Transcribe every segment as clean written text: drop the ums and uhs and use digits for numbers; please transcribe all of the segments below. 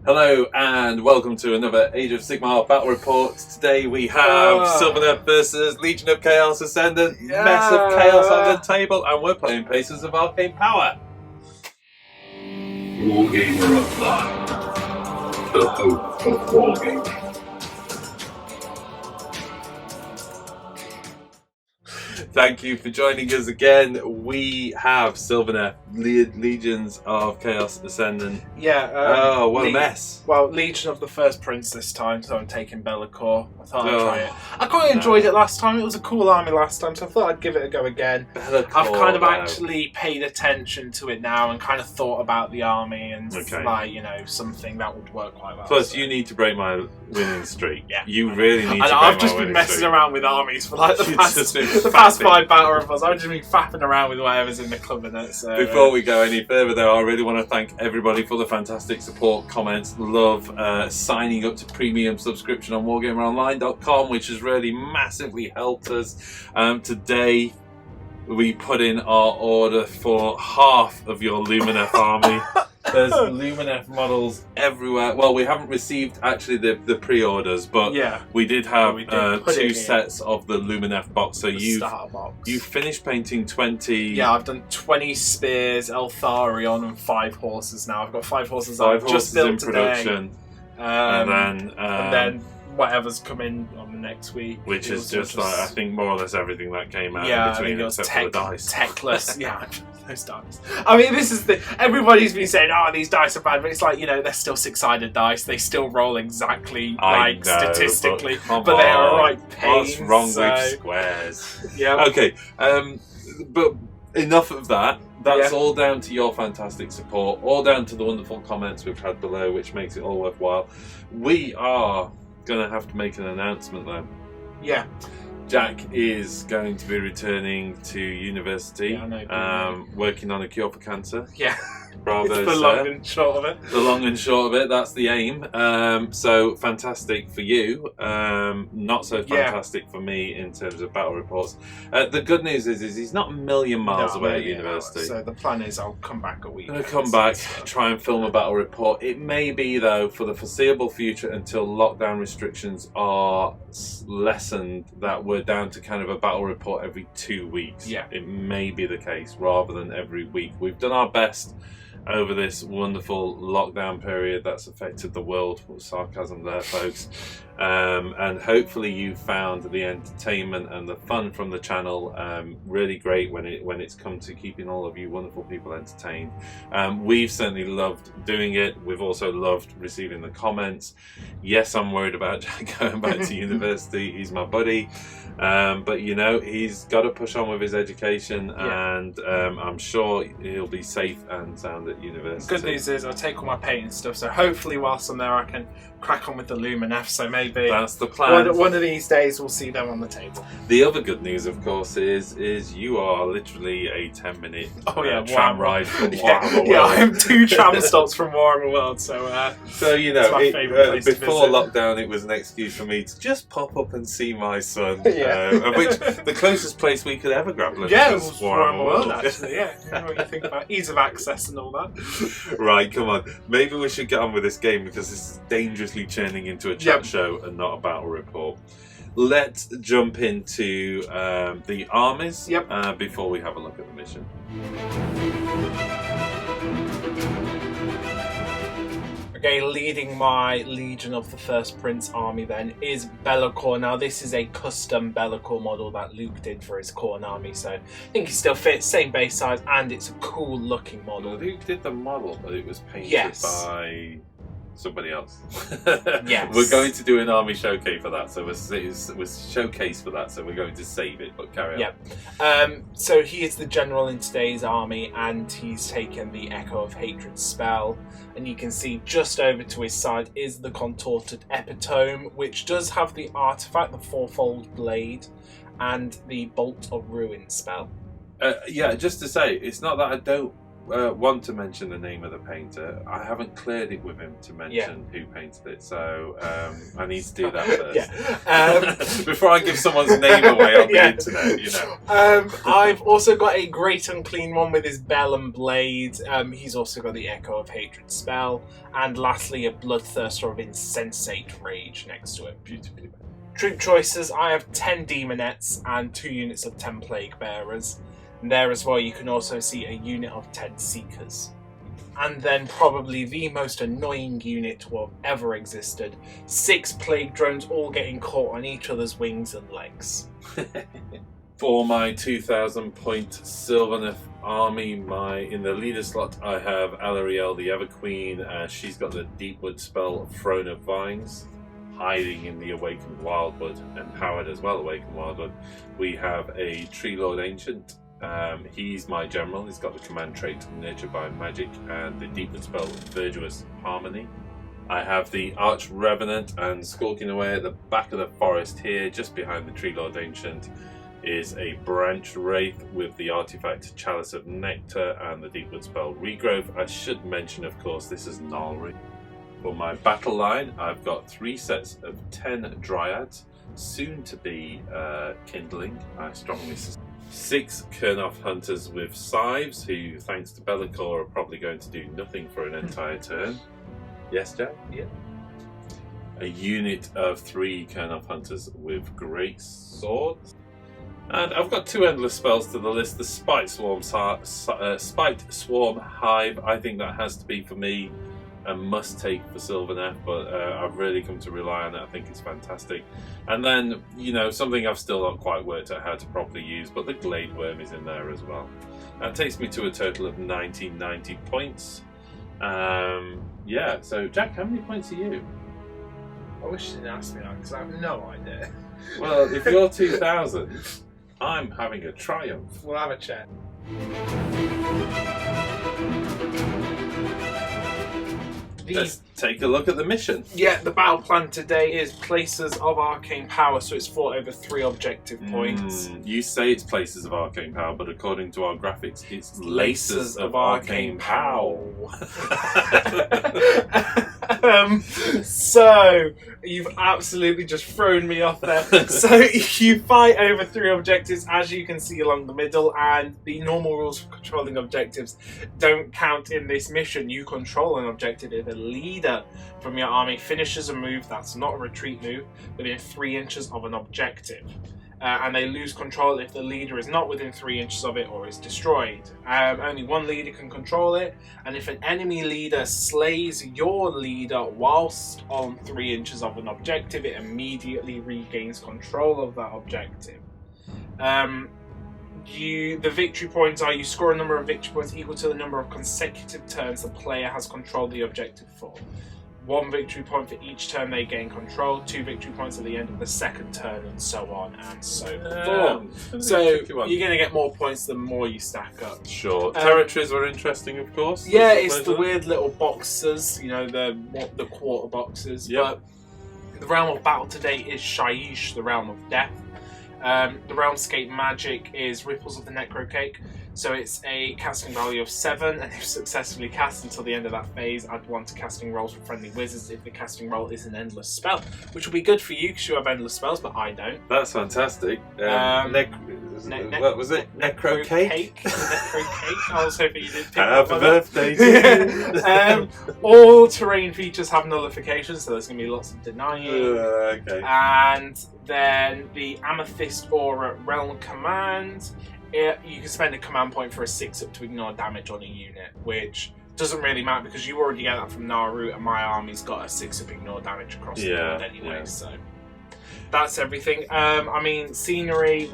Hello and welcome to another Age of Sigmar battle report. Today we have Sylvaneth versus Legion of Chaos Ascendant. Mess of chaos on the table, and we're playing Paces of Arcane Power. Warhammer Apply. The hope of Wargaming. Thank you for joining us again. We have Sylvaneth, Legions of Chaos Ascendant. Yeah. What a mess. Well, Legion of the First Prince this time, so I'm taking Be'lakor. I thought I'd try it. I quite enjoyed it last time. It was a cool army last time, so I thought I'd give it a go again. Be'lakor, I've kind of actually paid attention to it now and kind of thought about the army and something that would work quite well. Plus, you need to break my winning streak. Yeah. You really need to break my I've just been winning messing streak. around with armies for like the past 5 battle reports. I've just been faffing around with whatever's in the cabinet. So, before we go any further though, I really want to thank everybody for the fantastic support, comments, love, signing up to premium subscription on wargameronline.com, which has really massively helped us. Today we put in our order for half of your Lumineth army. There's Lumineth models everywhere. Well, we haven't received actually the pre-orders, but we did have 2 sets of the Lumineth box. So you finished painting 20. Yeah, I've done 20 spears, Eltharion, and 5 horses now. I've got 5 horses. 5 I've horses just built in production, and then whatever's coming on the next week, which is just like I think more or less everything that came out in between, except for the dice. Techless, those dice. I mean, this is everybody's been saying, "Oh, these dice are bad," but it's like they're still 6-sided dice. They still roll exactly statistically, but they are right pains. What's wrong with squares? Yeah. Okay. But enough of that. That's all down to your fantastic support, all down to the wonderful comments we've had below, which makes it all worthwhile. We are going to have to make an announcement though. Yeah. Jack is going to be returning to university, working on a cure for cancer. Yeah. Bravo, it's the long and short of it. The long and short of it, that's the aim. So fantastic for you. Not so fantastic for me in terms of battle reports. The good news is he's not a million miles away at university. So the plan is I'll come back a week. I'm going to come back, try and film a battle report. It may be, though, for the foreseeable future until lockdown restrictions are lessened, that we're down to kind of a battle report every 2 weeks. Yeah. It may be the case rather than every week. We've done our best over this wonderful lockdown period that's affected the world. Sarcasm there, folks. And hopefully you found the entertainment and the fun from the channel really great when it's come to keeping all of you wonderful people entertained. We've certainly loved doing it. We've also loved receiving the comments. Yes, I'm worried about Jack going back to university. He's my buddy. But he's got to push on with his education, and I'm sure he'll be safe and sound at university. Good news is I take all my painting stuff, so hopefully whilst I'm there I can crack on with the Lumineth, so maybe that's the plan. One of these days we'll see them on the table. The other good news, of course, is you are literally a 10-minute tram ride from Warhammer World. Yeah, I am 2 tram stops from Warhammer World, so it's my favourite place before to visit. lockdown it was an excuse for me to just pop up and see my son. Which the closest place we could ever grab lunch was Warhammer World, actually. What you think about ease of access and all that. Right, come on. Maybe we should get on with this game because this is dangerously turning into a chat show and not a battle report. Let's jump into the armies before we have a look at the mission. Okay, leading my Legion of the First Prince army then is Be'lakor. Now this is a custom Be'lakor model that Luke did for his Khorne army, so I think it still fits, same base size, and it's a cool looking model. Luke did the model, but it was painted by somebody else. Yes. We're going to do an army showcase for that, so we're showcase for that, so we're going to save it, but carry on. So he is the general in today's army, and he's taken the Echo of Hatred spell, and you can see just over to his side is the Contorted Epitome, which does have the artifact, the Fourfold Blade, and the Bolt of Ruin spell. Just to say, it's not that I don't want to mention the name of the painter. I haven't cleared it with him to mention who painted it, so I need to do that first. Before I give someone's name away on the internet, you know. I've also got a Great Unclean one with his bell and blade. He's also got the Echo of Hatred spell. And lastly, a Bloodthirster of Insensate Rage next to him. Beautifully. Troop choices, I have 10 Demonettes and 2 units of 10 Plague Bearers. And there as well, you can also see a unit of 10 Seekers. And then probably the most annoying unit to have ever existed. 6 Plague Drones all getting caught on each other's wings and legs. For my 2,000 point Sylvaneth army, in the leader slot I have Alarielle the Ever Queen. She's got the Deepwood spell Throne of Vines, hiding in the Awakened Wildwood, empowered as well Awakened Wildwood. We have a Tree Lord Ancient. He's my general. He's got the command trait Nurtured by Magic and the Deepwood spell Virtuous Harmony. I have the Arch Revenant, and skulking away at the back of the forest here, just behind the Tree Lord Ancient, is a Branch Wraith with the artifact Chalice of Nectar and the Deepwood spell Regrowth. I should mention, of course, this is Nalri. For my battle line, I've got 3 sets of 10 Dryads, soon to be Kindling, I strongly suspect. 6 Kurnoth Hunters with Scythes, who, thanks to Be'lakor, are probably going to do nothing for an entire turn. Yes, Jack? Yeah. A unit of 3 Kurnoth Hunters with Great Swords. And I've got 2 endless spells to the list. The Spite Swarm Hive, I think that has to be, for me, a must-take for Sylvaneth, but I've really come to rely on it. I think it's fantastic. And then, you know, something I've still not quite worked out how to properly use, but the Glade Worm is in there as well. That takes me to a total of 90 points. Yeah, so Jack, how many points are you? I wish you didn't ask me that, because I have no idea. Well, if you're 2,000, I'm having a triumph. We'll have a chat. Let's take a look at the mission. Yeah, the battle plan today is Places of Arcane Power, so it's fought over 3 objective points. You say it's Places of Arcane Power, but according to our graphics, it's Laces of Arcane Power. So, you've absolutely just thrown me off there. So, you fight over 3 objectives, as you can see along the middle, and the normal rules for controlling objectives don't count in this mission. You control an objective if a leader from your army finishes a move that's not a retreat move within 3 inches of an objective. And they lose control if the leader is not within 3 inches of it or is destroyed. Only one leader can control it, and if an enemy leader slays your leader whilst on 3 inches of an objective, it immediately regains control of that objective. The victory points are you score a number of victory points equal to the number of consecutive turns the player has controlled the objective for. 1 victory point for each turn they gain control, 2 victory points at the end of the second turn, and so on and so forth. So you're going to get more points the more you stack up. Sure. Territories were interesting, of course. Yeah, it's the weird little boxes, you know, the quarter boxes. Yep. But the realm of battle today is Shaiish, the realm of death. The Realmscape magic is Ripples of the Necrocake. So it's a casting value of 7, and if successfully cast until the end of that phase, add 1 to casting rolls for friendly wizards if the casting roll is an endless spell, which will be good for you because you have endless spells, but I don't. That's fantastic. What was it? Necrocake? Necrocake. I was hoping you did pick Happy up birthday to you. All terrain features have nullifications, so there's going to be lots of denying. Okay. And then the Amethyst Aura Realm Command. You can spend a command point for a 6-up to ignore damage on a unit, which doesn't really matter because you already get that from Naru, and my army's got a 6-up ignore damage across the board anyway, so that's everything. I mean, scenery,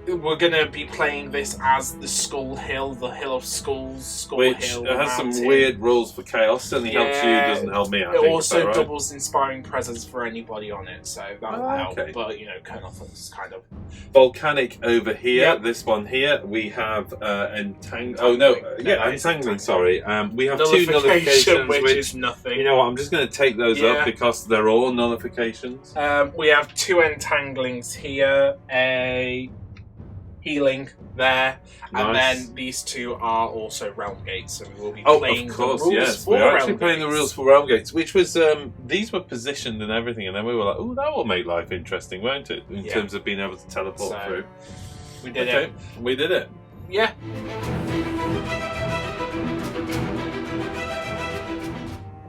we're going to be playing this as the Skull Hill, the Hill of Skulls, Which Hill has Mountain. some weird rules for chaos. Certainly helps you, doesn't help me. It also doubles Inspiring Presence for anybody on it, so that'll help. But, you know, Kurnoth is kind of... Volcanic over here, Yep. this one here, we have Entangling, sorry. We have 2 nullifications, which is nothing. You know what, I'm just going to take those up because they're all nullifications. We have 2 Entanglings here, a healing there, and Nice. then these two are also realm gates, so we will be Oh, playing of course, the rules yes. for We're actually realm playing the gates. rules for realm gates, which was these were positioned and everything, and then we were like, "Oh, that will make life interesting, won't it?" In terms of being able to teleport So, through. We did Okay, it. we did it. Yeah.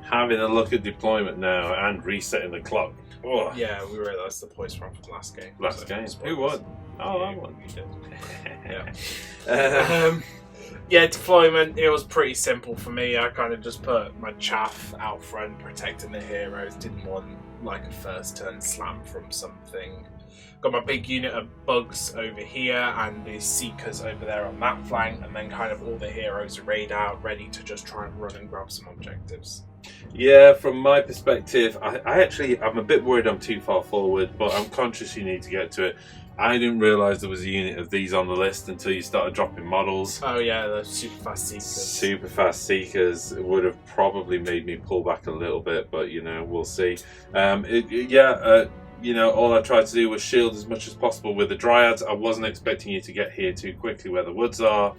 Having a look at deployment now and resetting the clock. Oh, Yeah, we realised the points were from the last game. last so game. spoilers. Who won? Oh, I You- won. you did. Uh, Yeah, deployment, it was pretty simple for me. I kind of just put my chaff out front, protecting the heroes. Didn't want like a first turn slam from something. Got my big unit of bugs over here and the seekers over there on that flank, and then kind of all the heroes arrayed out, ready to just try and run and grab some objectives. Yeah, from my perspective, I'm a bit worried I'm too far forward, but I'm conscious you need to get to it. I didn't realise there was a unit of these on the list until you started dropping models. Oh yeah, the super fast seekers. Super fast seekers would have probably made me pull back a little bit, but you know, we'll see. You know, all I tried to do was shield as much as possible with the dryads. I wasn't expecting you to get here too quickly where the woods are.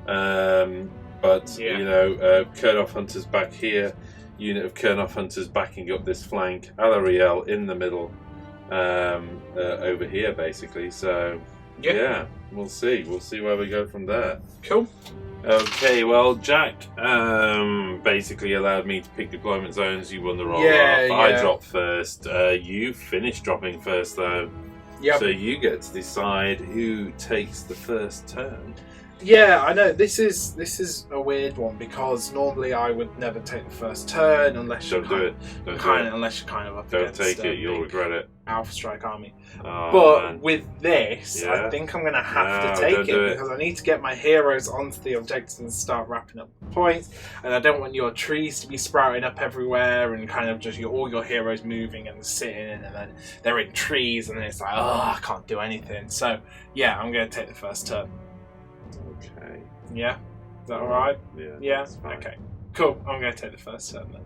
But Yeah. you know, Kurnoff Hunters back here, unit of Kurnoff Hunters backing up this flank, Alariel in the middle, over here basically. So yeah, we'll see. We'll see where we go from there. Cool. Okay, well, Jack basically allowed me to pick deployment zones. You won the roll Yeah, off. I yeah. dropped first. You finished dropping first, though. Yep. So you get to decide who takes the first turn. Yeah, I know. This is a weird one because normally I would never take the first turn unless Don't do it. Don't do it. unless you're kind of up Don't against take a it. You'll big regret it. Alpha Strike army. Oh, But man. with this, Yeah. I think I'm going to have No, to take don't do it it. because I need to get my heroes onto the objectives and start wrapping up the points. And I don't want your trees to be sprouting up everywhere and kind of just all your heroes moving and sitting and then they're in trees and then it's like, oh, I can't do anything. So yeah, I'm going to take the first turn. Okay. Yeah? Is that alright? Yeah. Yeah? that's fine. Okay. Cool. I'm going to take the first turn then.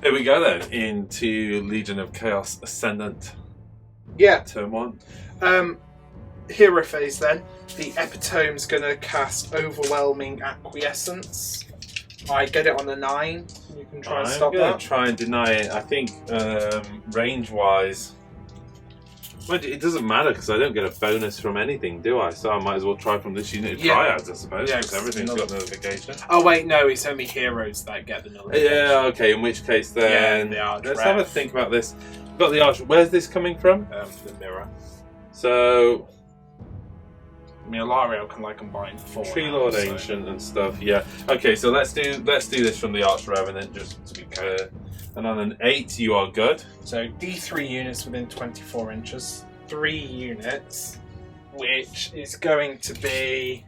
Here we go then into Legion of Chaos Ascendant. Yeah. Turn 1. Hero phase then. The epitome's going to cast Overwhelming Acquiescence. I get it on the 9. You can try and stop I'm going that. to try and deny it. I think range-wise... Well, it doesn't matter because I don't get a bonus from anything, do I? So I might as well try from this unit of Yeah. Dryads, I suppose, Yeah, because everything's got notification. Oh wait, no, it's only heroes that get the notification. Yeah, okay, in which case then... the Arch let's Ref. have a think about this. We've got the Arch... Where's this coming from? The mirror. So... I mean, Alario can like combine 4. Tree now, Lord so- Ancient and stuff, yeah. Okay, so let's do this from the Arch Revenant, just to be clear. And on an 8, you are good. So D3 units within 24 inches. 3 units, which is going to be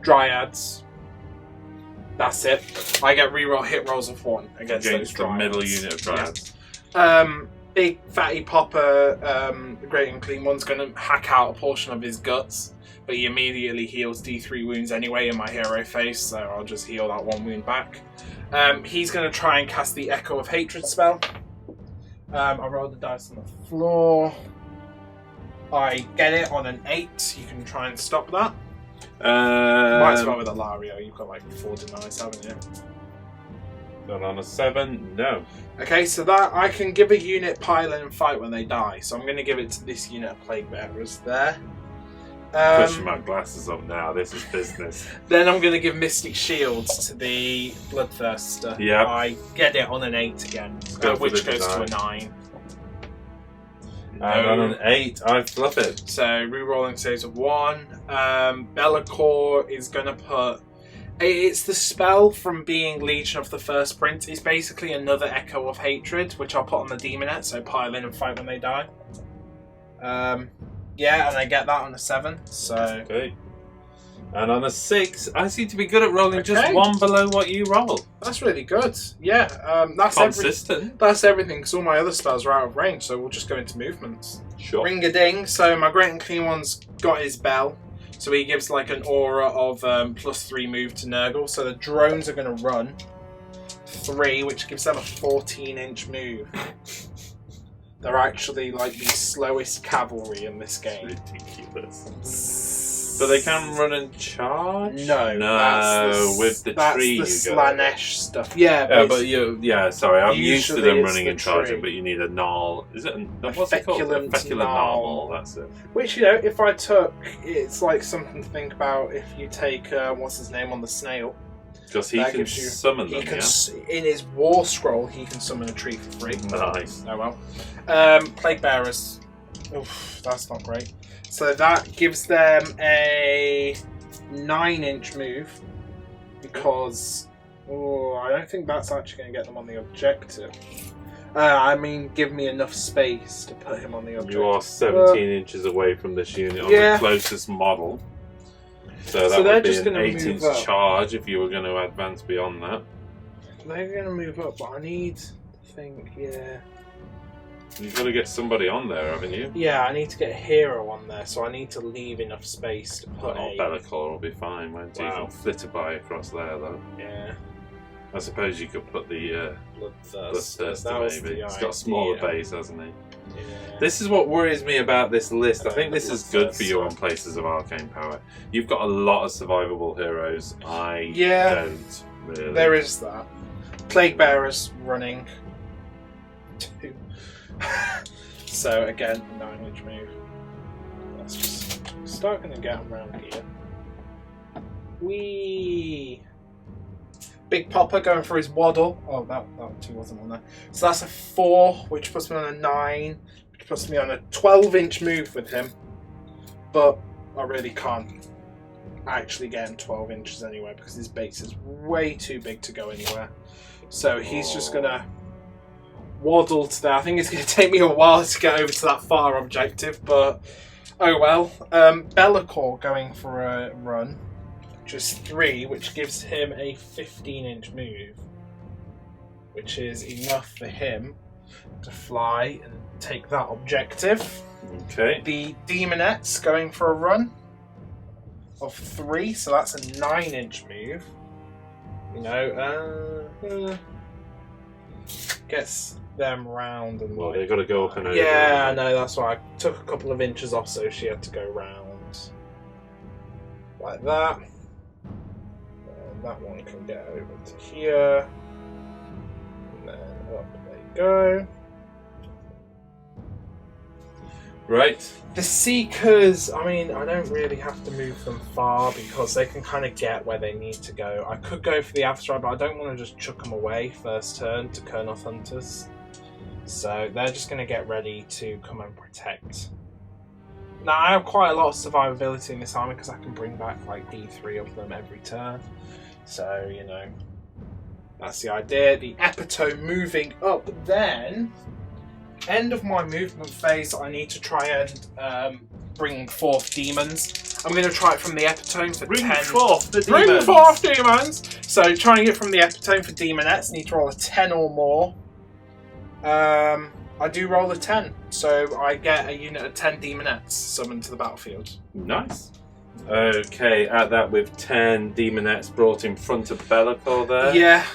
Dryads. That's it. I get reroll hit rolls of 1 against those the Dryads. middle unit of Dryads. Big fatty popper, the Great and Clean One's going to hack out a portion of his guts, but he immediately heals D3 wounds anyway in my hero phase, so I'll just heal that 1 wound back. He's going to try and cast the Echo of Hatred spell. I rolled the dice on the floor. I get it on an 8. You can try and stop that. Might as well with Alario. You've got like 4 denies, haven't you? And on a 7, no. Okay, so that I can give a unit pile-in and fight when they die. So I'm going to give it to this unit of Plague Bearers there. Pushing my glasses up now, this is business. Then I'm going to give Mystic Shields to the Bloodthirster. Yeah. I get it on an 8 again, Go for which the goes to a deny. 9. And on an 8, I fluff it. So rerolling saves of 1. Be'lakor is going to put... It's the spell from being Legion of the First Prince. It's basically another Echo of Hatred, which I'll put on the Demonette, so pile in and fight when they die. Yeah, and I get that on a 7, so... Okay. And on a 6, I seem to be good at rolling just Okay. 1 below what you roll. That's really good. Yeah, that's Consistent. That's everything, because all my other spells are out of range, so we'll just go into movements. Sure. Ring-a-ding, so my Great and Clean One's got his bell, so he gives like an aura of +3 move to Nurgle, so the drones are going to run 3, which gives them a 14-inch move. They're actually like the slowest cavalry in this game. Ridiculous. But they can run and charge? No, with the tree you that's the go. Sylvaneth stuff. Yeah, but sorry, I'm used to usually them it's running the and charging, tree. but you need a null. Is it? What's it called? A feculent feculent null. null. That's it. Which, you know, if I took, it's like something to think about if you take, what's his name on the snail. Because he can summon them, In his war scroll, he can summon a tree for free. Nice. Oh well. Plague Bearers. Oof, that's not great. So that gives them a 9-inch move. Because... Oh, I don't think that's actually going to get them on the objective. I mean, give me enough space to put him on the objective. You are 17 inches away from this unit on the closest model. So that would be an 8-inch charge if you were going to advance beyond that. They're going to move up, but I need to think, You've got to get somebody on there, haven't you? Yeah, I need to get a hero on there, so I need to leave enough space to put Be'lakor will be fine, won't you? You can flitter by across there, though. Yeah. I suppose you could put the Bloodthirster maybe. He's got a smaller base, hasn't he? Yeah. This is what worries me about this list. I think this is good for you on Places of Arcane Power. You've got a lot of survivable heroes. I don't really. There is that. Plague Bearers running 2. So again, 9-inch move. Let's just start going to get around here. Wee. Big Popper going for his waddle. Oh, that 2 wasn't on there. So that's a 4, which puts me on a 9, which puts me on a 12-inch move with him. But I really can't actually get him 12 inches anywhere because his base is way too big to go anywhere. So he's just going to waddle to there. I think it's going to take me a while to get over to that far objective, but oh well. Be'lakor going for a run. Just 3, which gives him a 15-inch move, which is enough for him to fly and take that objective. Okay. The Demonettes going for a run of 3, so that's a 9-inch move. You know, gets them round and well, they've got to go up and over. Yeah, I know. That's why I took a couple of inches off, so she had to go round like that. That one can get over to here. And then up they go. Right. The Seekers, I mean, I don't really have to move them far because they can kind of get where they need to go. I could go for the Avatar, but I don't want to just chuck them away first turn to Kurnoth Hunters. So they're just going to get ready to come and protect. Now, I have quite a lot of survivability in this army because I can bring back like D3 of them every turn. So, you know, that's the idea. The Epitome moving up then. End of my movement phase, I need to try and bring forth demons. I'm going to try it from the Epitome for 10. Bring forth the demons! Bring forth demons! So, trying it from the Epitome for Demonettes, need to roll a 10 or more. I do roll a 10, so I get a unit of 10 Demonettes summoned to the battlefield. Nice. Okay, at that with 10 Demonettes brought in front of Be'lakor there. Yeah,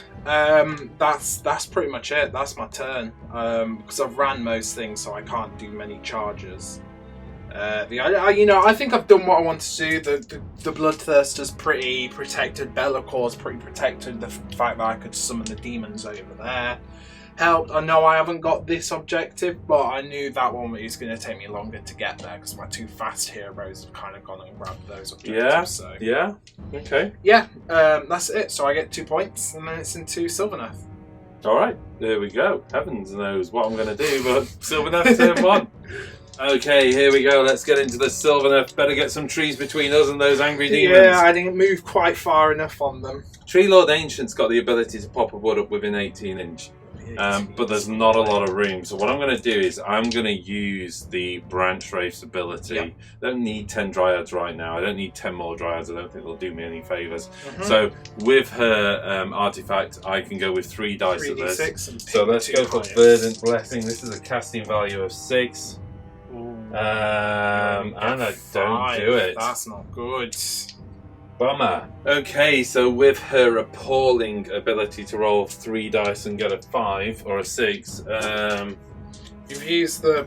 that's pretty much it. That's my turn. Because I've ran most things, so I can't do many charges. I think I've done what I want to do. The Bloodthirster's pretty protected. Bellacor's pretty protected. The fact that I could summon the demons over there helped. I know I haven't got this objective, but I knew that one was going to take me longer to get there because my 2 fast heroes have kind of gone and grabbed those objectives. Yeah. Okay. Yeah. That's it. So I get 2 points, and then it's into Sylvaneth. All right. There we go. Heavens knows what I'm going to do, but Sylvaneth turn 1. Okay, here we go. Let's get into the Sylvaneth. Better get some trees between us and those angry demons. Yeah, I didn't move quite far enough on them. Tree Lord Ancient's got the ability to pop a wood up within 18 inch. But there's not a lot of room, so what I'm going to do is I'm going to use the Branch Wraith's ability. I don't need 10 Dryads right now. I don't need 10 more Dryads. I don't think they'll do me any favours. So with her artifact, I can go with 3 dice at this. So let's go for Verdant Blessing. This is a casting value of 6. And I don't do it. That's not good. Bummer. Okay, so with her appalling ability to roll 3 dice and get a 5 or a 6, You've used the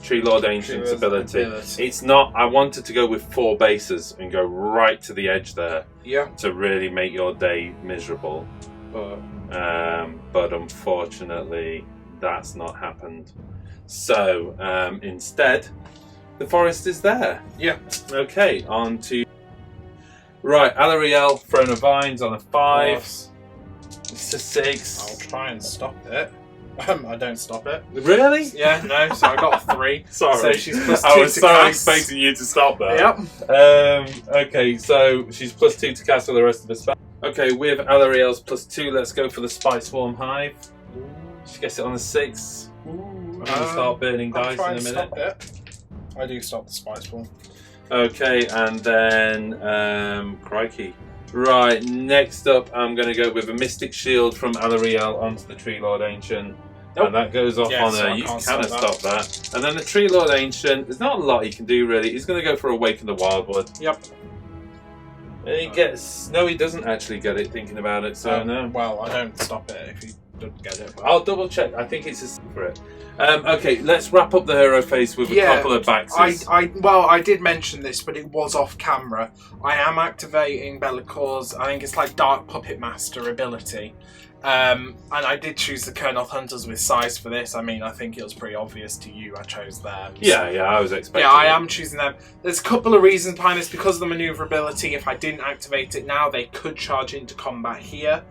Tree Lord Ancient's ability. It's not. I wanted to go with 4 bases and go right to the edge there. Yeah. To really make your day miserable. But unfortunately, that's not happened. So instead, the forest is there. Yeah. Okay, on to. Right, Alariel, Throne of Vines on a 5. It's a 6. I'll try and stop it. I don't stop it. Really? Yeah, no, so I got a 3. Sorry. So she's +2 I was to so cast. expecting you to stop there. Yep. Okay, so she's +2 to cast for the rest of the spell. Okay, with Alariel's +2, let's go for the Spite Swarm Hive. She gets it on a 6. I'm going to start burning dice in a minute. Stop it. I do stop the Spite Swarm. Okay, and then crikey. Right, next up I'm going to go with a Mystic Shield from Alariel onto the Tree Lord Ancient. Nope. And that goes off on so her. You cannot stop that. And then the Tree Lord Ancient, there's not a lot he can do really. He's going to go for Awaken the Wildwood. Yep. And he gets... No, he doesn't actually get it thinking about it, so no. Well, I don't stop it if he doesn't get it. But... I'll double check. I think it's a secret. Okay, let's wrap up the hero phase with a couple of backs. I did mention this, but it was off camera. I am activating Bellacor's, I think it's like Dark Puppet Master ability. And I did choose the Kurnoth Hunters with size for this. I mean, I think it was pretty obvious to you I chose them. Yeah, I was expecting I am choosing them. There's a couple of reasons behind this. Because of the maneuverability, if I didn't activate it now, they could charge into combat here.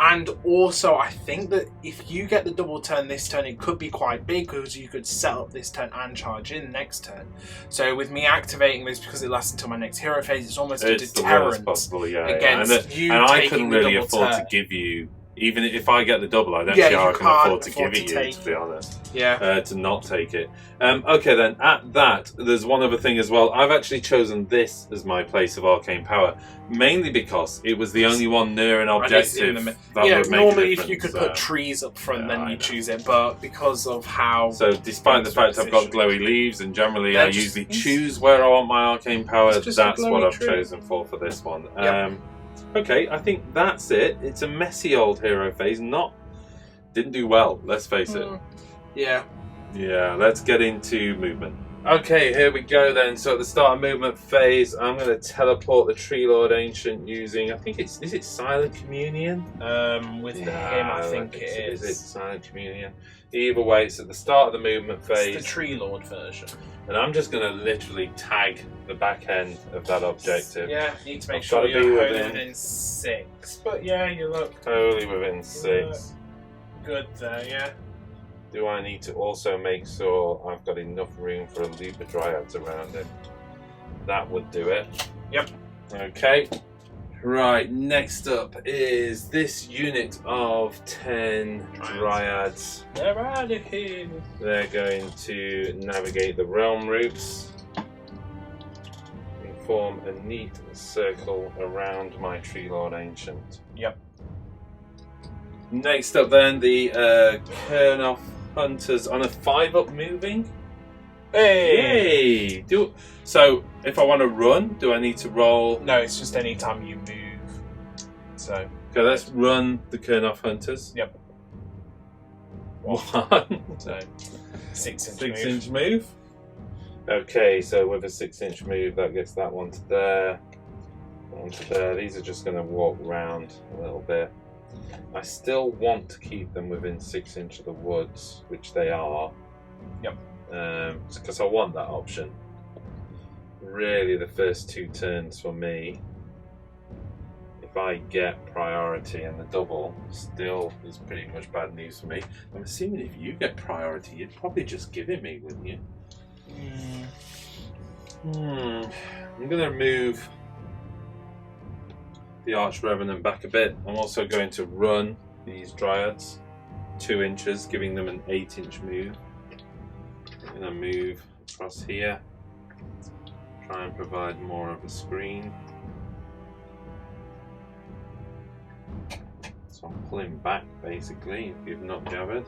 And also, I think that if you get the double turn this turn, it could be quite big because you could set up this turn and charge in next turn. So with me activating this, because it lasts until my next hero phase, it's almost a deterrent possible, against you and I taking couldn't the really double afford turn. to give you, even if I get the double, I don't see how I can afford to give it you, to be honest. Yeah. To not take it. Okay then, at that, there's one other thing as well. I've actually chosen this as my place of arcane power, mainly because it was the only one near an objective that would make normally a difference. If you could put trees up front, then you choose it, but because of how... So despite the fact I've got glowy leaves, and generally I usually choose where I want my arcane power, that's what I've chosen for this one. Yep. Okay, I think that's it. It's a messy old hero phase. Didn't do well, let's face it. Yeah. Yeah, let's get into movement. Okay, here we go then. So at the start of movement phase, I'm going to teleport the Tree Lord Ancient using, I think is it Silent Communion? With him, I think it is. Is it Silent Communion? Either way, it's at the start of the movement phase. It's the Tree Lord version. And I'm just going to literally tag the back end of that objective. Yeah, you need to make sure you're within 6. But yeah, you look... Totally within 6. Good there, yeah. Do I need to also make sure I've got enough room for a loop of dryads around it? That would do it. Yep. Okay. Right, next up is this unit of 10 dryads. They're out of here. They're going to navigate the realm routes and form a neat circle around my Tree Lord Ancient. Yep. Next up then, the Kurnoth Hunters on a 5-up moving. Hey! Yay! So, if I want to run, do I need to roll? No, it's just any time you move. So. Okay, let's run the Kurnoth Hunters. Yep. 1. So, 6-inch inch move. Okay, so with a 6-inch move, that gets that one to there. One to there. These are just going to walk round a little bit. I still want to keep them within 6 inch of the woods, which they are. Yep. Because I want that option. Really, the first 2 turns for me, if I get priority and the double, still is pretty much bad news for me. I'm assuming if you get priority, you'd probably just give it me, wouldn't you? I'm going to move the Arch Revenant back a bit. I'm also going to run these Dryads 2 inches, giving them an 8-inch move. I'm going to move across here, try and provide more of a screen. So I'm pulling back basically, if you've not gathered.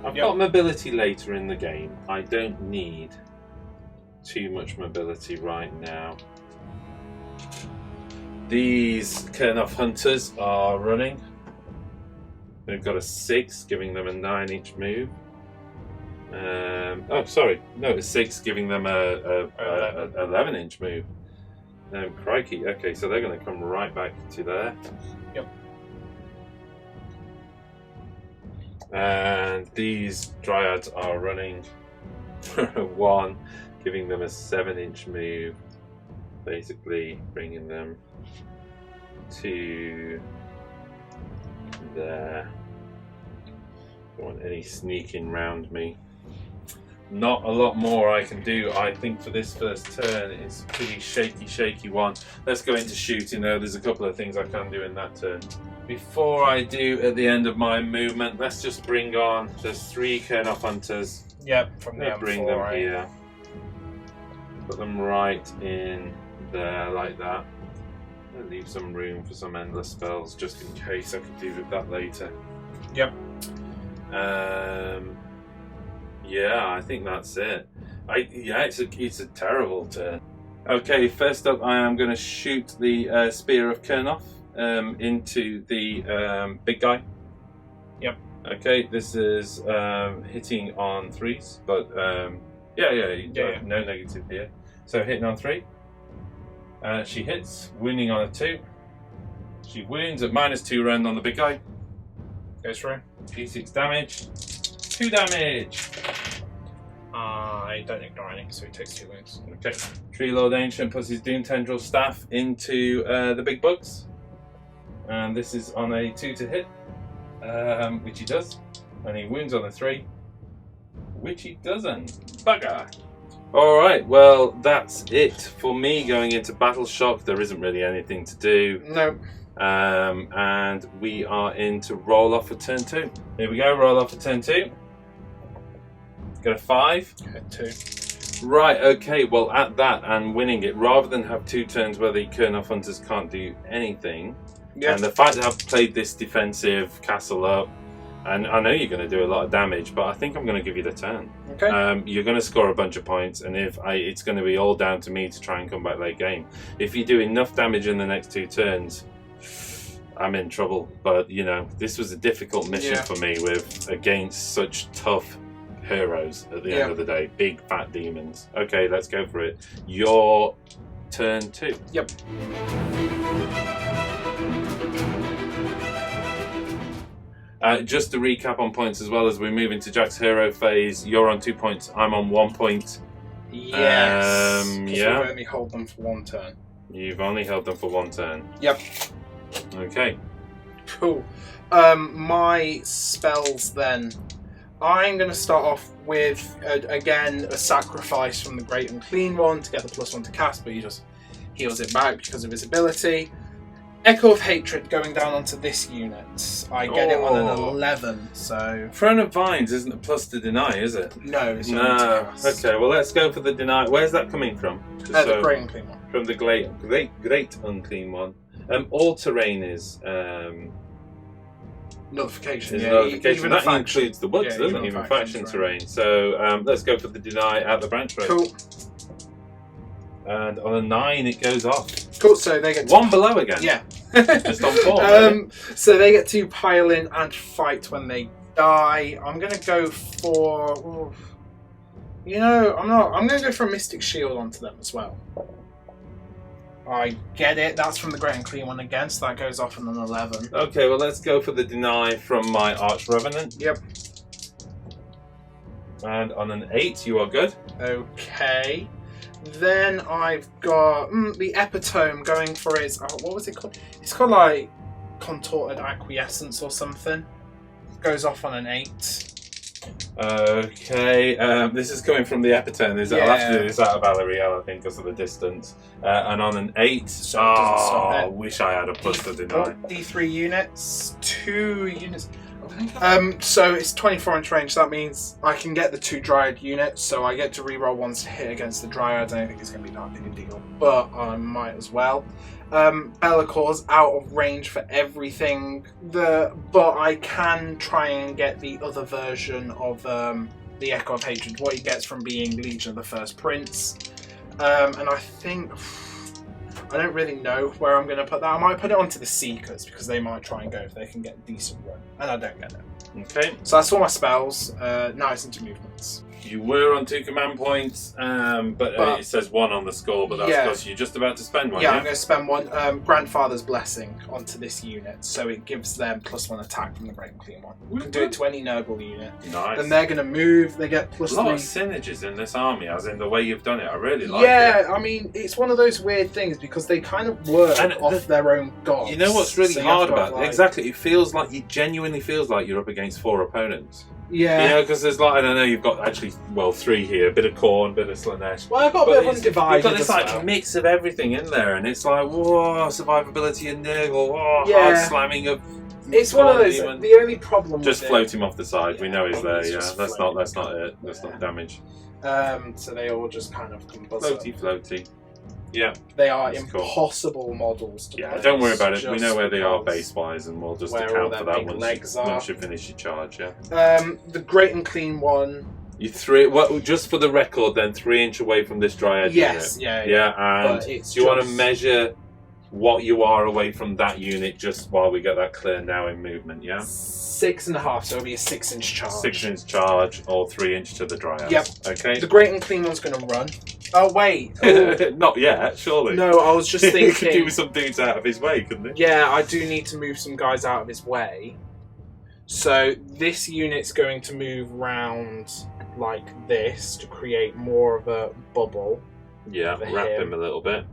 I've got mobility later in the game. I don't need too much mobility right now. These Kurnoth Hunters are running. They've got a 6, giving them a 9-inch move. Oh, sorry. No, it's 6, giving them a 11-inch move. Crikey. Okay, so they're going to come right back to there. Yep. And these dryads are running for a 1, giving them a 7-inch move. Basically bringing them to there. Don't want any sneaking round me. Not a lot more I can do, I think, for this first turn. It's a pretty shaky one. Let's go into shooting though. There's a couple of things I can do in that turn. Before I do at the end of my movement, let's just bring on, there's 3 Kernoff Hunters. Yep, from the M4, bring them right? here. Put them right in there like that. I'll leave some room for some endless spells just in case I could do with that later. Yep. Yeah, I think that's it. It's a terrible turn. Okay, first up I am going to shoot the Spear of Kernoff into the big guy. Yep. Okay, this is hitting on 3s, but yeah, no negative here. So hitting on 3. She hits, wounding on a 2. She wounds at -2 rend on the big guy. Goes through. D6 damage. 2 damage. I don't ignore any, so he takes 2 wounds. Okay. Tree Lord Ancient puts his Doom Tendril staff into the big bugs. And this is on a 2 to hit, which he does. And he wounds on a 3, which he doesn't. Bugger! Alright, well, that's it for me going into Battle Shock. There isn't really anything to do. No. And we are into roll off for turn 2. Here we go, roll off for turn 2. Got a 5. Hit 2. Right, okay, well at that and winning it, rather than have 2 turns where the Kernoff Hunters can't do anything, and the fact that I've played this defensive castle up, and I know you're going to do a lot of damage, but I think I'm going to give you the turn. Okay. You're going to score a bunch of points, and it's going to be all down to me to try and come back late game. If you do enough damage in the next 2 turns, I'm in trouble. But you know, this was a difficult mission for me against such tough heroes at the end of the day, big fat demons. Okay, let's go for it. Your turn 2. Yep. Just to recap on points as well, as we move into Jack's hero phase, you're on 2 points, I'm on 1 point. Yes. Yeah. We've only hold them for 1 turn. You've only held them for 1 turn. Yep. Okay. Cool. My spells then. I'm going to start off with, again, a sacrifice from the Great Unclean One to get the +1 to cast, but he just heals it back because of his ability. Echo of Hatred going down onto this unit. I get it on an 11, so... Throne of Vines isn't a plus to deny, is it? No, it's only to cast. Okay, well let's go for the deny. Where's that coming from? The Great Unclean One. From the Great Unclean One. All terrain is... Nullification, is yeah. nullification. Even that faction. includes the woods, doesn't it? Even faction terrain. So let's go for the deny at the branch road. Cool. And on a 9 it goes off. Cool, so they get 1 below again. Yeah. Just on 4. Really. So they get to pile in and fight when they die. I'm gonna go for I'm gonna go for a Mystic Shield onto them as well. I get it, that's from the Great and Clean One again, so that goes off on an 11. Okay, well let's go for the deny from my Arch Revenant. Yep. And on an 8 you are good. Okay. Then I've got the Epitome going for its... what was it called? It's called like Contorted Acquiescence or something. Goes off on an 8. Okay, this is coming from the Epitome. I'll have to do this out of Valeriel, I think, because of the distance. And on an 8, So it doesn't stop it. wish I had a plus to deny. D3 units, 2 units. So it's 24-inch range. That means I can get the 2 Dryad units, so I get to reroll ones to hit against the Dryads. I don't think it's going to be that big a deal, but I might as well. Bellacor's out of range for everything, but I can try and get the other version of the Echo of Hatred, what he gets from being Legion of the First Prince. And I think... I don't really know where I'm going to put that. I might put it onto the Seekers, because they might try and go if they can get a decent run. And I don't get it. Okay. So that's all my spells. Now it's into movements. You were on 2 command points, but it says 1 on the score, but that's because you're just about to spend 1. Yeah, I'm going to spend 1 Grandfather's Blessing onto this unit, so it gives them +1 attack from the Great and Clean one. You can do it to any noble unit. Nice. Then they're going to move, they get +3. A lot of synergies in this army, as in the way you've done it. I really like it. Yeah, I mean, it's one of those weird things because they kind of work off their own gods. You know what's really hard about it? like, Exactly, it feels like, it genuinely feels like you're up against 4 opponents. Yeah. You know, because there's like, I don't know, you've got actually, 3 here, a bit of Khorne, a bit of Slanesh. Well, I've got a bit of Undivided. You've got this as like well. mix of everything in there, and it's like, whoa, survivability and niggle, Yeah. hard slamming of. It's one of those. Demon. The only problem Just with float him off the side. We know he's there. he's Yeah, just that's floating. not it. That's not damage. So they all just kind of combust. Floaty. Yeah. They are That's cool. impossible models to Yeah. play. Don't worry about it. We Just know where they are because base wise, and we'll just where account all for their that big legs are. once you finish your charge. Yeah. The Great and Clean one. You 3. Well, just for the record, then 3-inch away from this Dryad Yes. unit. Yeah. Yeah. And But do it's you want to just- measure what you are away from that unit just while we get that clear now in movement? Yeah. 6.5, so it'll be a 6-inch charge. 6-inch charge or 3-inch to the Dryad. Yep. Okay. The Great and Clean one's going to run. Oh wait. Oh. Not yet, surely. No, I was just He thinking. could do some dudes out of his way, couldn't he? Yeah, I do need to move some guys out of his way. So this unit's going to move round like this to create more of a bubble. Yeah, For wrap him. him a little bit.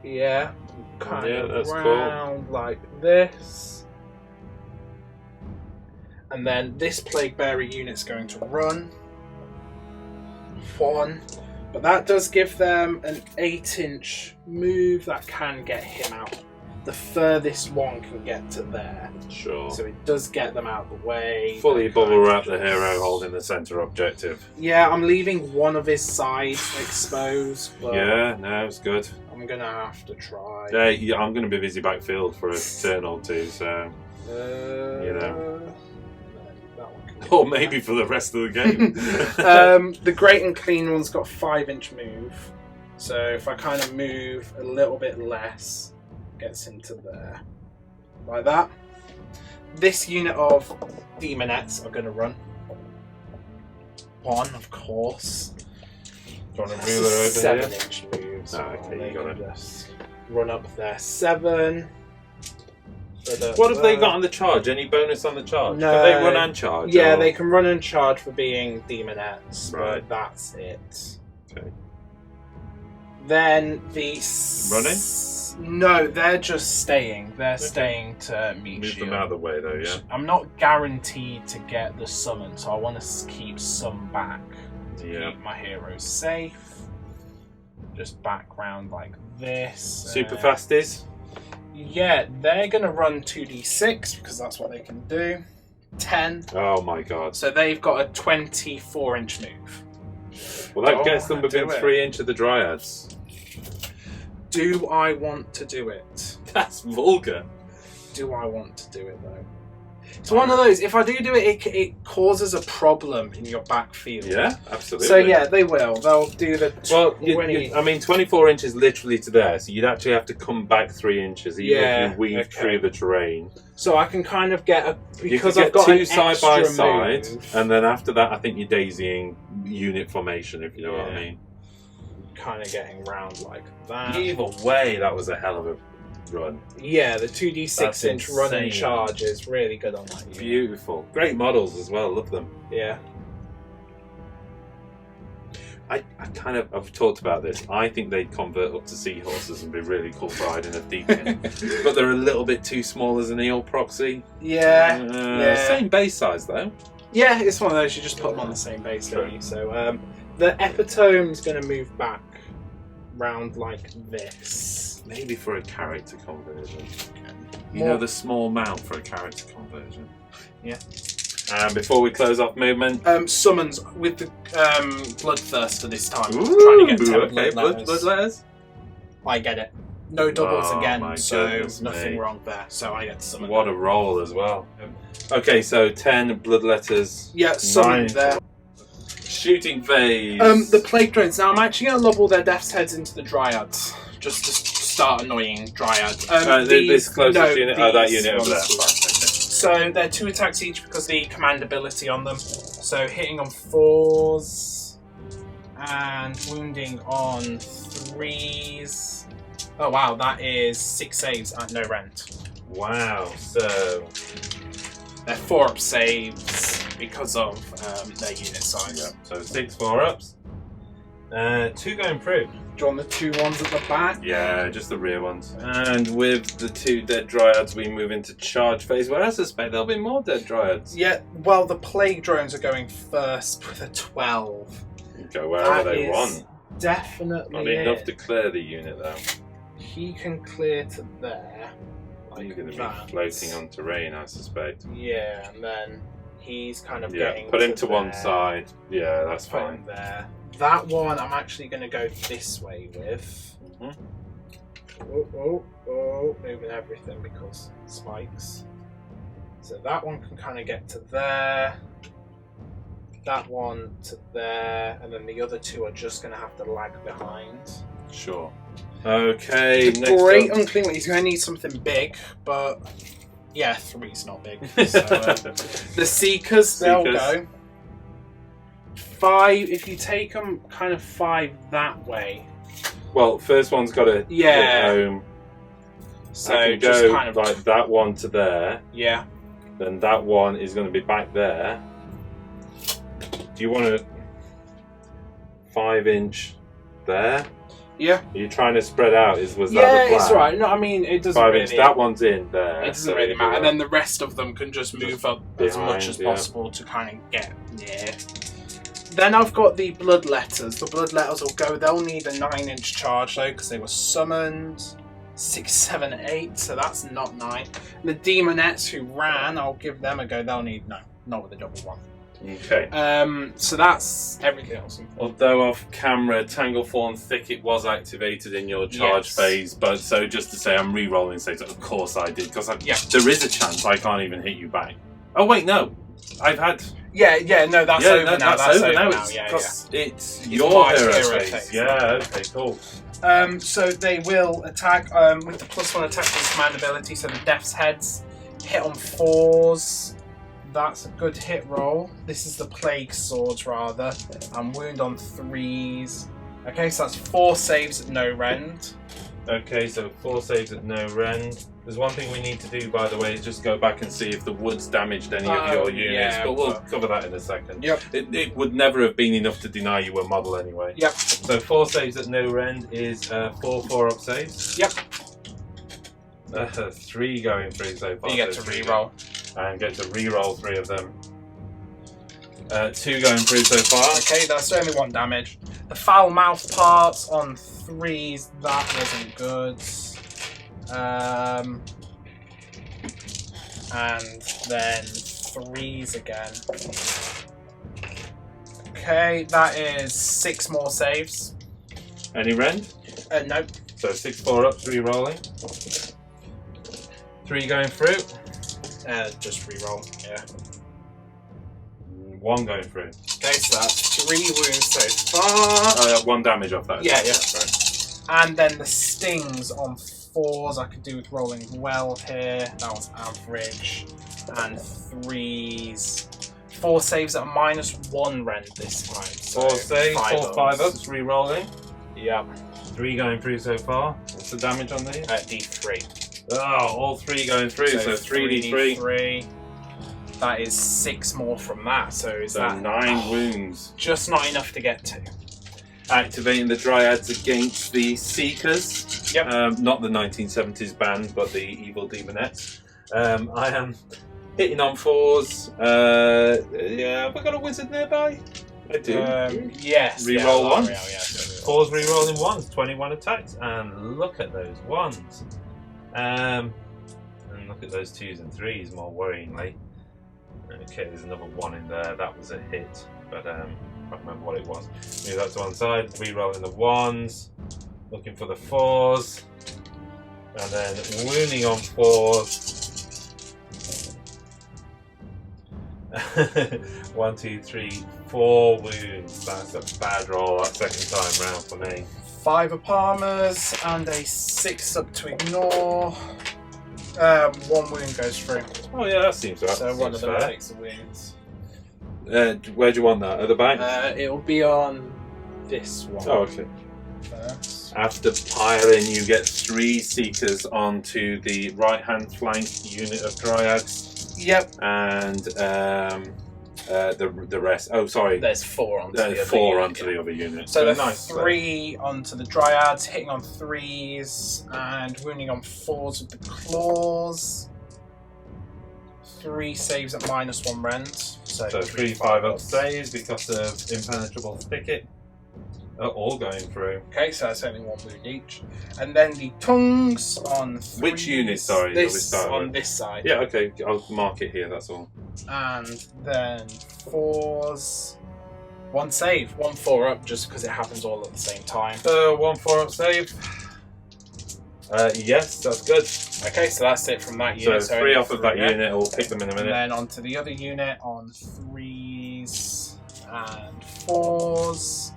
Yeah, kind Yeah, of that's cool. round like this. And then this Plague Bearer unit's going to run. 1. But that does give them an 8-inch move that can get him out. The furthest one can get to there. Sure. So it does get them out of the way. Fully They're bubble kind wrap of the hero just- holding the centre objective. Yeah, I'm leaving one of his sides exposed, but Yeah, no, it's good. I'm going to have to try. Yeah, I'm going to be busy backfield for a turn or 2, so. You know. That one can Or maybe for the rest of the game. The Great and Clean one's got 5-inch move. So if I kind of move a little bit less, gets into there. Like that. This unit of Demonettes are going to run. 1, of course. Do you want a That's ruler a over here? 7-inch move. So okay, they you got can it. just run up there. 7. What have they got on the charge? Any bonus on the charge? No. Can they run and charge? Yeah, or- they can run and charge for being Demonettes, Right. but that's it. Okay. Then the... Running? No, they're just staying. They're staying to meet Move you. them out of the way, though, yeah? I'm not guaranteed to get the summon, so I want to keep some back. To Yeah. keep my heroes safe. Just background like this. Super fasties? Yeah, they're going to run 2d6 because that's what they can do. 10. Oh my god. So they've got a 24-inch move. Well, that Oh, gets them I within do it. 3-inch of the Dryads. Do I want to do it? That's vulgar. Do I want to do it though? It's one of those. If I do it, it causes a problem in your backfield. Yeah, absolutely. So yeah, they will. They'll do the. Well, 20. I mean, 24 inches literally to there, so you'd actually have to come back 3 inches, even if you weave okay. through the terrain. So I can kind of get a because you I've could got get an two side by extra side, move, and then after that, I think you're daisying unit formation, if you know what I Yeah. mean. kind of getting round like that. Either way, that was a hell of a run. Yeah, the 2d6-inch That's run and insane. charge is really good on that unit. Beautiful, great models as well. Love them. Yeah. I've talked about this. I think they'd convert up to seahorses and be really cool riding a deacon, but they're a little bit too small as an eel proxy. Yeah. Same base size though. Yeah, it's one of those, you just put them on the same base, don't you? So the epitome's going to move back round like this. Maybe for a character conversion. You More- know, the small mount for a character conversion. Yeah. And before we close off movement, Summons with the Bloodthirster this time. ooh, Trying to get 10 okay, blood letters. I get it. No doubles Oh, again, my so goodness nothing me. wrong there. So I get to summon. What a roll as well. Okay, so 10 blood letters. Yeah, summon 9 there. Shooting phase. The Plague Drones. Now I'm actually going to lob all their Death's Heads into the Dryads. Just to start annoying Dryad. this closest unit. Oh, that these unit over there. ones. Fine, okay. So they're 2 attacks each because the command ability on them. So hitting on 4s and wounding on 3s. Oh wow, that is 6 saves at no rend. Wow. So They're 4-up saves because of their unit size. yeah. So 6 4-ups. 2 going through. Do you want the 2 ones at the back? Yeah, just the rear ones. And with the 2 dead dryads, we move into charge phase, where I suspect there'll be more dead dryads. Yeah, well, the plague drones are going first with a 12. Go wherever That they is want. Definitely Not enough to clear the unit, though. He can clear to there. You're going to that. be floating on terrain, I suspect. Yeah, and then he's kind of Yeah, getting put him to there. one side. Yeah, that's Put fine. him there. That one I'm actually going to go this way with. Mhm. Oh, moving everything because spikes. So that one can kind of get to there. That one to there, and then the other 2 are just going to have to lag behind. Sure. Okay, The next great up. unclean one, he's going to need something big, but yeah, 3's not big. So, the Seekers, they'll Seekers. go. 5, if you take them kind of 5 that way. Well, first one's got to Yeah. get home. So I can just go kind of. like that one to there. Yeah. Then that one is going to be back there. Do you want a 5-inch there? Yeah. Are you trying to spread out? Was that the Yeah, plan? it's right. No, I mean, it doesn't 5-inch. really. That one's in there. It doesn't so really you matter. know. And then the rest of them can just move up as much as behind, yeah. possible to kind of get near. Then I've got the Bloodletters. The Bloodletters will go. They'll need a 9-inch charge though because they were summoned. 6, 7, 8. So that's not 9. The Demonettes who ran, I'll give them a go. They'll need not with a double one. Okay. So that's everything else. Although off camera, Tanglethorn Thicket was activated in your charge Yes. phase, but so just to say, I'm re-rolling saves. Of course I did, because Yeah. there is a chance I can't even hit you back. Oh wait, no, I've had. Yeah, no, that's over now. That's over now. Yeah, It's, yeah. 'cause it's It's your my hero hero phase. phase. Yeah. Okay. Cool. So they will attack with the +1 attack with command ability. So the Death's Heads hit on 4s. That's a good hit roll. This is the Plague Swords rather, and wound on 3s. Okay, so that's 4 saves at no rend. Okay, so 4 saves at no rend. There's one thing we need to do, by the way, is just go back and see if the wood's damaged any of your units, yeah, but we'll but- cover that in a second. Yep. It would never have been enough to deny you a model anyway. Yep. So 4 saves at no rend is 4 4-up saves. Yep. 3 going through so far. You get so to 3 re-roll. and get to re-roll 3 of them. 2 going through so far. Okay, that's only 1 damage. The Foul Mouth parts on 3s. That wasn't good. And then 3s again. Okay, that is 6 more saves. Any rend? Nope. So 6 4-ups, re-rolling. 3 going through. Just re-roll. Yeah. 1 going through. Okay, so that's 3 wounds so far. 1 damage off that. Yeah, yeah. Sorry. And then the stings on 4s I could do with rolling well here. That was average. And 3s. 4 saves at a -1 rend this time. So 4 saves, 4 5-ups. 5-ups, re-rolling. Yep. 3 going through so far. What's the damage on these? D3. Oh, all 3 going through, so 3d3. 3. That is 6 more from that. So is So that 9 wounds. just not enough to get to? Activating the Dryads against the Seekers. Yep. Not the 1970s band, but the Evil Demonettes. I am hitting on 4s. Yeah, have I got a wizard nearby? I do. Yes. Reroll yeah, once. yeah, so 4s re-rolling 1s, 21 attacks, and look at those 1s. And look at those 2s and 3s more worryingly. Okay, there's another 1 in there. That was a hit, but I can't remember what it was. Move that to one side, re-rolling the 1s, looking for the 4s, and then wounding on 4s. 1, 2, 3, 4 wounds. That's a bad roll that second time round for me. 5 of Palmer's and a 6 up to ignore. One wound goes through. Oh yeah, that seems right. So one of them fair. takes a wound. Where do you want that? At the back? It'll be on this one. Oh, okay. First. After piling, you get 3 Seekers onto the right-hand flank unit of Dryads. Yep. And the rest. Oh, sorry. There's 4 onto the other 4 unit, onto the other unit. So there's nice. 3 onto the Dryads, hitting on 3s and wounding on 4s with the claws. 3 saves at -1 rend. So 3 5-up saves because of impenetrable thicket. All going through. Okay, so that's only 1 wound each. And then the tongues on 3s. Which unit, sorry? that we This started on with? this side. Yeah, okay. I'll mark it here, that's all. And then 4s. 1 save, 1 4-up, just because it happens all at the same time. 1 4-up save. Yes, that's good. Okay, so that's it from that unit. So 3 off of that unit, we'll pick them in a And minute. then onto the other unit on 3s and 4s.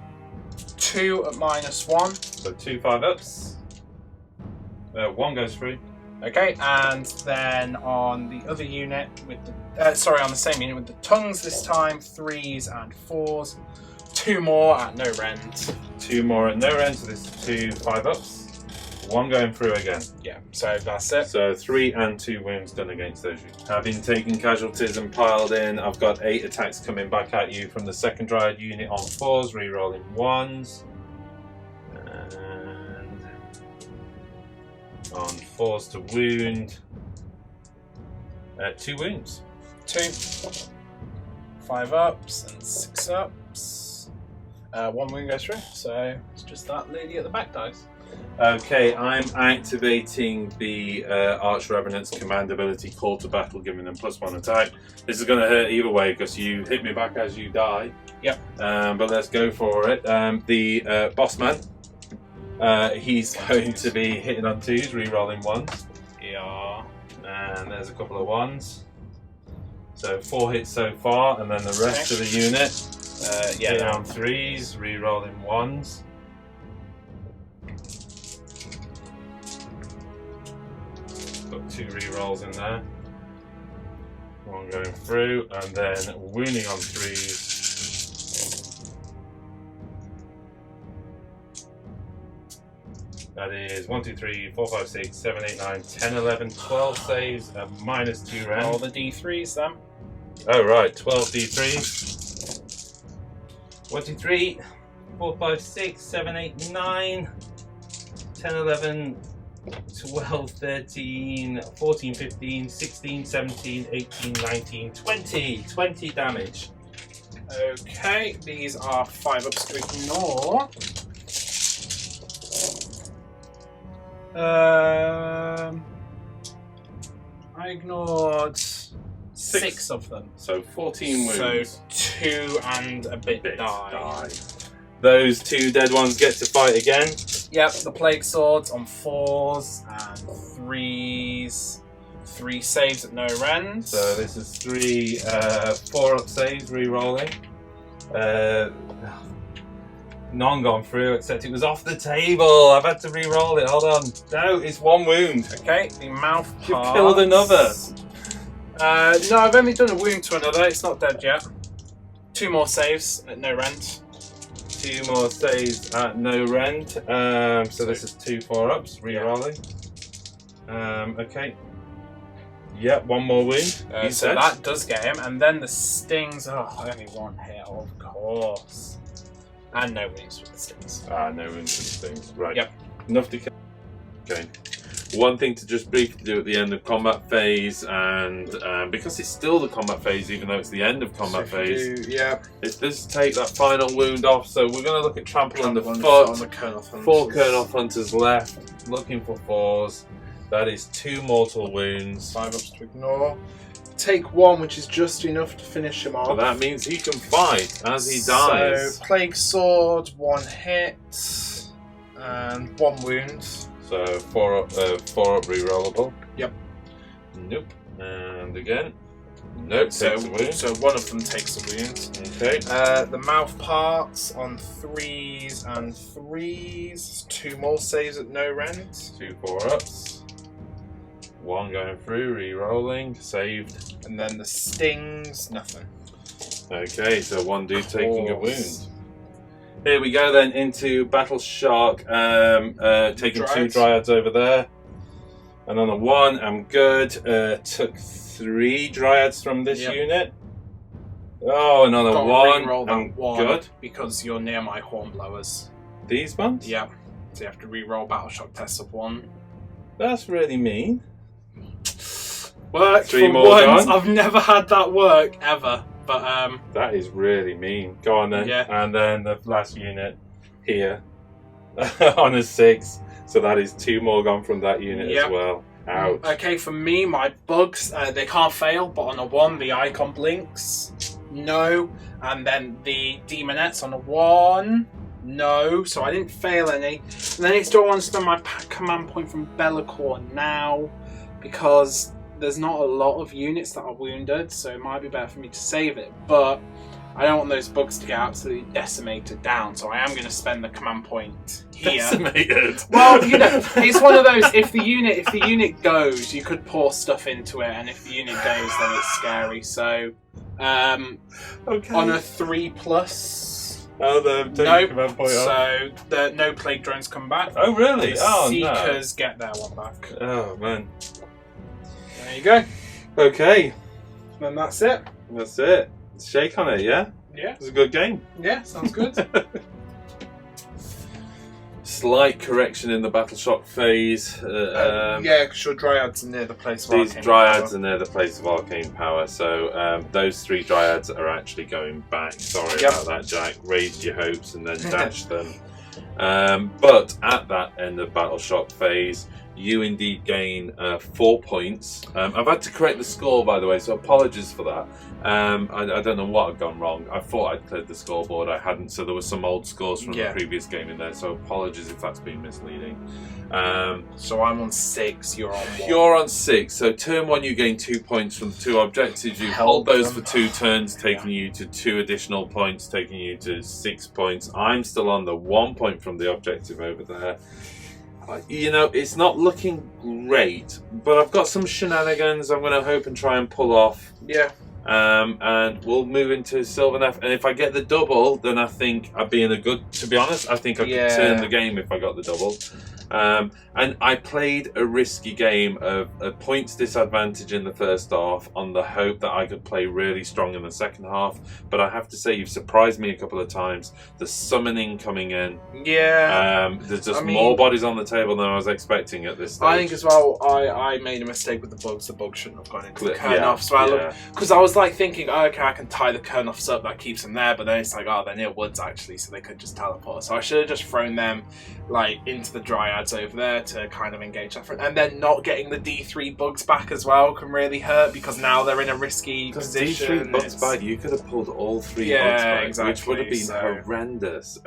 2 at -1. So 2 5-ups. 1 goes through. Okay, and then on the other unit with the on the same unit with the tongues this time, 3s and 4s. 2 more at no rend. 2 more at no rend, so this is 2 5-ups. 1 going through again. Yeah, so that's it. So 3 and 2 wounds done against those units. Having taken casualties and piled in, I've got 8 attacks coming back at you from the second Dryad unit on 4s, re-rolling 1s. And on 4s to wound. 2 wounds. 2. 5 ups and 6 ups. 1 wound goes through, so it's just that lady at the back dies. Okay, I'm activating the Arch Revenant's command ability, Call to Battle, giving them +1 attack. This is going to hurt either way because you hit me back as you die. Yep. But let's go for it. The boss man, he's going to be hitting on 2s, re-rolling 1s. Yeah. And there's a couple of 1s. So 4 hits so far, and then the rest of the unit hitting on 3s, re-rolling 1s. Got 2 re-rolls in there. 1 going through, and then wounding on 3s. That is 1, 2, 3, 4, 5, 6, 7, 8, 9, 10, 11, 12 saves at -2 rend. All the D3s then. Oh right, 12 D3s. 1, 2, 3, 4, 5, 6, 7, 8, 9, 10, 11, 12, 13, 14, 15, 16, 17, 18, 19, 20. 20 damage. Okay, these are 5 ups to ignore. I ignored 6 of them. So 14 wounds. So 2 and a bit die. Those 2 dead ones get to fight again. Yep, the Plague Swords on 4s and 3s. 3 saves at no rend. So this is 3 4-up saves, re-rolling. None gone through, except it was off the table. I've had to re-roll it. Hold on. No, it's 1 wound. Okay, the mouth You parts. killed another. No, I've only done a wound to another. It's not dead yet. 2 more saves at no rend. 2 more saves at no rend. So this is 2 4-ups, re-rolling. Okay. Yep, 1 more wound. So that does get him. And then the stings. Oh, only 1 hit, of course. And no wounds with the stings. No wounds with the stings. Right. Yep. Enough to kill. Okay. One thing to just briefly do at the end of combat phase, and because it's still the combat phase, even though it's the end of combat phase, it does take that final wound off. So we're going to look at trample on the foot. On the Colonel Hunters. 4 Colonel Hunters left, looking for 4s. That is 2 mortal wounds. 5 ups to ignore. Take 1, which is just enough to finish him off. So that means he can fight as he dies. So Plague Sword, 1 hit, and 1 wound. So 4 up re-rollable. Yep. Nope. And again. Nope. So, takes a wound. so 1 of them takes a wound. Okay. The mouth parts on 3s and 3s. 2 more saves at no rend. 2 4-ups. 1 going through, re-rolling, saved. And then the stings, nothing. Okay, so 1 dude taking a wound. Here we go then into Battle Shark, taking 2 dryads over there. And on a 1, I'm good. Took 3 dryads from this unit. Oh, another 1. I'm good. Because you're near my hornblowers. These ones? Yeah. So you have to re-roll Battle Shock tests of 1. That's really mean. Worked 3 for more once. gone. I've never had that work ever. But that is really mean. Go on then. Yeah. And then the last unit here on a 6. So that is 2 more gone from that unit as well. Ouch. Okay, for me, my bugs, they can't fail, but on a 1, the icon blinks. No. And then the demonettes on a 1. No. So I didn't fail any. And then I still want to spend my command point from Be'lakor now, because there's not a lot of units that are wounded, so it might be better for me to save it. But I don't want those bugs to get absolutely decimated down, so I am going to spend the command point here. Decimated. Well, you know, it's one of those. If the unit goes, you could pour stuff into it, and if the unit goes, then it's scary. So, okay. On a 3+. Nope. Command point so the no plague drones come back. Oh really? The Seekers get their 1 back. Oh man. There you go. Okay. And that's it. That's it. Shake on it, yeah? Yeah. It was a good game. Yeah, sounds good. Slight correction in the Battle Shock phase. Yeah, because your dryads are near the place of These arcane dryads power. are near the place of arcane power, so those 3 dryads are actually going back. Sorry about that, Jack. Raised your hopes and then dashed them. But at that end of Battle Shock phase, you indeed gain 4 points. I've had to correct the score, by the way, so apologies for that. I don't know what had gone wrong. I thought I'd cleared the scoreboard, I hadn't, so there were some old scores from the previous game in there, so apologies if that's been misleading. So I'm on 6, you're on 1. You're on 6, so turn 1 you gain 2 points from the 2 objectives. You hold those for 2 turns, taking you to 2 additional points, taking you to 6 points. I'm still on the 1 point from the objective over there. You know, it's not looking great, but I've got some shenanigans I'm going to hope and try and pull off. Yeah. And we'll move into Sylvaneth, and if I get the double, then I think I'd be in a good, to be honest, I think I could turn the game if I got the double. And I played a risky game of a points disadvantage in the first half on the hope that I could play really strong in the second half, but I have to say you've surprised me a couple of times. The summoning coming in, there's just more bodies on the table than I was expecting at this stage. I think as well, I made a mistake with the bugs. The bugs shouldn't have gone into the Kernoffs. Because I was like thinking, oh, okay, I can tie the Kernoffs up, that keeps them there, but then it's like, oh, they're near woods actually, so they could just teleport. So I should have just thrown them like into the dryads over there to kind of engage that front. And then not getting the D3 bugs back as well can really hurt, because now they're in a risky position. D3 bugs back, you could have pulled all 3 bugs back, exactly, which would have been horrendous.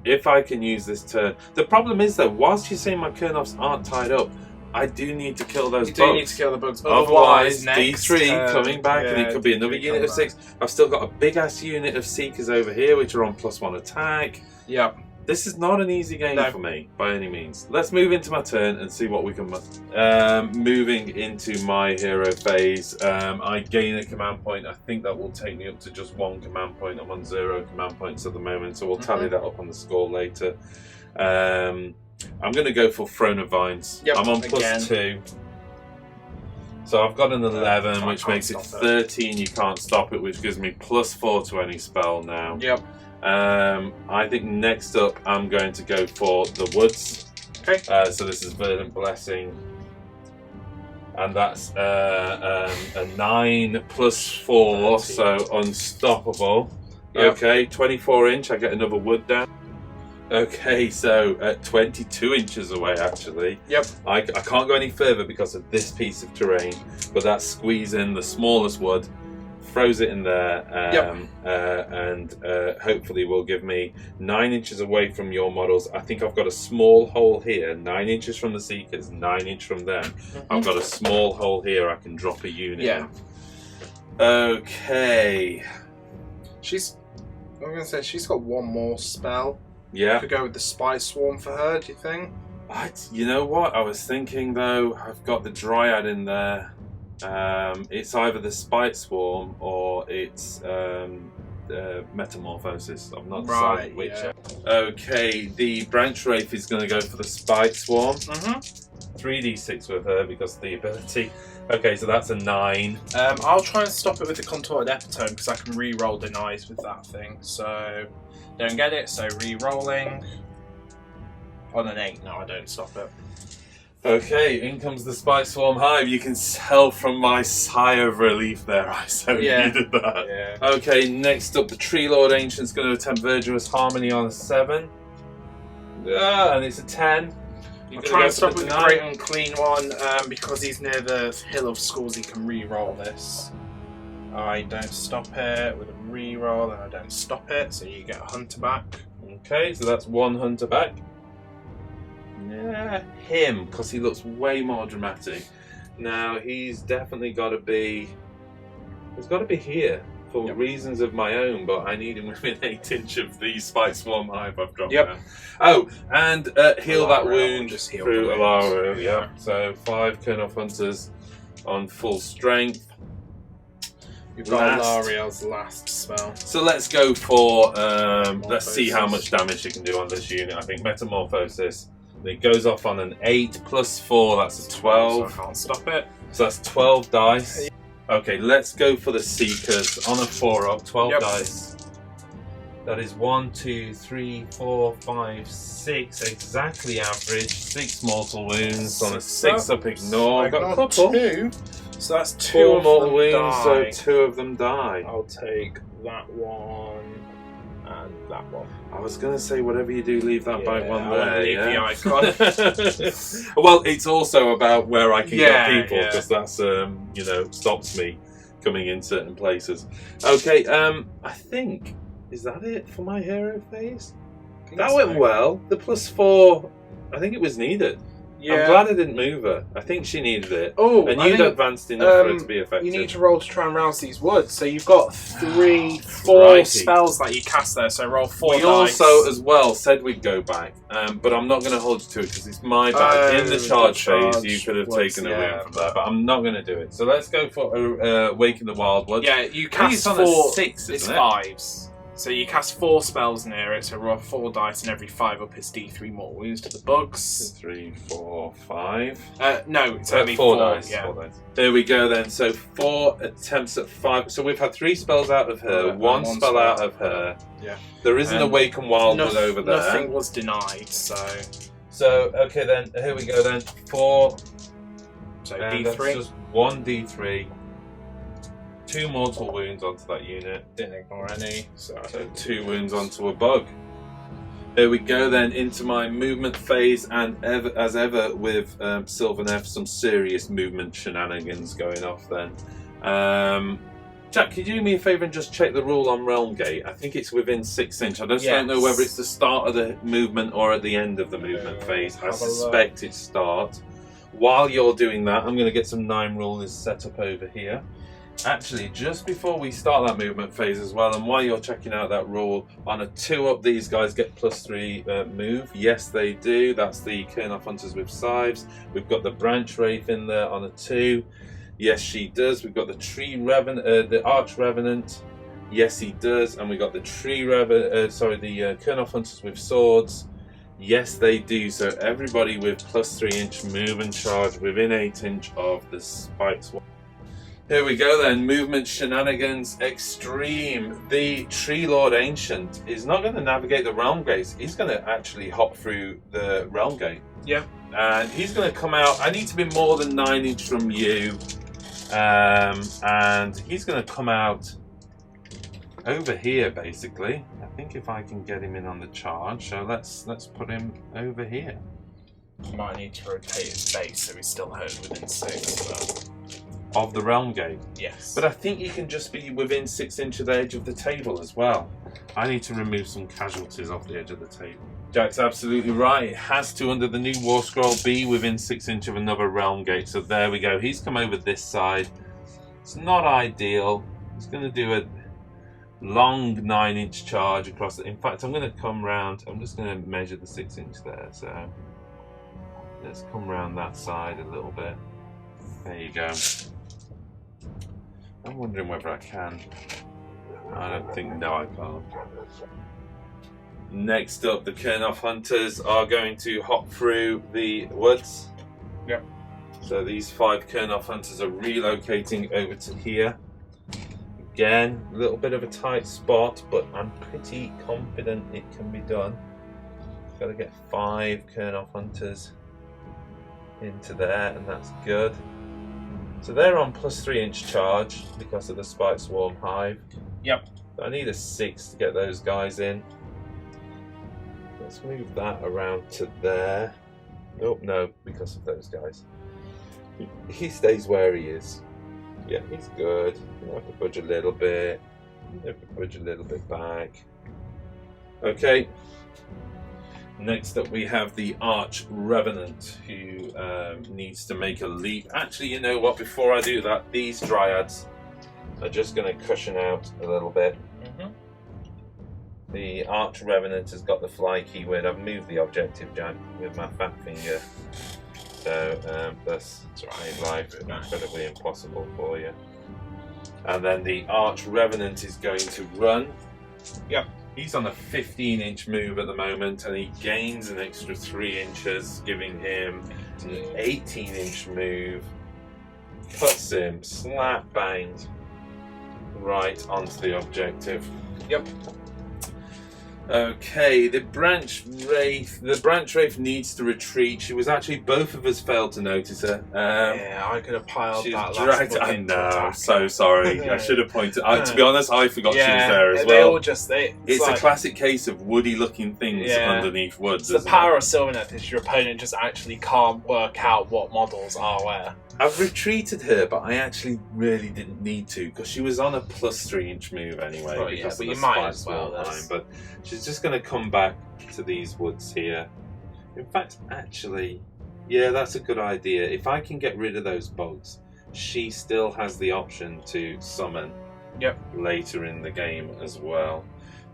If I can use this turn. The problem is though, whilst you're saying my Kernoffs aren't tied up, I do need to kill those bugs. You do need to kill the bugs. Otherwise, D3 coming back, and it could be another unit of 6. I've still got a big ass unit of Seekers over here, which are on +1 attack. Yeah. This is not an easy game for me, by any means. Let's move into my turn and see what we can... moving into my hero phase, I gain a command point. I think that will take me up to just 1 command point. I'm on 0 command points at the moment, so we'll tally that up on the score later. I'm going to go for Throne of Vines. I'm on +2. So I've got an 11, which makes it 13. You can't stop it, which gives me +4 to any spell now. I think next up I'm going to go for the Woods. Okay. So this is Verdant Blessing. And that's a 9 +4, so unstoppable. Okay, 24 inch, I get another wood down. Okay, so at 22 inches away actually. I can't go any further because of this piece of terrain, but that's squeezing the smallest wood, throws it in there, and hopefully will give me 9 inches away from your models. I think I've got a small hole here, 9 inches from the Seekers, 9 inches from them. I've got a small hole here I can drop a unit in. Okay. I'm going to say she's got 1 more spell. Yeah. Could go with the Spy Swarm for her, do you think? You know what? I was thinking though, I've got the Dryad in there. It's either the Spite Swarm or it's Metamorphosis. I'm not decided which. Yeah. Okay, the Branch Wraith is going to go for the Spite Swarm. 3d6 with her because of the ability. Okay, so that's a 9. I'll try and stop it with the Contorted Epitome because I can re-roll denies with that thing. So, don't get it, so re-rolling. On an 8, no, I don't stop it. Okay, in comes the Spite Swarm Hive. You can tell from my sigh of relief there, I so needed that. Yeah. Okay, next up, the Tree Lord Ancient's going to attempt Verdurous Harmony on a 7. And it's a 10. I'll try and stop with the Great Unclean one because he's near the Hill of Skulls. He can re-roll this. I don't stop it with a re-roll, and I don't stop it, so you get a Hunter back. Okay, so that's 1 Hunter back. Yeah, him, because he looks way more dramatic. Now, he's definitely got to be... He's got to be here for reasons of my own, but I need him within 8 inch of the Spite Swarm Hive I've dropped down. Oh, and heal that wound through Alara. Yeah. So 5 Kurnoth Hunters on full strength. You've got Alariel's last spell. So let's go for... let's see how much damage you can do on this unit. I think Metamorphosis. It goes off on an 8 plus 4, that's a 12. So I can't stop it. So that's 12 dice. Okay, let's go for the Seekers on a 4-up, 12 dice. That is 1, 2, 3, 4, 5, 6, exactly average. 6 mortal wounds on a 6-up ignore. I've got a couple. 2. So that's 2 4 mortal wounds, so 2 of them die. I'll take that one and that one. I was going to say, whatever you do, leave that by one there. Leave the icon. Well, it's also about where I can get people, because that's, you know, stops me coming in certain places. Okay, I think, is that it for my hero phase? That went well. The +4, I think it was needed. Yeah. I'm glad I didn't move her. I think she needed it. Oh, and you'd advanced enough for it to be effective. You need to roll to try and rouse these woods. So you've got 4 spells that you cast there. So roll 4 dice. We also, as well, said we'd go back, but I'm not going to hold you to it because it's my bad. In the charge phase, you could have taken a win from there, but I'm not going to do it. So let's go for Wake in the Wildwood. Yeah, you cast 4. On 6, it's 5s. So you cast 4 spells near it, so roll 4 dice, and every 5 up is D3 more wounds to the bugs. 3, 4, 5. No, it's only 4 dice. Yeah. 4 dice. There we go then. So 4 attempts at 5. So we've had 3 spells out of her, 1 spell out of her. Yeah. There isn't a Waken Wildwood over there. Nothing was denied, so. So okay then. Here we go then. 4. So D3. That's just 1 D3. 2 mortal wounds onto that unit. Didn't ignore any. So 2 wounds onto a bug. There we go then into my movement phase, and as ever with Sylvaneth, some serious movement shenanigans going off then. Jack, could you do me a favour and just check the rule on Realm Gate? I think it's within 6 inch. I just don't know whether it's the start of the movement or at the end of the movement phase. I suspect it's start. While you're doing that, I'm going to get some 9 rulers set up over here. Actually, just before we start that movement phase as well, and while you're checking out that rule, on a 2-up, these guys get +3 move. Yes, they do. That's the Kurnoth Hunters with Scythes. We've got the Branch Wraith in there on a 2. Yes, she does. We've got the the Arch Revenant. Yes, he does. And we got the the Kurnoth Hunters with Swords. Yes, they do. So everybody with +3 inch move and charge within 8 inch of the Spite Swarm. Here we go then, movement shenanigans extreme. The Tree Lord Ancient is not going to navigate the Realm Gates. He's going to actually hop through the Realm Gate. Yeah. And he's going to come out. I need to be more than 9 inch from you. And he's going to come out over here, basically. I think if I can get him in on the charge. So let's put him over here. Might need to rotate his base so he's still held within 6. But... Of the Realm Gate? Yes. But I think you can just be within 6 inch of the edge of the table as well. I need to remove some casualties off the edge of the table. Jack's absolutely right. It has to, under the new War Scroll, be within 6 inch of another Realm Gate. So there we go. He's come over this side. It's not ideal. He's going to do a long 9 inch charge across it. In fact, I'm going to come round. I'm just going to measure the 6 inch there. So Let's come round that side a little bit. There you go. I'm wondering whether I can. I don't think, no I can't. Next up, the Kurnoth Hunters are going to hop through the woods. Yep. So these 5 Kurnoth Hunters are relocating over to here. Again, a little bit of a tight spot, but I'm pretty confident it can be done. Got to get 5 Kurnoth Hunters into there, and that's good. So they're on +3 inch charge because of the Spike Swarm Hive. Yep. So I need a 6 to get those guys in. Let's move that around to there. Oh no, because of those guys. He stays where he is. Yeah, he's good. I have to budge a little bit. I have to budge a little bit back. Okay. Next up we have the Arch Revenant, who needs to make a leap. Actually, you know what? Before I do that, these Dryads are just going to cushion out a little bit. The Arch Revenant has got the fly keyword. I've moved the objective jack with my fat finger, so that's made life incredibly impossible for you. And then the Arch Revenant is going to run. Yep. He's on a 15 inch move at the moment, and he gains an extra 3 inches, giving him an 18 inch move. Puts him slap bang right onto the objective. Yep. Okay, the branch wraith needs to retreat. She was actually, both of us failed to notice her. Yeah, I could have piled She's that dragged. last I book know. into I'm attack. so sorry. I should have pointed. To be honest, I forgot she was there as They well. all just, It's like, a classic case of woody-looking things underneath woods. The power of Sylvaneth is your opponent just actually can't work out what models are where. I've retreated her, but I actually really didn't need to because she was on a +3 inch move anyway. Oh, yeah, because but of you the might Spike as well, Swarm that's- Time. But she's just going to come back to these woods here. In fact, actually, yeah, that's a good idea. If I can get rid of those bugs, she still has the option to summon later in the game as well.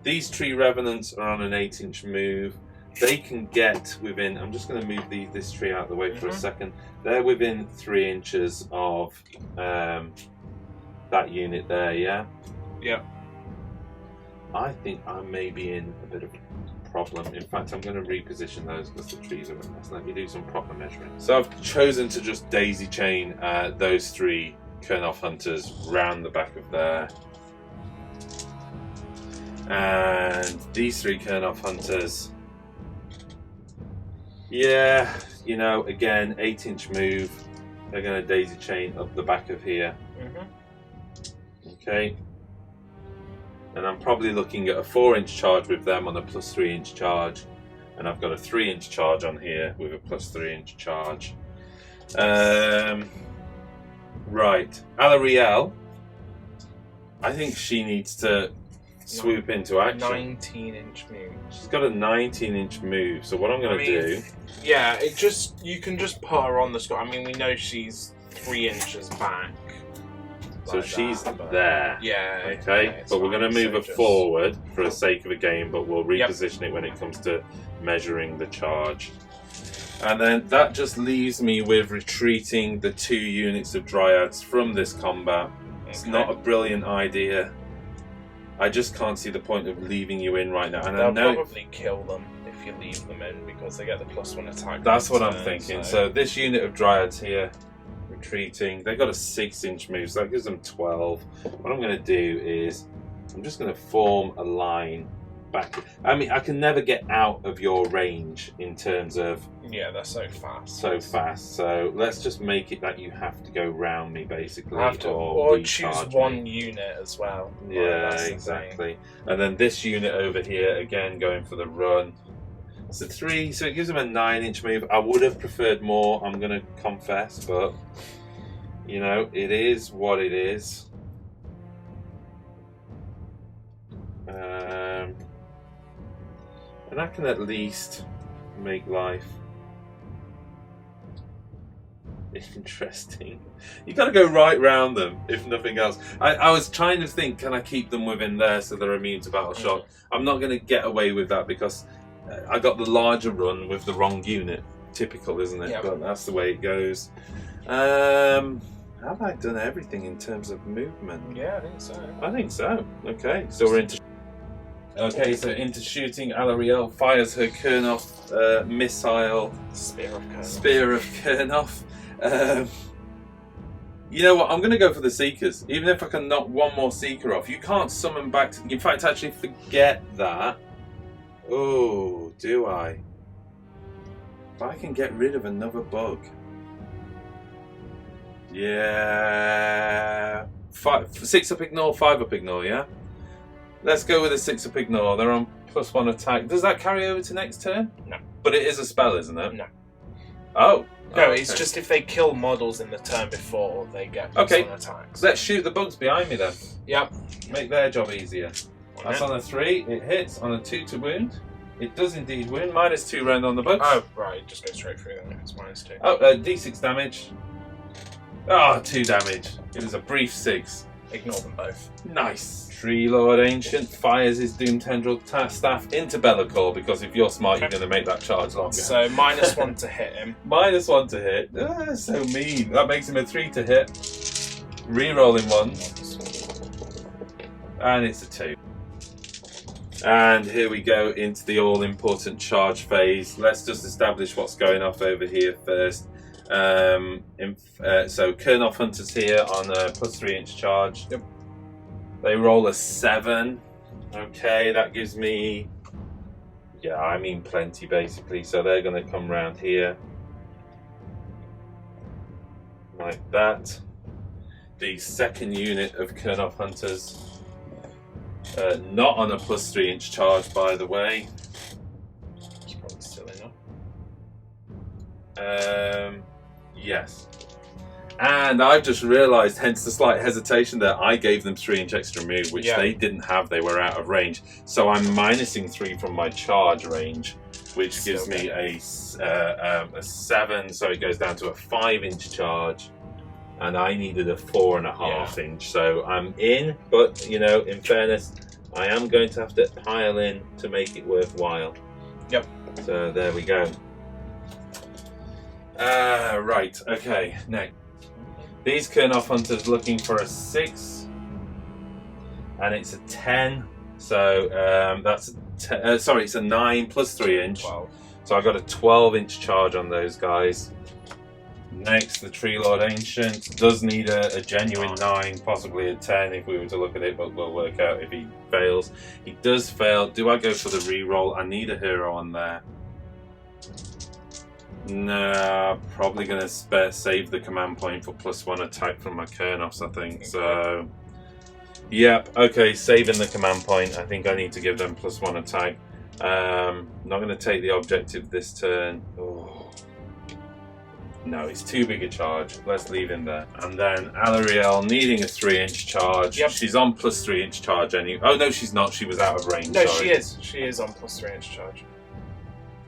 These Tree Revenants are on an 8 inch move. They can get within, I'm just going to move this tree out of the way for a second. They're within 3 inches of that unit there, yeah? Yep. I think I may be in a bit of a problem. In fact, I'm going to reposition those because the trees are a mess. Let me do some proper measuring. So I've chosen to just daisy chain those 3 Kurnoth Hunters round the back of there. And these 3 Kurnoth Hunters, yeah, you know, again, 8 inch move. They're going to daisy chain up the back of here. Okay. And I'm probably looking at a 4 inch charge with them on a +3 inch charge. And I've got a 3 inch charge on here with a +3 inch charge. Right. Alarielle, I think she needs to swoop into action. 19 inch move. She's got a 19 inch move, so what I'm going to do... Yeah, you can just put her on the score. I mean, we know she's 3 inches back. So she's there. Yeah. Okay, but we're going to move her forward for the sake of the game, but we'll reposition it when it comes to measuring the charge. And then that just leaves me with retreating the 2 units of Dryads from this combat. It's not a brilliant idea. I just can't see the point of leaving you in right now. And They'll I know probably kill them if you leave them in because they get the +1 attack. that's what I'm thinking. So this unit of Dryads here, retreating, they've got a 6 inch move, so that gives them 12. What I'm going to do is I'm just going to form a line back. I mean, I can never get out of your range in terms of... Yeah, they're so fast. So let's just make it that you have to go round me, basically. Or choose recharge one me. unit as well. Yeah, That's the exactly. thing. And then this unit over here, again, going for the run. It's a 3, so it gives them a 9 inch move. I would have preferred more, I'm going to confess, but, you know, it is what it is. And I can at least make life interesting. You got to go right round them, if nothing else. I was trying to think, can I keep them within there so they're immune to battle shock? I'm not going to get away with that because I got the larger run with the wrong unit. typical, isn't it? Yep. But that's the way it goes. Have I done everything in terms of movement? Yeah, I think so. I think so. Okay, so we're into. Okay, so into shooting. Alarielle fires her Kurnoff missile. Spear of Kurnoff. Spear of Kurnoff. You know what? I'm going to go for the Seekers. Even if I can knock one more Seeker off. You can't summon back to... In fact, actually forget that. Oh, do I? If I can get rid of another bug. Yeah. 6 up ignore, 5 up ignore, yeah? Let's go with a 6 up ignore. They're on +1 attack. Does that carry over to next turn? No. But it is a spell, isn't it? No. Oh. No, okay. it's just if they kill models in the turn before, they get Okay. +1 attacks. Let's shoot the bugs behind me then. Yep. Make their job easier. That's Yeah. on a 3. It hits. On a 2 to wound. It does indeed wound. -2 round on the bugs. Oh, right. Just go straight through then if it's -2. Oh, D6 damage. Oh, 2 damage. It was a brief 6. Ignore them both. Nice. Tree Lord Ancient fires his Doom Tendril staff into Be'lakor because if you're smart, you're going to make that charge longer. So -1 to hit him. -1 to hit. So mean. That makes him a 3 to hit. Rerolling ones. And it's a 2. And here we go into the all-important charge phase. Let's just establish what's going off over here first. So Kurnoff Hunters here on a +3-inch charge. Yep. They roll a 7. Okay, that gives me... Yeah, I mean plenty basically. So they're going to come round here. Like that. The second unit of Kurnoff Hunters. Not on a +3-inch charge, by the way. It's probably still enough. Yes. And I've just realised, hence the slight hesitation there, I gave them 3-inch extra move, which they didn't have. They were out of range. So I'm -3 from my charge range, which gives me a 7. So it goes down to a 5-inch charge. And I needed a 4.5 inch. So I'm in, but, you know, in fairness, I am going to have to pile in to make it worthwhile. Yep. So there we go. Right, okay, next. These Kurnoff Hunters looking for a 6, and it's a 10. So that's it's a 9 +3-inch. 12. So I got a 12-inch charge on those guys. Next, the Tree Lord Ancient does need a genuine 9, possibly a 10 if we were to look at it, but we'll work out if he fails. He does fail. Do I go for the reroll? I need a hero on there. Nah, probably going to save the command point for +1 attack from my Kurnoffs, I think. So, yep, okay, saving the command point. I think I need to give them +1 attack. Not going to take the objective this turn. Oh. No, it's too big a charge. Let's leave him there. And then Alarielle needing a 3-inch charge. Yep. She's on +3-inch charge anyway. Oh no, she's not. She was out of range. No, sorry. she is. She is on +3-inch charge.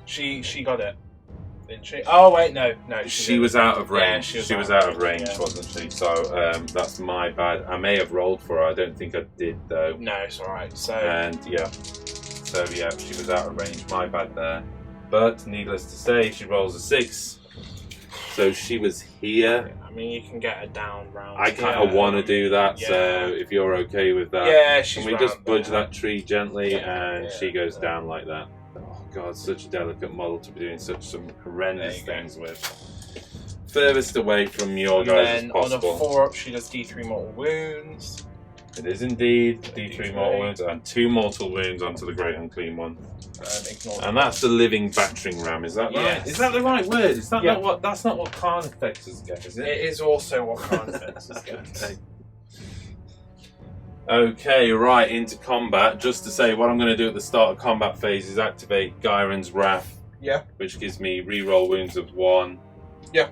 She got it, didn't she? Oh wait, no. She was out of range. Yeah, she was out of range, wasn't she? So that's my bad. I may have rolled for her. I don't think I did though. No, it's all right. So she was out of range. My bad there. But needless to say, she rolls a 6. So she was here. I mean, you can get her down round. I kind of want to do that, so if you're okay with that. Yeah, she's Can we just budge there. that tree gently and she goes down like that? Oh god, such a delicate model to be doing some horrendous things with. Furthest away from your guys as then possible. On a 4-up, she does D3 mortal wounds. It is indeed D3 mortal wounds and 2 mortal wounds onto the Great Unclean One. And that's the living battering ram, is that right? Yes. Is that the right word? Is that not what? That's not what Carnifexes get, is it? It is also what Carnifexes get. Okay, right, into combat. Just to say, what I'm going to do at the start of combat phase is activate Gyron's Wrath. Yeah. Which gives me reroll wounds of 1. Yeah.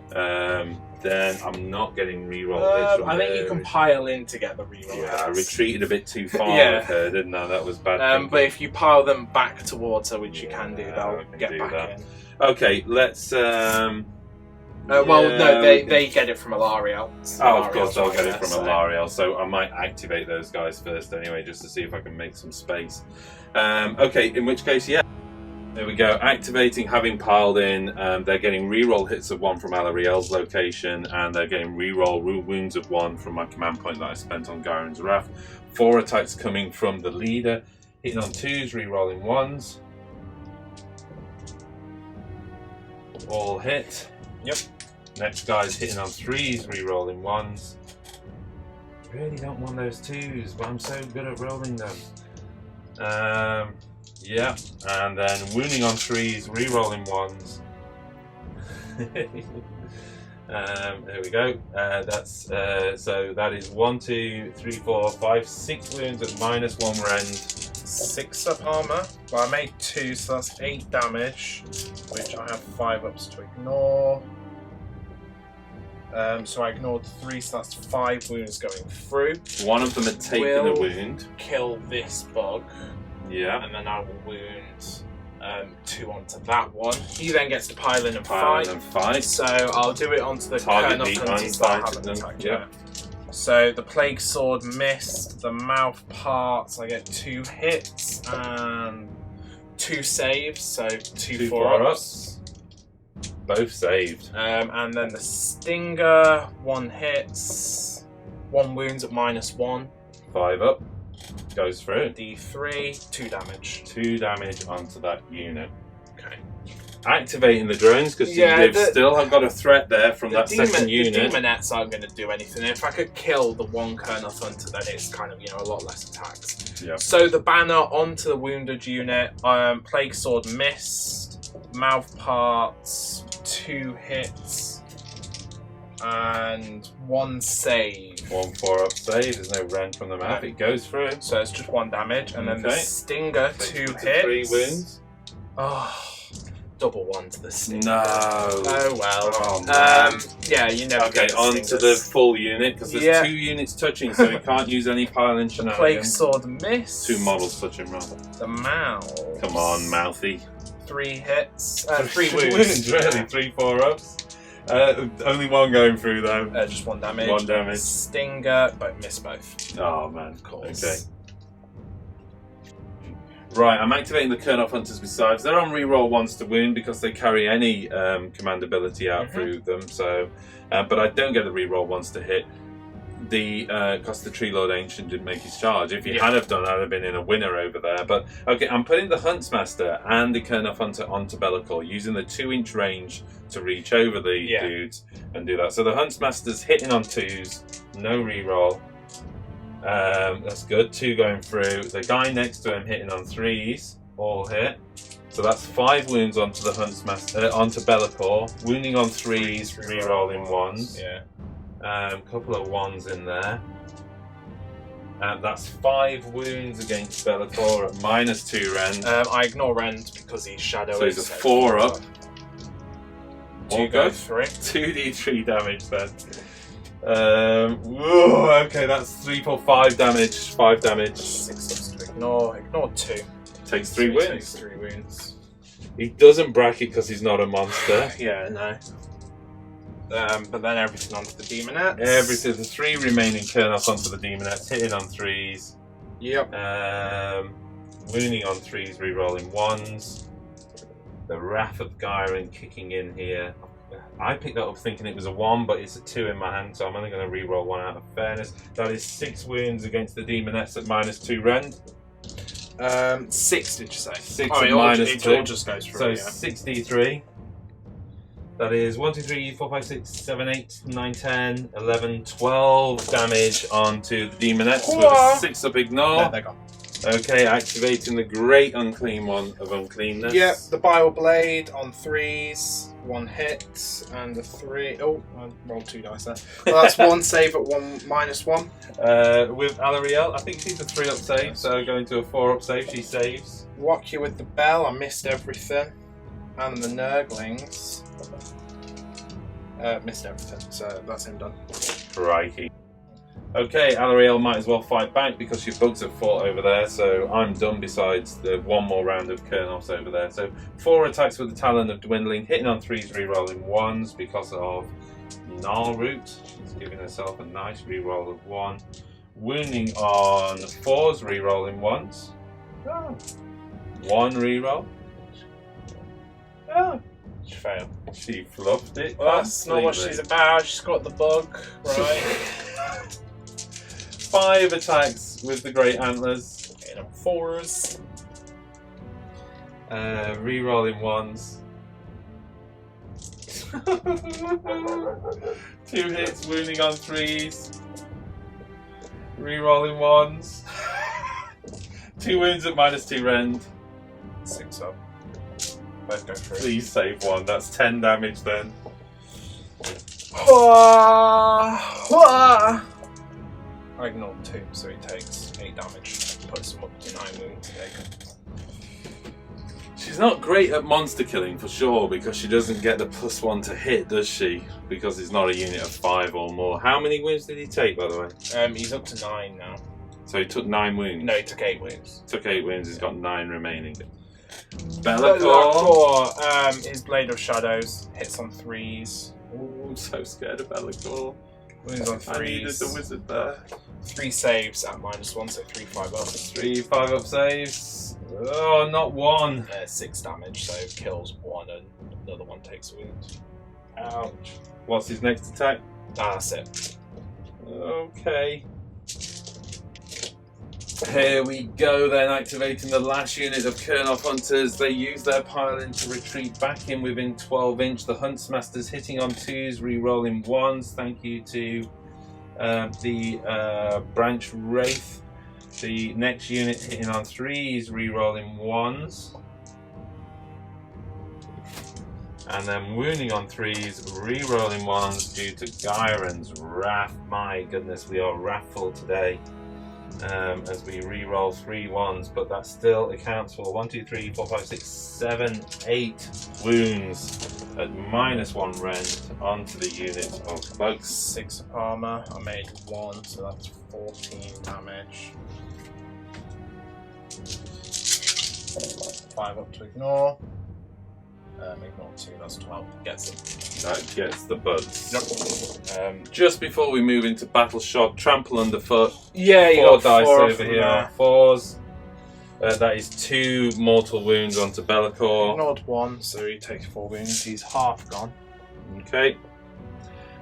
Then I'm not getting reroll hits from I think her. you can pile in to get the reroll. Yeah, I hits. retreated a bit too far Yeah. with her, didn't I? That was bad. But if you pile them back towards her, which you can do, I they'll can get do back that. in. Okay, let's. No, we they get it from Alarielle. Oh, of course, I'll get it from so- Alarielle, so I might activate those guys first anyway, just to see if I can make some space. Okay, in which case, yeah. There we go. Activating, having piled in. They're getting reroll hits of 1 from Alarielle's location, and they're getting reroll wounds of 1 from my command point that I spent on Gyron's Wrath. 4 attacks coming from the leader, hitting on 2s, rerolling 1s. All hit. Yep. Next guy's hitting on 3s, rerolling 1s. Really don't want those 2s, but I'm so good at rolling them. Yeah, and then wounding on 3s, rerolling 1s. There we go. That's so that is 1, 2, 3, 4, 5, 6 wounds at -1 rend. 6 up armor. Well, I made 2, so that's 8 damage, which I have 5 ups to ignore. So I ignored 3, so that's 5 wounds going through. One of them had taken a wound. Kill this bug. Yeah. And then I will wound 2 onto that one. He then gets to pile in and fight. So I'll do it onto the Target the hunters that I haven't unfighted attacked them. yet. So the plague sword missed. The mouth parts. I get 2 hits and 2 saves. So 2 4-ups. Both saved. And then the stinger. 1 hits. 1 wounds at -1. 5 up. Goes through. D3. 2 damage. 2 damage onto that unit. Okay. Activating the drones because they've still have got a threat there from that second unit. The demonettes aren't going to do anything. If I could kill the 1 Colonel Hunter, then it's kind of, a lot less attacks. Yep. So the banner onto the wounded unit. Plague sword missed. Mouth parts. 2 hits. And 1 save. 1 4-up save. There's no rend from the mouth. It goes through. So it's just 1 damage, and then the stinger 2 hits. 3 wounds. Oh, double 1 to the stinger. No. Oh well. Oh, man. Yeah, you never. Okay, get on to the full unit because there's 2 units touching, so we can't use any piling Plague shenanigans. sword miss. 2 models touching rather. The mouth. Come on, mouthy. 3 hits. 3 wounds. Really, 3 4-ups. Only 1 going through though. Just 1 damage. 1 damage. Stinger, but miss both. Oh man, Of course. Okay. Right, I'm activating the Kurnoth Hunters besides. They're on reroll 1s to wound because they carry any command ability out through them. So, but I don't get the reroll 1s to hit. Because the Tree Lord Ancient didn't make his charge. If he had have done, I'd have been in a winner over there. But okay, I'm putting the Huntsmaster and the Kurnoth Hunter onto Bellicor, using the 2-inch range to reach over the dudes and do that. So the Huntsmaster's hitting on 2s, no reroll. That's good. 2 going through. The guy next to him hitting on 3s, all hit. So that's 5 wounds onto the Huntsmaster, onto Bellicor. Wounding on 3s, rerolling 1s. Yeah. Couple of 1s in there. That's 5 wounds against Bellicor at -2 rend. I ignore rend because he's shadow. So he's a 4 up. 2 go 3. 2d3 damage then. Okay, that's 3 for 5 damage. 5 damage. 6 ups to ignore. Ignore 2. Takes 3 wounds. Takes 3 wounds. He doesn't bracket because he's not a monster. Yeah, no. But then everything onto the demonettes. Everything. The 3 remaining Kurnoth onto the demonettes, hitting on 3s. Yep. Wounding on 3s, rerolling 1s. The Wrath of Gyron kicking in here. I picked that up thinking it was a 1, but it's a 2 in my hand, so I'm only going to reroll 1 out of fairness. That is 6 wounds against the demonettes at -2 rend. 6 did you say? 6 at at -2. It all just goes through. So 63. That is 1, 2, 3, 4, 5, 6, 7, 8, 9, 10, 11, 12 damage onto the demonettes with a 6 up ignore. There they go. Okay, activating the great unclean one of uncleanness. Yep, the Bile Blade on 3s, 1 hit, and a 3. Oh, I rolled 2 dice there. Well, that's 1 save at -1. With Alarielle, I think she's a 3-up save, so going to a 4-up save, she saves. Whack you with the bell, I missed everything. And the Nurglings. Missed everything, so that's him done. Crikey. Okay, Alarielle might as well fight back because your bugs have fought over there, so I'm done besides the 1 more round of Kurnoths over there. So 4 attacks with the Talon of Dwindling, hitting on 3s, rerolling 1s because of Gnarl Root. She's giving herself a nice reroll of 1. Wounding on 4s, rerolling 1s. 1 reroll. She failed. She fluffed it. Well, that's not what she's about. She's got the bug, right? 5 attacks with the Great Antlers. In 4s. Rerolling 1s. 2 hits, wounding on 3s. Rerolling 1s. 2 wounds at -2 rend. 6 up. Both go through. Please save 1. That's 10 damage then. I ignored 2, so he takes 8 damage. Puts him up to 9 wounds. She's not great at monster killing for sure, because she doesn't get the +1 to hit, does she? Because it's not a unit of 5 or more. How many wounds did he take, by the way? He's up to 9 now. So he took 9 wounds? No, he took 8 wounds. Took 8 wounds, he's got 9 remaining. Be'lakor, his Blade of Shadows hits on 3s. Oh, I'm so scared of Be'lakor. Wounds on 3s. I needed the wizard there. 3 saves at -1, so 3 5 up. 3 5-up saves. Oh, not 1. 6 damage, so kills 1 and another 1 takes a wound. Ouch. What's his next attack? That's it. Okay. Here we go then, activating the last unit of Kurnoth Hunters. They use their pile-in to retreat back in within 12 inch. The Huntsmasters hitting on 2s, re-rolling 1s. Thank you to the Branch Wraith. The next unit hitting on 3s, re-rolling 1s. And then wounding on 3s, re-rolling 1s due to Gyron's Wrath. My goodness, we are wrathful today. As we re-roll 3 1s, but that still accounts for 1, 2, 3, 4, 5, 6, 7, 8 wounds at -1 rend onto the unit of bugs. 6 armor. I made 1, so that's 14 damage. 5 up to ignore. Ignore 2, that's 12. Gets it. That gets the bugs. Yep. Just before we move into battle shock, trample underfoot. Yeah, you 4 got dice 4 over here. 4s. That is 2 mortal wounds onto Be'lakor. Ignored 1, so he takes 4 wounds. He's half gone. Okay.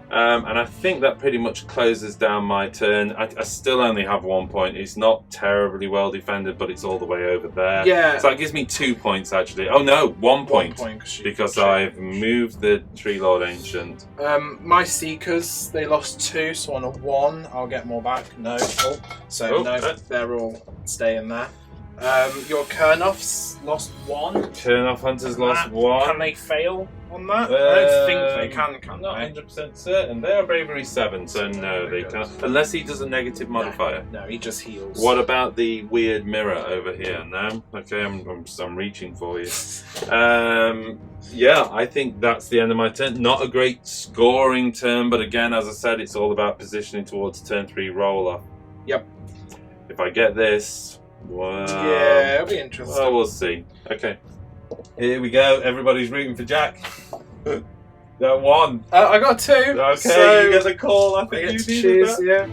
And I think that pretty much closes down my turn. I still only have 1 point. It's not terribly well defended, but it's all the way over there. Yeah. So that gives me 2 points actually. Oh no, 1 point. 1 point because I've moved the Tree Lord Ancient. My Seekers, they lost 2, so on a 1, I'll get more back. No. Oh. So no, they're all staying there. Your Kurnoths lost 1. Kurnoth Hunters lost 1. Can they fail on that? I don't think they can I'm not 100% certain. They are bravery 7, so no, they can't. Unless he does a negative modifier. No, he just heals. What about the weird mirror over here? No? Okay, I'm reaching for you. Yeah, I think that's the end of my turn. Not a great scoring turn, but again, as I said, it's all about positioning towards turn 3 roller. Yep. If I get this, well, yeah, it'll be interesting. Well, we'll see. Okay. Here we go. Everybody's rooting for Jack. That 1. I got 2. Okay, so you get the call. I think you get to needed choose, that. yeah.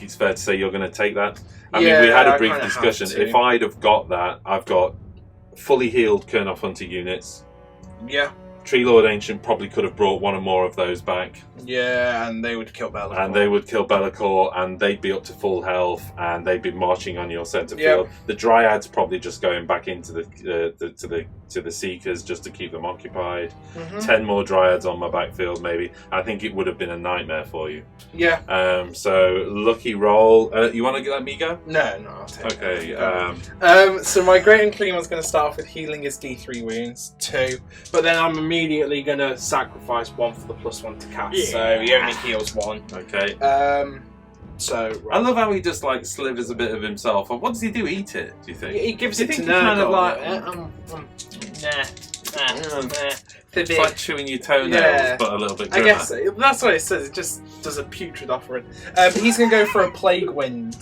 It's fair to say you're going to take that. I mean, Yeah, we had a I brief kinda discussion. have to. If I'd have got that, I've got fully healed Kurnoth Hunter units. Yeah. Tree Lord Ancient probably could have brought 1 or more of those back. Yeah, and they would kill Be'lakor. And they would kill Be'lakor, and they'd be up to full health, and they'd be marching on your centre Yep. field. The Dryads probably just going back into the Seekers just to keep them occupied. 10 more Dryads on my backfield, maybe. I think it would have been a nightmare for you. Yeah. So lucky roll. You want to let me go? No, I'll take Okay. it. So my Great Unclean was going to start off with healing his D3 wounds, 2, but then I'm immediately going to sacrifice 1 for the +1 to cast, so he only heals 1. Okay. So I love how he just like slivers a bit of himself. What does he do? Eat it? Do you think? he gives Do you it think to he kind of Nurgle. like? It's Nah. like chewing your toenails, Yeah. but a little bit I grimmer. guess that's what it says. It just does a putrid offering. He's going to go for a Plague Wind.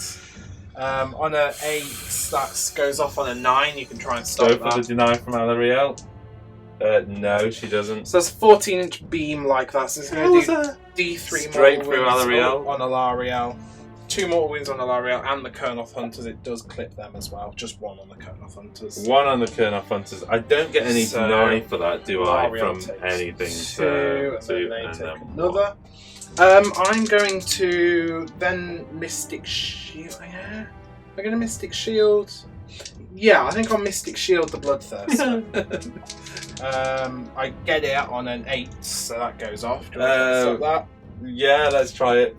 On a 8, that goes off on a 9. You can try and stop Go that. for the deny from Alariel. No, she doesn't. So that's a 14-inch beam like that. So it's going to do D3 Straight more through wounds Alariel. on Alariel. 2 mortal wounds on the Lariel and the Kurnoth Hunters. It does clip them as well. Just 1 on the Kurnoth Hunters. 1 on the Kurnoth Hunters. I don't get any deny for that, do I? Lariel From takes anything. 2, So, and then they and take then another. I'm going to then Mystic Shield. Yeah, I'm going to Mystic Shield. Yeah, I think I'll Mystic Shield the Bloodthirster. I get it on an 8, so that goes off. Do I stop that? Yeah, let's try it.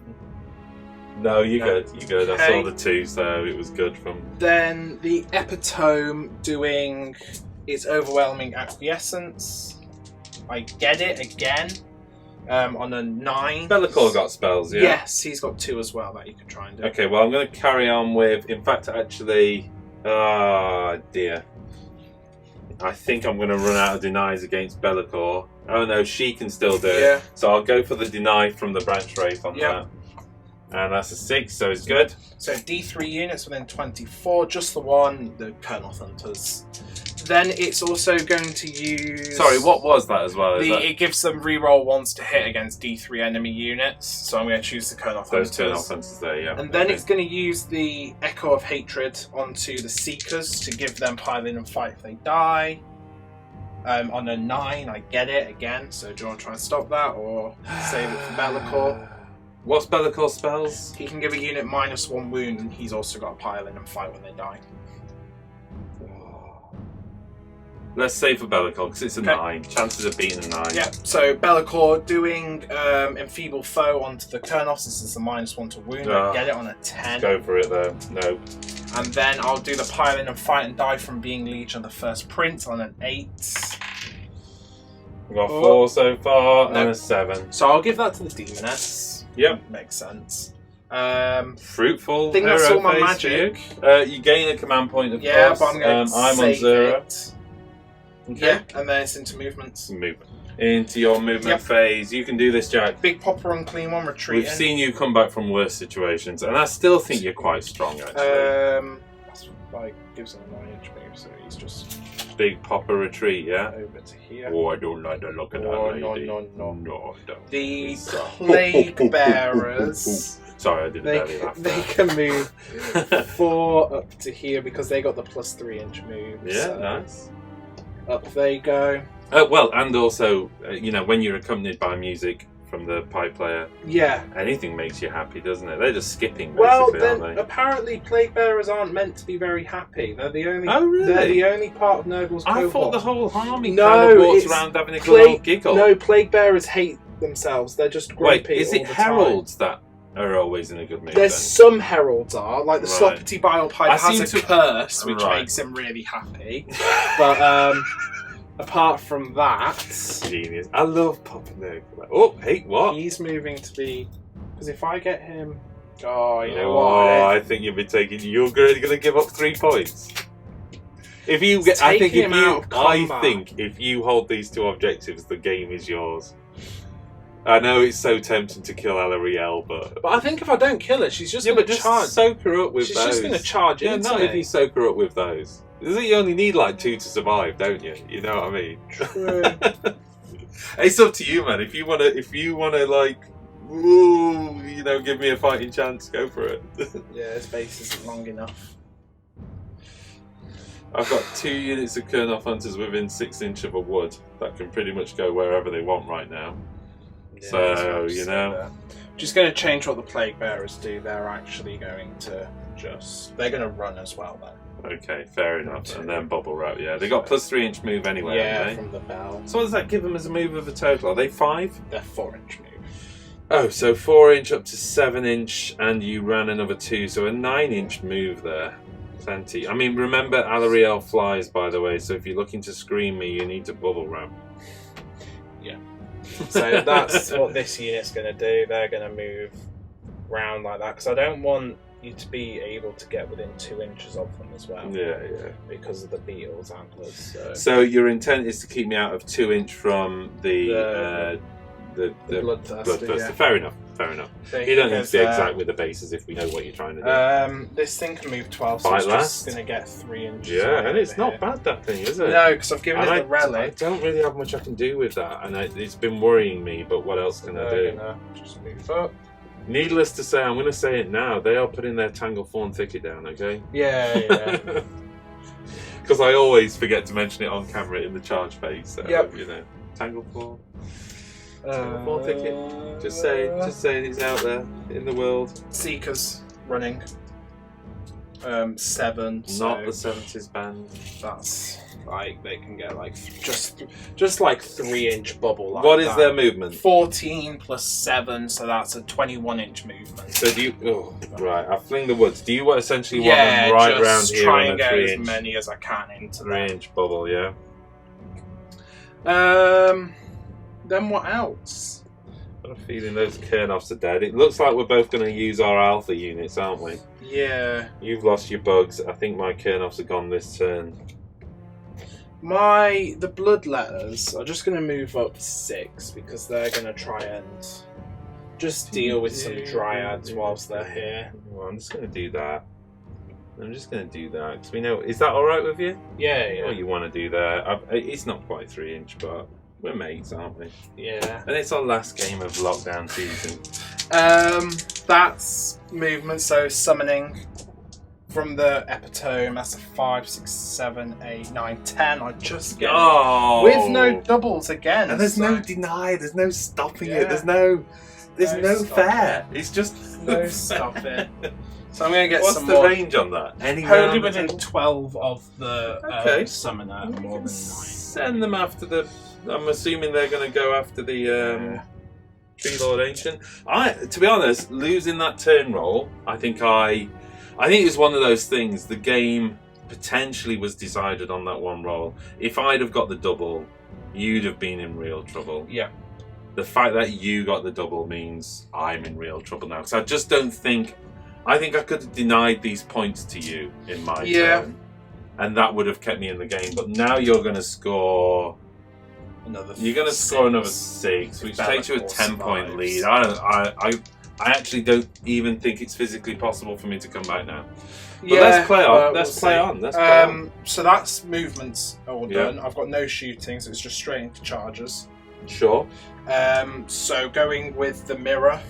No, you're No. good. You're good. I Okay. saw the 2, so it was good from. Then the Epitome doing its Overwhelming Acquiescence. I get it again on a 9. Be'lakor got spells, yeah? Yes, he's got 2 as well that you can try and do. Okay, well, I'm going to carry on with. In fact, actually. Ah, dear. I think I'm going to run out of denies against Be'lakor. Oh no, she can still do it. Yeah. So I'll go for the deny from the branch wraith on that. And that's a 6, so it's good. So D3 units within 24, just the 1, the Kurnoth Hunters. Then it's also going to use... Sorry, what was that as well? It gives them reroll 1s to hit against D3 enemy units, so I'm going to choose the Kurnoth Those Hunters. Kurnoth Hunters there, yeah. And then it's going to use the Echo of Hatred onto the Seekers to give them pile in and fight if they die. On a 9, I get it again, so do you want to try and stop that, or save it for Be'lakor? What's Be'lakor's spells? He can give a unit -1 wound, and he's also got to pile in and fight when they die. Let's say for Be'lakor, because it's a Okay. 9. Chances of being a 9. Yeah, so Be'lakor doing Enfeeble Foe onto the Kurnoth. This is the -1 to wound. I get it on a 10. Go for it though. No. And then I'll do the pile in and fight and die from being Legion of the First Prince on an 8. We've got 4 so far, No. and a 7. So I'll give that to the Demoness. Yep. Makes sense. Fruitful. I think that's hero all my phase for magic. you gain a command point, of Yeah, course. but I'm going to I'm on save 0. it. Okay. Yeah, and then it's into movements. Movement. Into your movement Yep. phase. You can do this, Jack. Big Popper Unclean one, retreating. We've seen you come back from worse situations, and I still think you're quite strong, actually. That's like gives him a 9-inch move, so he's just Big Popper retreat, yeah? over to here. Oh, I don't like the look of that Oh, lady. no. No, I don't. The So- Plague Bearers. Sorry, I did a belly laugh They there. can move 4 up to here because they got the +3-inch move. Yeah, so nice. Up they go. Well, and also, when you're accompanied by music from the pipe player, Yeah. anything makes you happy, doesn't it? They're just skipping, Well, basically, then aren't they? apparently Plague Bearers aren't meant to be very happy. They're the only. Oh, really? They're the only part of Nurgle's I cohort. thought the whole army No, kind of walks it's around having a good Plague- old giggle. No, Plague Bearers hate themselves. They're just grumpy. Wait, is all it the heralds that are always in a good mood? There's then? some heralds are, like the Right. Sloppity Bile Pipe I has seem a to- curse, which Right. makes him really happy. But apart from that, Genius. I love popping there. Oh, hey, what? he's moving to be. Because if I get him, you know Oh, what? I think you'll be taking. You're going to give up 3 points. If you get, I think taking if him you, out of I combat. think if you hold these 2 objectives, the game is yours. I know it's so tempting to kill Alarielle, but But I think if I don't kill her, she's just yeah, going but to just charge. soak her up with She's those. just going to charge Yeah, into not me. if you soak her up with those. You only need like 2 to survive, don't you? You know what I mean? True. It's up to you, man. If you wanna like, ooh, give me a fighting chance, go for it. Yeah, his base isn't long enough. I've got 2 units of Kurnoth Hunters within 6 inch of a wood that can pretty much go wherever they want right now. Yeah, So, that's what I'm you saying know. there. Just going to change what the Plague Bearers do. They're actually going to they're going to run as well then. Okay, fair enough. 2. And then bubble wrap, yeah. They got +3 inch move anyway, Yeah, haven't they? from the bell. So what does that give them as a move of a total? Are they 5? They're 4-inch move. Oh, so 4 inch up to 7 inch, and you ran another 2, so a 9-inch move there. Plenty. I mean, remember Alarielle flies, by the way, so if you're looking to screen me, you need to bubble wrap. Yeah. So that's what this unit's going to do. They're going to move round like that because I don't want you to be able to get within 2 inches of them as well. Yeah. Because of the beetles antlers. So your intent is to keep me out of 2 inch from the Bloodthirster. Bloodthirster. Yeah. Fair enough. So You don't need goes to be there. exact with the bases if we know what you're trying to do. This thing can move 12, so Fight it's last. just going to get 3 inches. Yeah, and it's over not here. bad, that thing, is it? No, because I've given And it I the relic. don't really have much I can do with that, and it's been worrying me, but what else can I They're do? gonna just move up. Needless to say, I'm going to say it now. They are putting their Tanglethorn thicket down. Okay. Yeah. Because I always forget to mention it on camera in the charge phase. So, Yep. you know, Tanglethorn. Tanglethorn thicket. Just saying it's out there in the world. Seekers running. 7. Not the 70s band. That's like they can get like just like 3-inch bubble. Like What is that. their movement? 14 plus 7, so that's a 21-inch movement. So do you? Oh, right. I fling the woods. Do you essentially want them right around just here try in and a get as 3-inch? many as I can into 3-inch bubble, yeah. Then what else? I've got a feeling those Kernoffs are dead. It looks like we're both going to use our alpha units, aren't we? Yeah. You've lost your bugs. I think my Kernoffs are gone this turn. The bloodletters are just going to move up 6 because they're going to try and just deal with some dryads whilst they're here. Well, I'm just going to do that. Because we know. Is that all right with you? Yeah. What you want to do there? It's not quite 3-inch, but we're mates, aren't we? Yeah. And it's our last game of lockdown season. That's movement, so summoning from the epitome. That's a 5, 6, 7, 8, 9, 10. I just get it. With no doubles again. And there's no deny. There's no stopping it. There's no fair. It's just no stop it. So I'm going to get What's some the more. range on that? Wholly within 12 of the summoner. More than 9. Send them after the. I'm assuming they're going to go after the Tree Lord Ancient. To be honest, losing that turn roll, I think it was one of those things. The game potentially was decided on that one roll. If I'd have got the double, you'd have been in real trouble. Yeah. The fact that you got the double means I'm in real trouble now. Because I just don't think. I think I could have denied these points to you in my turn, and that would have kept me in the game. But now you're going to score. You're going to score another 6, which takes you a 10-point lead. I actually don't even think it's physically possible for me to come back now. But let's play on. Let's play on. So that's movements all done. I've got no shooting, so it's just straight into charges. Sure. So going with the mirror,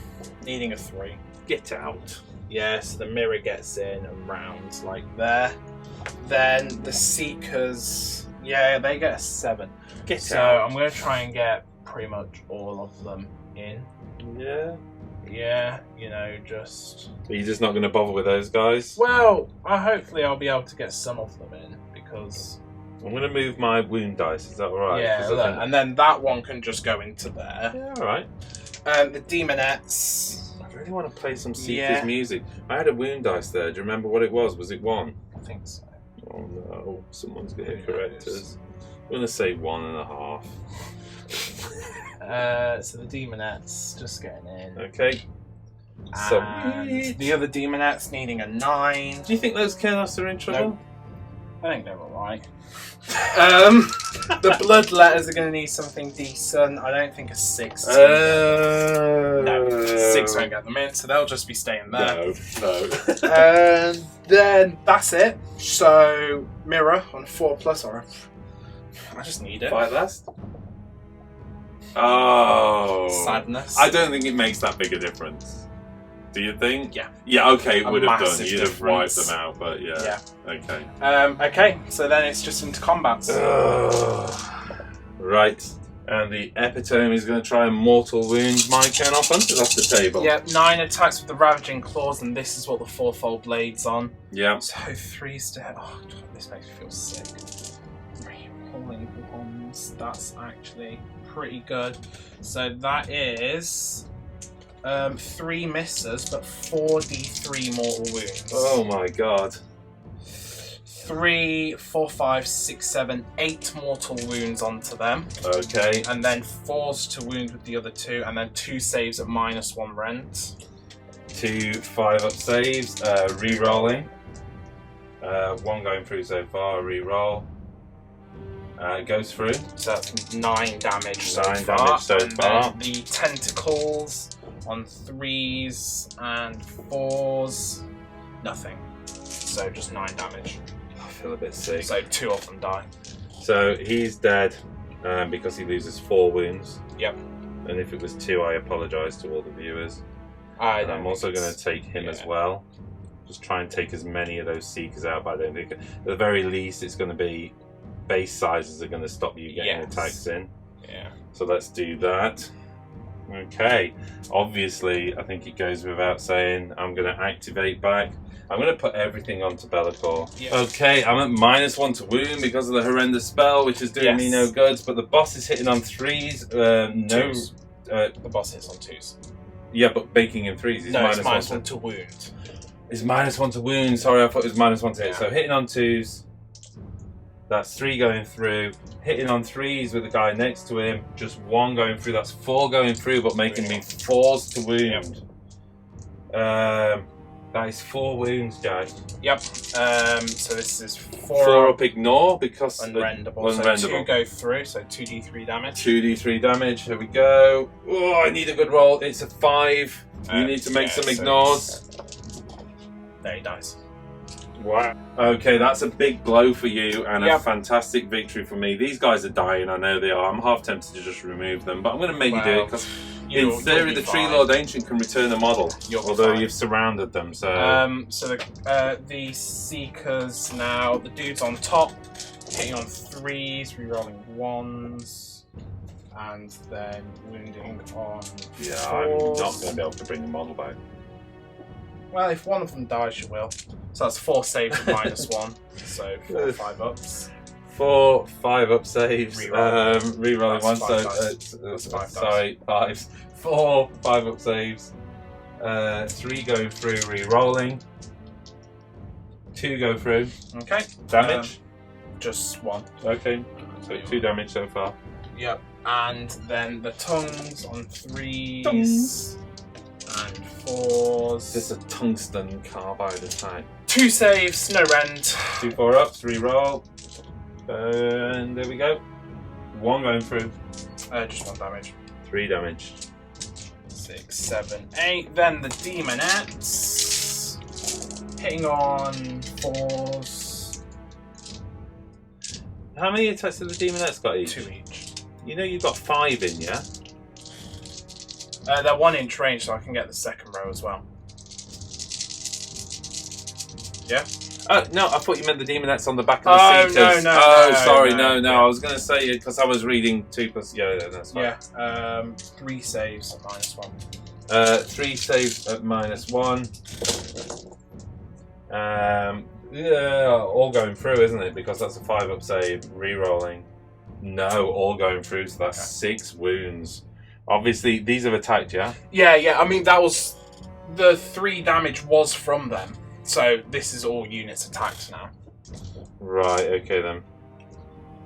needing a 3. Get out. Yeah, so the mirror gets in and rounds like there. Then the Seekers, they get a 7. Get out. I'm going to try and get pretty much all of them in. Yeah. Yeah, just... Are you just not going to bother with those guys? Well, hopefully I'll be able to get some of them in, because... I'm going to move my wound dice, is that alright? Yeah, look, and then that one can just go into there. Yeah, alright. The Demonettes... I really want to play some Seekers music. I had a wound dice there. Do you remember what it was? Was it 1? I think so. Oh no, someone's going to correct us. I'm going to say 1.5. So the Demonettes just getting in. Okay. And the other Demonettes needing a 9. Do you think those Kernoffs are in trouble? Nope. I think they're alright. The Bloodletters are going to need something decent. I don't think a 6. No, 6 won't get them in, so they'll just be staying there. No. And then that's it. So mirror on 4+, or I just need it. Fight last. Oh, sadness. I don't think it makes that big a difference. Do you think? Yeah. Yeah, okay, it would have done. massive You'd have wiped difference. them out, but yeah. Okay. Okay, so then it's just into combats. Right. And the Epitome is going to try and mortal wound my Kernoff Hunter off the table. Yeah, 9 attacks with the Ravaging Claws, and this is what the 4-fold blade's on. Yeah. So 3's to hit. Oh, God, this makes me feel sick. Repulling ones. That's actually pretty good. So that is 3 misses, but 4d3 mortal wounds. Oh my god. 3, 4, 5, 6, 7, 8 mortal wounds onto them. Okay. And then 4s to wound with the other 2, and then 2 saves at -1 rent. 2 5-up saves, re-rolling. 1 going through so far, re-roll. Goes through. So that's 9 damage so 9 far. damage so and far. Then the tentacles on 3s and 4s, nothing. So just 9 damage. I feel a bit sick. So 2 of them die. So he's dead because he loses 4 wounds. Yep. And if it was 2, I apologise to all the viewers. I don't I'm also think going it's- to take him as yeah. well. Just try and take as many of those Seekers out, but I don't think... At the very least, it's going to be... Base sizes are going to stop you getting Yes. attacks in. Yeah. So let's do that. Okay. Obviously, I think it goes without saying, I'm going to activate back. I'm going to put everything onto Be'lakor. Yeah. Okay, I'm at -1 to wound because of the horrendous spell, which is doing me no Yes. goods, but the boss is hitting on 3s. Twos. The boss hits on 2s. Yeah, but making in 3s. He's No, it's -1 -1 to wound. It's -1 to wound. Sorry, I thought it was -1 to hit. Yeah. So hitting on 2s. That's 3 going through. Hitting on 3s with the guy next to him. Just 1 going through. That's 4 going through, but making me 4s to wound. That is 4 wounds, Jay. Yep. So this is 4 4 up ignore because unrendable. So unrendable. 2 go through, so 2d3 damage. 2d3 damage. Here we go. Oh, I need a good roll. It's a 5. You need to make some so ignores. There he dies. Wow. Okay, that's a big blow for you and a Yep. fantastic victory for me. These guys are dying, I know they are. I'm half tempted to just remove them, but I'm going to make you do it because in theory you'll the be Tree fine. Lord Ancient can return a model, You'll be although fine. you've surrounded them. So So the Seekers now, the dude's on top, hitting on 3s, rerolling 1s, and then wounding on 4s. I'm not going to be able to bring the model back. Well, if one of them dies, you will. So that's 4 saves and -1. So 4 5-ups. 4 5-up saves. Reroll. Rerolling That's 1, 5 so dice. That's 5 sorry, 5s. 4 5-up saves. 3 go through, re-rolling. 2 go through. Okay. Damage. Just 1. Okay, so 2 damage so far. Yep. And then the tongues on 3s Tongues. and 4s. This is a tungsten carbide attack. 2 saves, no rend. 2 4-ups, re-roll. And there we go. 1 going through. Just 1 damage. 3 damage. 6, 7, 8. Then the Demonettes. Hitting on 4s. How many attacks have the Demonettes got each? 2 each. You know you've got 5 in, yeah? They're 1 inch range, so I can get the second row as well. Yeah? Oh, no, I thought you meant the Demonettes on the back of the Oh, Seekers. no, Oh, no, sorry, no. no. I was going to say it because I was reading 2 plus... Yeah, that's fine. Yeah. 3 saves at -1. 3 saves at -1. Yeah, all going through, isn't it? Because that's a 5-up save, re-rolling. No, all going through, so that's 6 wounds. Obviously, these have attacked, yeah? Yeah. I mean, that was... The 3 damage was from them. So this is all units attacked now. Right, okay then.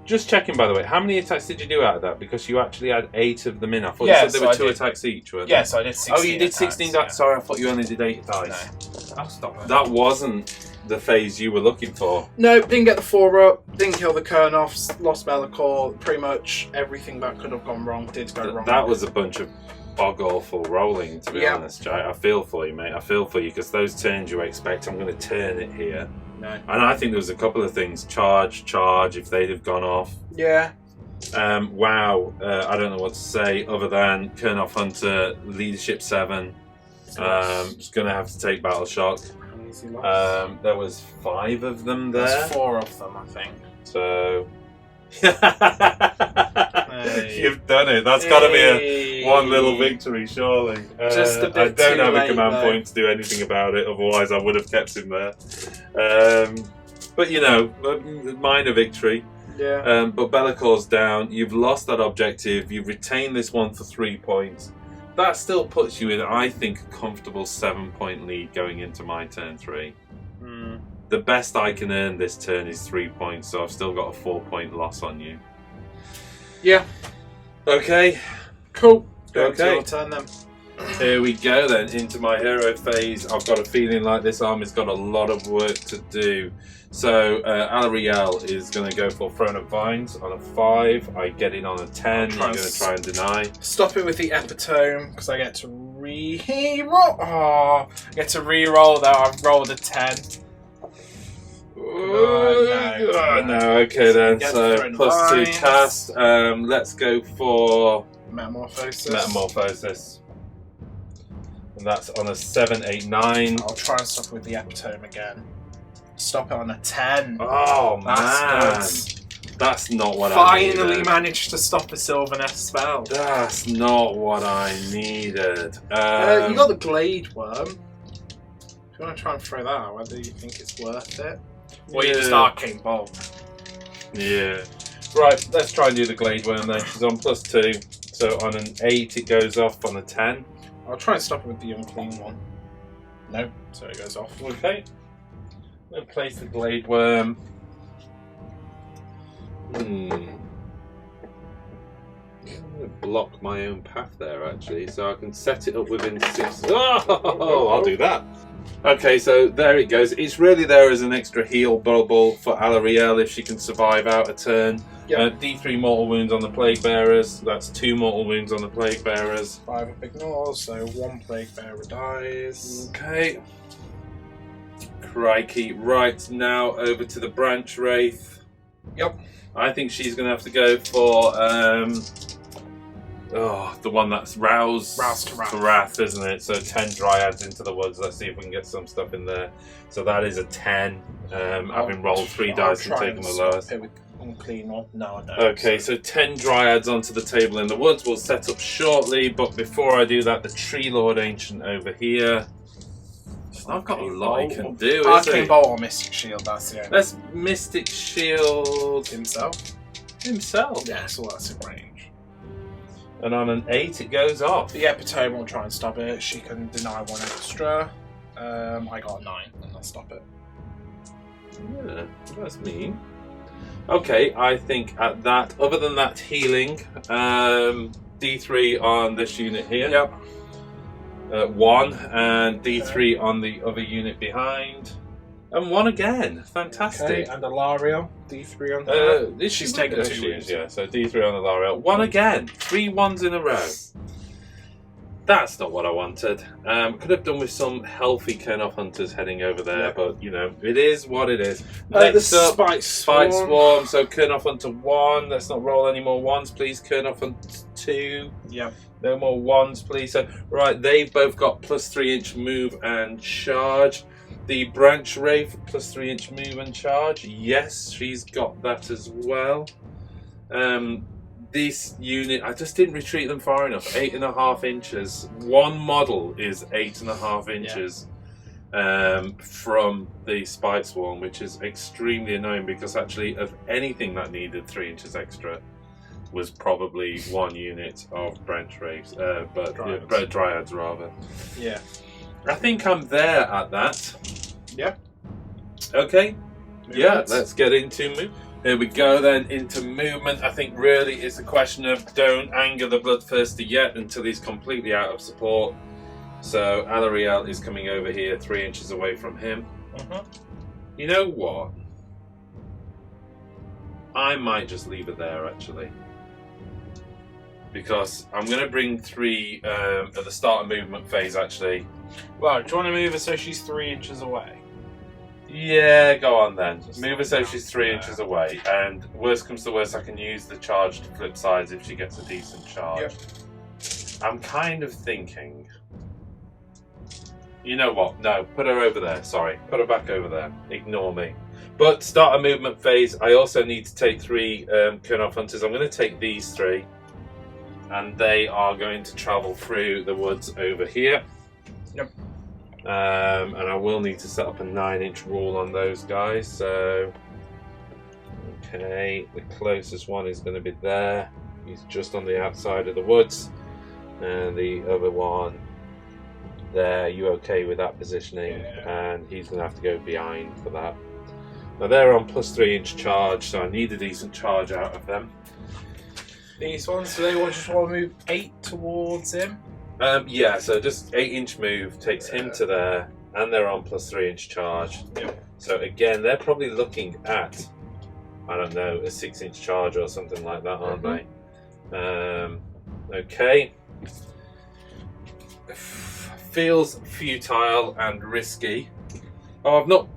Just checking, by the way, how many attacks did you do out of that? Because you actually had 8 of them in. I thought Yeah, you said there so were I 2 did- attacks each, weren't Yeah, there? so I did 16 Oh, you did 16 attacks, dice. Sorry, I thought you only did 8 dice. I'll stop it. That wasn't the phase you were looking for. No, didn't get the 4 up, didn't kill the Kernoffs, lost Be'lakor. Pretty much everything that could have gone wrong did go wrong. That was a bunch of bog awful rolling, to be Yeah. honest, Jay. I feel for you, mate. I feel for you because those turns you expect, I'm going to turn it here. No. And I think there was a couple of things. Charge, if they'd have gone off. Yeah. Wow. I don't know what to say other than Kernoff Hunter, Leadership 7. Just going to have to take Battle Shock. Easy loss. There was 5 of them there. There's 4 of them, I think. So... Hey. You've done it. That's got to be a one little victory, surely. Just a bit I don't too have a late, command though. point to do anything about it, otherwise I would have kept him there. But you know, minor victory. Yeah. But Bellacor's down. You've lost that objective. You've retained this one for 3 points. That still puts you in, I think, a comfortable 7-point lead going into my turn 3. The best I can earn this turn is 3 points, so I've still got a 4-point loss on you. Yeah. Okay. Cool. Okay. Your turn then. Here we go then, into my hero phase. I've got a feeling like this army's got a lot of work to do. So, Alariel is going to go for Throne of Vines on a 5. I get in on a 10. You're going to try and deny. Stop it with the epitome, because I get to re-roll. Oh, I get to re-roll though. I've rolled a 10. No, okay then. Get So, Throne of +2 Vines. cast. Let's go for Metamorphosis. Metamorphosis. And that's on a 7, 8, 9. I'll try and stop it with the epitome again. Stop it on a 10. Oh, That's man. That's not what I Finally needed. managed to stop a Sylvaneth spell. That's not what I needed. You got the Glade Worm. If you want to try and throw that out, whether you think it's worth it. Or you just Arcane Bolt. Yeah. Right, let's try and do the Glade Worm then. She's on +2. So on an 8 it goes off, on a 10. I'll try and stop it with the Unclean one. No, so it goes off. Okay. I'm going to place the Glade Worm. I'm going to block my own path there actually, so I can set it up within 6. Oh, I'll do that. Okay, so there it goes. It's really there as an extra heal bubble for Alarielle if she can survive out a turn. Yep. D3 mortal wounds on the Plague Bearers. That's 2 mortal wounds on the Plague Bearers. 5 up ignores, so 1 Plague Bearer dies. Okay. Crikey. Right, now over to the Branch Wraith. Yep. I think she's going to have to go for the one that's Rouse to Wrath, isn't it? So 10 Dryads into the woods. Let's see if we can get some stuff in there. So that is a 10. Having rolled 3 dice and taken the lowest. Unclean one. No, no. Okay, so 10 Dryads onto the table in the woods. We'll set up shortly, but before I do that, the Tree Lord Ancient over here. It's not got a lot he can do, is Arcane it? Bolt or Mystic Shield, that's the only. Let's Mystic Shield Himself? Yeah, so that's in range. And on an 8 it goes off. The Epitome will try and stop it. She can deny 1 extra. I got a 9 and I'll stop it. Yeah, that's mean. Okay, I think at that, other than that healing, D3 on this unit here. Yep. 1 and D3 on the other unit behind. And 1 again. Fantastic. Okay, and Alarielle, D3 on her. She's taken 2 wounds. Yeah, so D3 on Alarielle. 1 again. 3 1s in a row. That's not what I wanted. Could have done with some healthy Kernoff Hunters heading over there, but you know, it is what it is. Next up, Spite Swarm. So Kernoff Hunter 1. Let's not roll any more 1s, please. Kernoff Hunter 2. Yep. No more 1s, please. So, right, they've both got +3-inch move and charge. The Branch Wraith +3-inch move and charge. Yes, she's got that as well. This unit, I just didn't retreat them far enough. 8.5 inches. One model is 8.5 inches from the Spite Swarm, which is extremely annoying because actually, of anything that needed 3 inches extra, was probably 1 unit of Branch Wraiths, Dryads rather. Yeah. I think I'm there at that. Yeah. Okay. Movement. Let's get into movement. Here we go then, into movement. I think really it's a question of don't anger the Bloodthirsty yet until he's completely out of support. So Alarielle is coming over here 3 inches away from him. You know what? I might just leave it there actually. Because I'm going to bring 3 at the start of movement phase actually. Well, do you want to move her so she's 3 inches away? Yeah, go on then. Just Move her so she's 3 inches away, and worst comes to worst, I can use the charge to flip sides if she gets a decent charge. Yep. I'm kind of thinking, you know what? No, put her over there. Sorry, put her back over there. Ignore me. But start a movement phase. I also need to take 3 Kernoff Hunters. I'm going to take these 3, and they are going to travel through the woods over here. Yep. And I will need to set up a 9-inch rule on those guys. So, okay, the closest one is going to be there. He's just on the outside of the woods, and the other one there. You okay with that positioning? Yeah. And he's going to have to go behind for that. Now they're on +3-inch charge, so I need a decent charge out of them. These ones, so they just want to move 8 towards him? Yeah, so just 8-inch move takes him to there, and they're on +3-inch charge. Yep. So again, they're probably looking at, I don't know, a 6-inch charge or something like that, aren't they? Okay. Feels futile and risky. Oh, I've not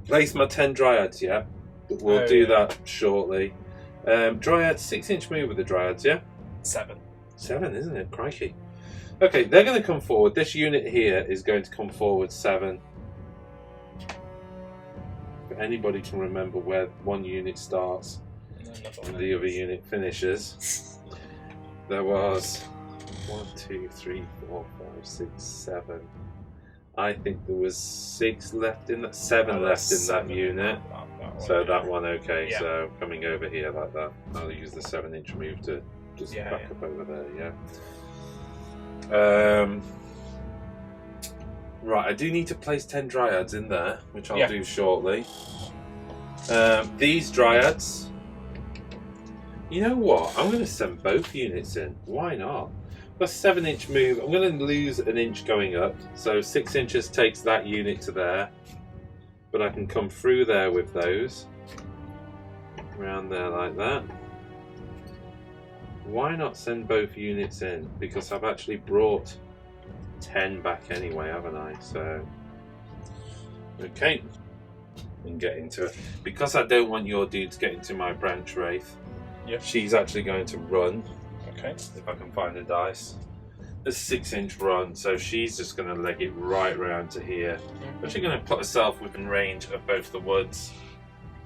placed my 10 Dryads yet, but we'll do that shortly. Dryads, 6-inch move with the Dryads, yeah? 7. 7, isn't it? Crikey. Okay, they're going to come forward. This unit here is going to come forward 7. If anybody can remember where one unit starts and the other unit finishes, there was 1, 2, 3, 4, 5, 6, 7. I think there was 6 left in that, 7 left in that unit. So that one, okay. Yeah. So coming over here like that, I'll use the 7-inch move to just back up over there. Yeah. Right, I do need to place 10 dryads in there, which I'll do shortly. These dryads, you know what? I'm going to send both units in. Why not? Got a 7-inch move. I'm going to lose an inch going up, so 6 inches takes that unit to there. But I can come through there with those. Around there like that. Why not send both units in? Because I've actually brought 10 back anyway, haven't I? So, okay. And get into it. Because I don't want your dude to get into my branch wraith, she's actually going to run. Okay. If I can find the dice. A 6-inch run, so she's just going to leg it right round to here. But she's going to put herself within range of both the woods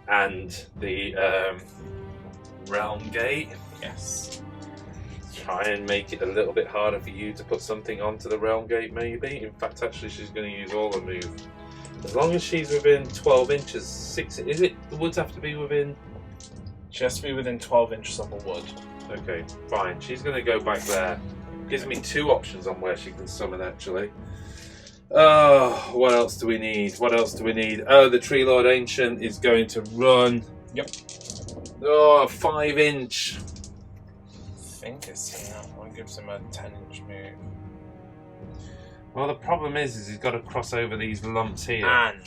and the realm gate. Yes. Try and make it a little bit harder for you to put something onto the realm gate, maybe. In fact, actually, she's going to use all the move. As long as she's within 12 inches, 6. Is it the woods have to be within? She has to be within 12 inches of the wood. Okay, fine. She's going to go back there. Gives me 2 options on where she can summon, actually. Oh, what else do we need? What else do we need? Oh, the Tree Lord Ancient is going to run. Yep. Oh, 5-inch. I think it's that one gives him a 10-inch move. Well, the problem is he's got to cross over these lumps here. And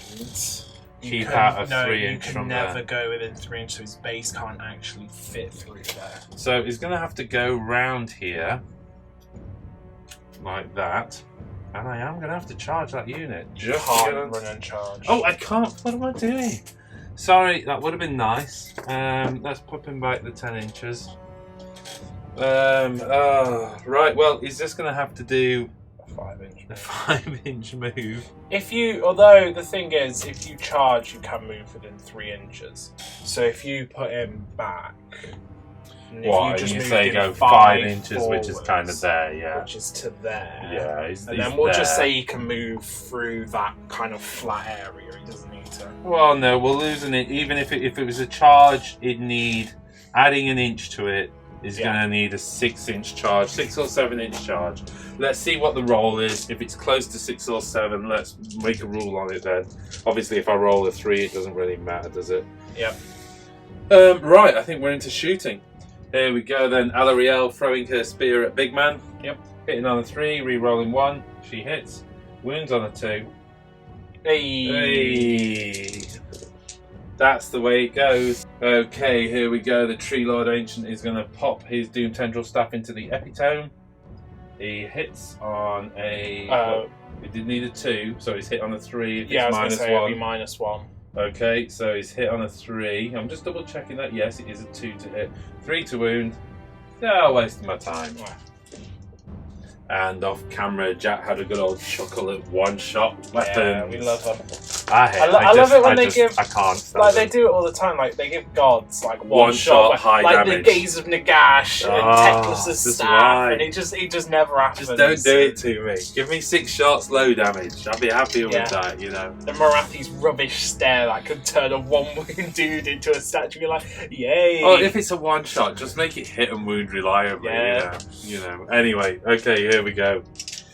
keep out of 3 inch from there. You can never go within 3 inches, so his base can't actually fit through there. So he's going to have to go round here. Like that, and I am going to have to charge that unit. Just can't run and charge. Oh, I can't. What am I doing? Sorry, that would have been nice. Let's put him back the 10 inches. Right, well, he's just going to have to do a 5-inch move. A 5-inch move. If you, although the thing is, if you charge, you can move within 3 inches. So if you put him back. What, you say go 5 inches, forwards, which is kind of there, yeah. Which is to there. Yeah, and then we'll just say he can move through that kind of flat area. He doesn't need to. Well, no, we're losing it. Even if it was a charge, it'd need adding an inch to it. Is going to need a 6-inch charge, 6 or 7-inch charge. Let's see what the roll is. If it's close to 6 or 7, let's make a rule on it then. Obviously, if I roll a 3, it doesn't really matter, does it? Yep. Right, I think we're into shooting. Here we go then. Alarielle throwing her spear at Big Man. Yep. Hitting on a 3, re-rolling 1. She hits. Wounds on a 2. Hey. That's the way it goes. Okay, here we go. The Tree Lord Ancient is going to pop his Doom Tendril Staff into the Epitome. He hits on a... he did need a 2, so he's hit on a 3. Yeah, I was going to say it'll be -1. Okay, so he's hit on a 3. I'm just double checking that. Yes, it is a 2 to hit. 3 to wound. Yeah, wasting my time. And off camera, Jack had a good old chuckle at one-shot weapons. Yeah, we love them. I love it when they give. I can't. Like they do it all the time. Like they give gods like one shot, high like damage. the Gaze of Nagash and Teclis's staff, and it just never happens. Just don't do it to me. Give me 6 shots, low damage. I'll be happy with that. You know. The Marathi's rubbish stare that could turn a 1-wound dude into a statue. You're like, yay! Oh, if it's a 1-shot, just make it hit and wound reliably. Yeah. You know. Anyway, okay, here we go.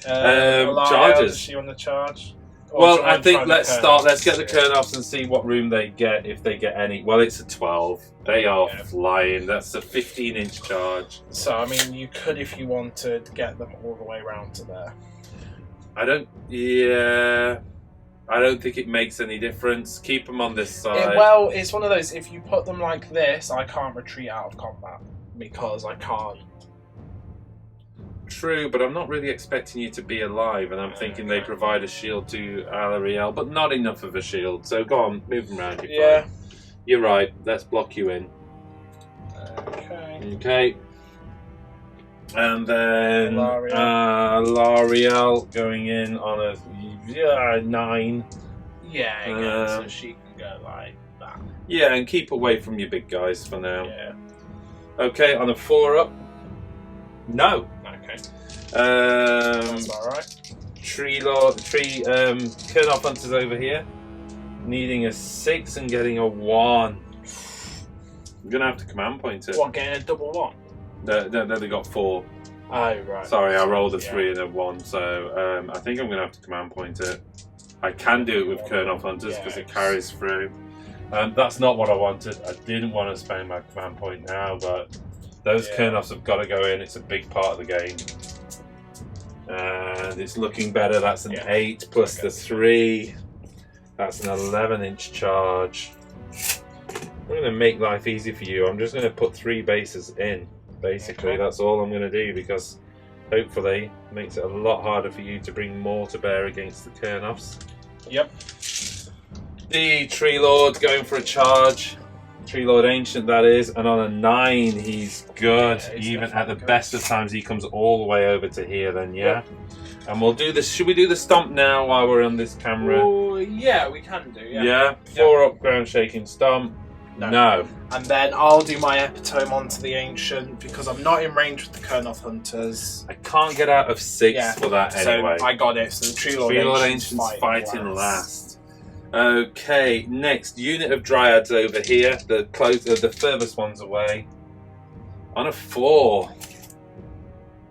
Charges. Is she on the charge? Well, I think let's start. Let's get the Kernoffs and see what room they get, if they get any. Well, it's a 12. They are flying. That's a 15-inch charge. So, I mean, you could, if you wanted, get them all the way around to there. I don't think it makes any difference. Keep them on this side. Well, it's one of those, if you put them like this, I can't retreat out of combat. Because I can't. True, but I'm not really expecting you to be alive, and I'm thinking they provide a shield to Alarielle, but not enough of a shield. So go on, move them around. You're fine. You're right. Let's block you in. Okay. Okay. And then L'Ariel going in on a 9. Yeah, again, so she can go like that. Yeah, and keep away from your big guys for now. Yeah. Okay, on a 4 up. No. Okay. That's alright. Kurnoth Hunters over here. Needing a 6 and getting a 1. I'm gonna have to command point it. What, getting a double 1? No, they got 4. Oh, right. Sorry, I rolled a 3 and a 1, so I think I'm gonna have to command point it. I can do it with Kurnoth Hunters because it carries through. That's not what I wanted. I didn't want to spend my command point now, but those Kurnoths have got to go in. It's a big part of the game. And it's looking better. That's an 8 plus the 3. That's an 11-inch charge. I'm going to make life easy for you. I'm just going to put 3 bases in. Basically, that's all I'm going to do because hopefully it makes it a lot harder for you to bring more to bear against the Kurnoths. Yep. The Tree Lord going for a charge. Tree Lord Ancient, that is. And on a 9, he's good. Yeah, he's even at the good. best of times, he comes all the way over to here then, yeah? Yep. And we'll do this. Should we do the stomp now while we're on this camera? Oh, yeah, we can do, yeah. Yeah? 4 up, ground shaking stomp. No. And then I'll do my epitome onto the Ancient because I'm not in range with the Kurnoth Hunters. I can't get out of 6 for that anyway. So I got it. So the Tree Lord Ancient's fighting last. Okay, next unit of Dryads over here. The furthest ones away. On a 4.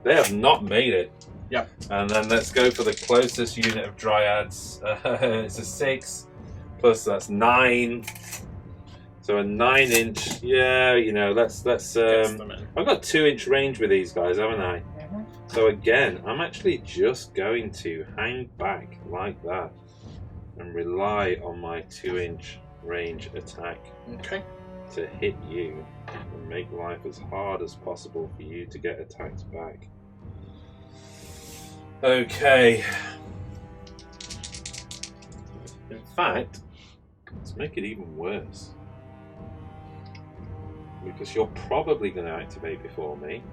They have not made it. Yep. And then let's go for the closest unit of Dryads. It's a 6. Plus that's 9. So a 9-inch. Yeah, you know, let's I've got 2-inch range with these guys, haven't I? Mm-hmm. So again, I'm actually just going to hang back like that and rely on my 2-inch range attack to hit you and make life as hard as possible for you to get attacked back. Okay. In fact, let's make it even worse. Because you're probably going to activate before me.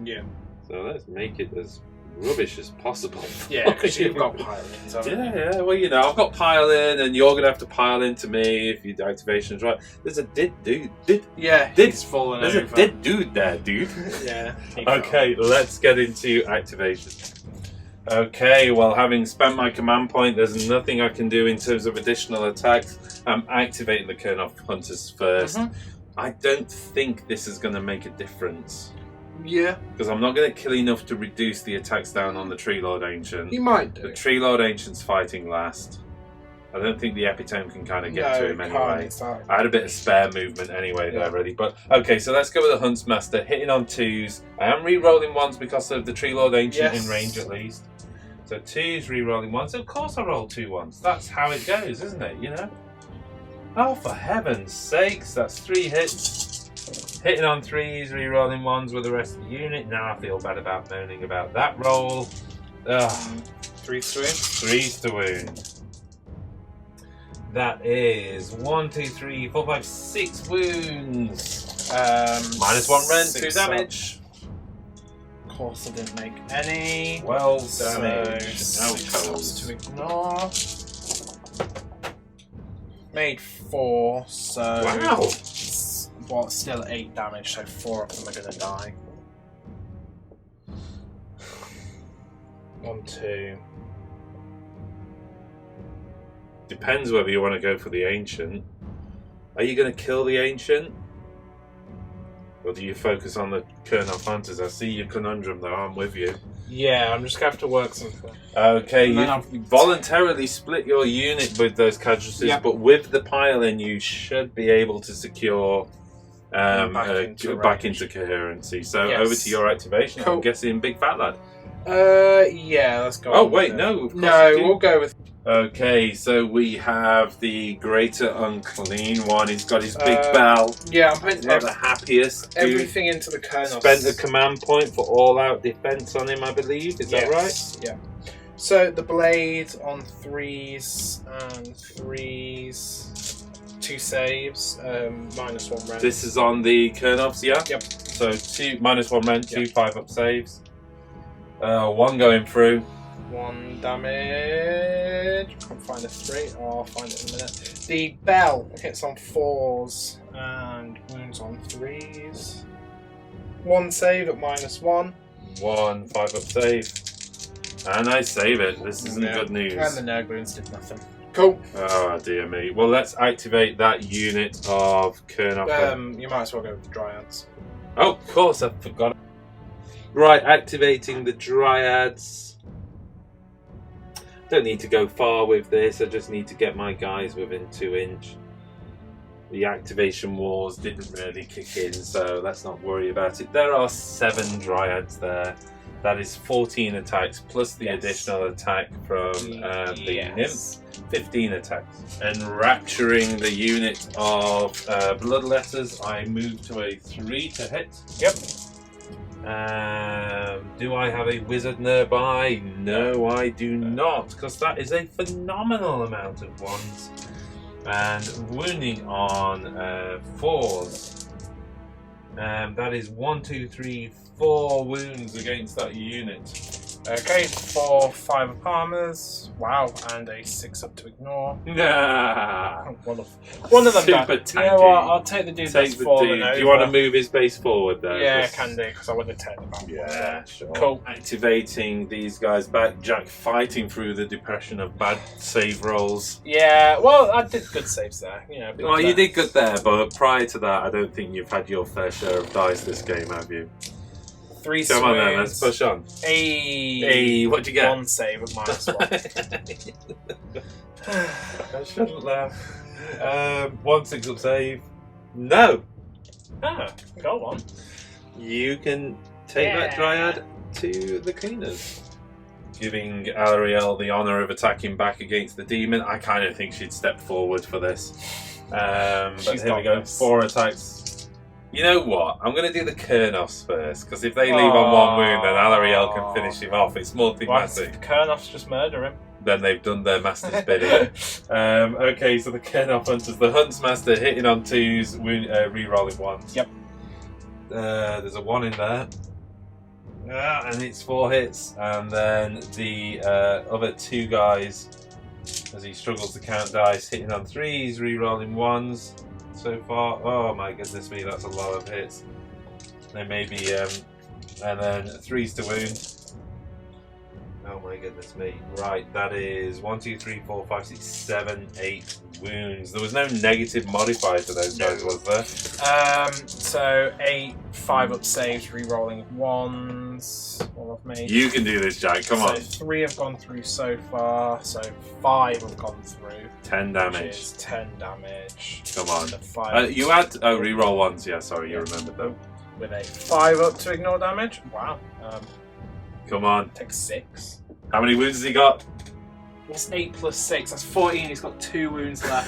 Yeah. So let's make it as rubbish as possible. Yeah, because you've got pile-ins, haven't you? Yeah, well, you know, I've got pile-in, and you're going to have to pile into me if your activation's right. There's a dude. Yeah, he's falling over. There's a dead dude there, dude. Yeah. Okay, let's get into activation. Okay, well, having spent my command point, there's nothing I can do in terms of additional attacks. I'm activating the Kurnoth Hunters first. Mm-hmm. I don't think this is going to make a difference. Yeah. Because I'm not going to kill enough to reduce the attacks down on the Tree Lord Ancient. You might do. The Tree Lord Ancient's fighting last. I don't think the Epitome can kind of get to him anyway. I had a bit of spare movement anyway there already. But okay, so let's go with the Huntsmaster. Hitting on 2s. I am re-rolling 1s because of the Tree Lord Ancient in range at least. So 2s, re-rolling 1s. Of course I roll 2 1s. That's how it goes, isn't it? You know? Oh, for heaven's sakes, that's 3 hits. Hitting on 3s, re-rolling 1s with the rest of the unit. Now I feel bad about moaning about that roll. 3s to wound. 3s to wound. That is 1, 2, 3, 4, 5, 6 wounds. -1 rend, 2 damage. Of course I didn't make any. 12 damage. So to ignore. Made 4, so wow. Well, still 8 damage, so 4 of them are going to die. 1, 2. Depends whether you want to go for the Ancient. Are you going to kill the Ancient? Or do you focus on the Kurnoth Hunters? I see your conundrum though, I'm with you. Yeah, I'm just going to have to work something. Okay, you voluntarily split your unit with those casualties, but with the pile-in you should be able to secure back into coherency. So over to your activation. Cool. I'm guessing Big Fat Lad. Yeah, let's go. Oh wait, no. No, we'll go with. Okay, so we have the Greater Unclean one. He's got his big bell. Yeah, I'm putting the happiest. Everything into the Kurnoth. Spent a command point for all-out defense on him, I believe. Is that right? Yeah. So the blade on 3s and 3s, 2 saves, -1 rend. This is on the Kurnoths, yeah? Yep. So -1 rend, 2 5-up saves. 1 going through. 1 damage. Can't find a 3. Oh, I'll find it in a minute. The bell hits on 4s and wounds on 3s. 1 save at -1. 1 5-up save. And I save it. This isn't good news. And the nerve wounds did nothing. Cool. Oh dear me. Well, let's activate that unit of Kernoff. You might as well go with the Dryads. Oh, of course, I forgot. Right, activating the Dryads. Don't need to go far with this. I just need to get my guys within 2 inch. The activation wars didn't really kick in, so let's not worry about it. There are 7 Dryads there. That is 14 attacks plus the additional attack from the Nymph. 15 attacks. Enrapturing the unit of Bloodletters, I move to a 3 to hit. Yep. Do I have a wizard nearby? No, I do not, because that is a phenomenal amount of ones. And wounding on 4s. That is 1, 2, 3, 4 wounds against that unit. Okay, 4 5-up armors. Wow, and a 6-up to ignore. Nah. One of them. Super tanky. Yeah, well, I'll take the dude that's fallen over. Do you want to move his base forward though? Yeah, I can do, because I want to take them back. Yeah, sure. Cool. Activating these guys back. Jack fighting through the depression of bad save rolls. Yeah, well, I did good saves there. Well, you did good there, but prior to that, I don't think you've had your fair share of dice this game, have you? 3 Come on then, let's push on. Hey, what'd you get? 1 save at -1. I shouldn't laugh. 1 6-up save. No! Ah, go on. You can take that Dryad to the cleaners. Giving Alarielle the honour of attacking back against the demon. I kind of think she'd step forward for this. But here we go, 4 attacks. You know what? I'm going to do the Kernoffs first, because if they leave on 1 wound, then Alarielle can finish him off. It's multi-massive. Kernoffs just murder him. Then they've done their master's bidding. Okay, so the Kernoff Hunters, the Huntsmaster hitting on 2s, re-rolling 1s. Yep. There's a 1 in there. And it's 4 hits. And then the other 2 guys, as he struggles to count dice, hitting on 3s, re-rolling 1s. So far, oh my goodness me, that's a lot of hits. There may be, and then 3s to wound. Oh my goodness me. Right, that is 1, 2, 3, 4, 5, 6, 7, 8 wounds. There was no negative modifier to those guys, was there? So 8 5-up saves, re-rolling 1s. All I've made. You can do this, Jack. Come on. 3 have gone through so far. So 5 have gone through. 10 damage. Which is 10 damage. Come on. So 5 you had re-roll 1s. Yeah, sorry, you remembered them. With a 5-up to ignore damage. Wow. Come on. Take 6. How many wounds has he got? It's 8 plus 6. That's 14. He's got 2 wounds left.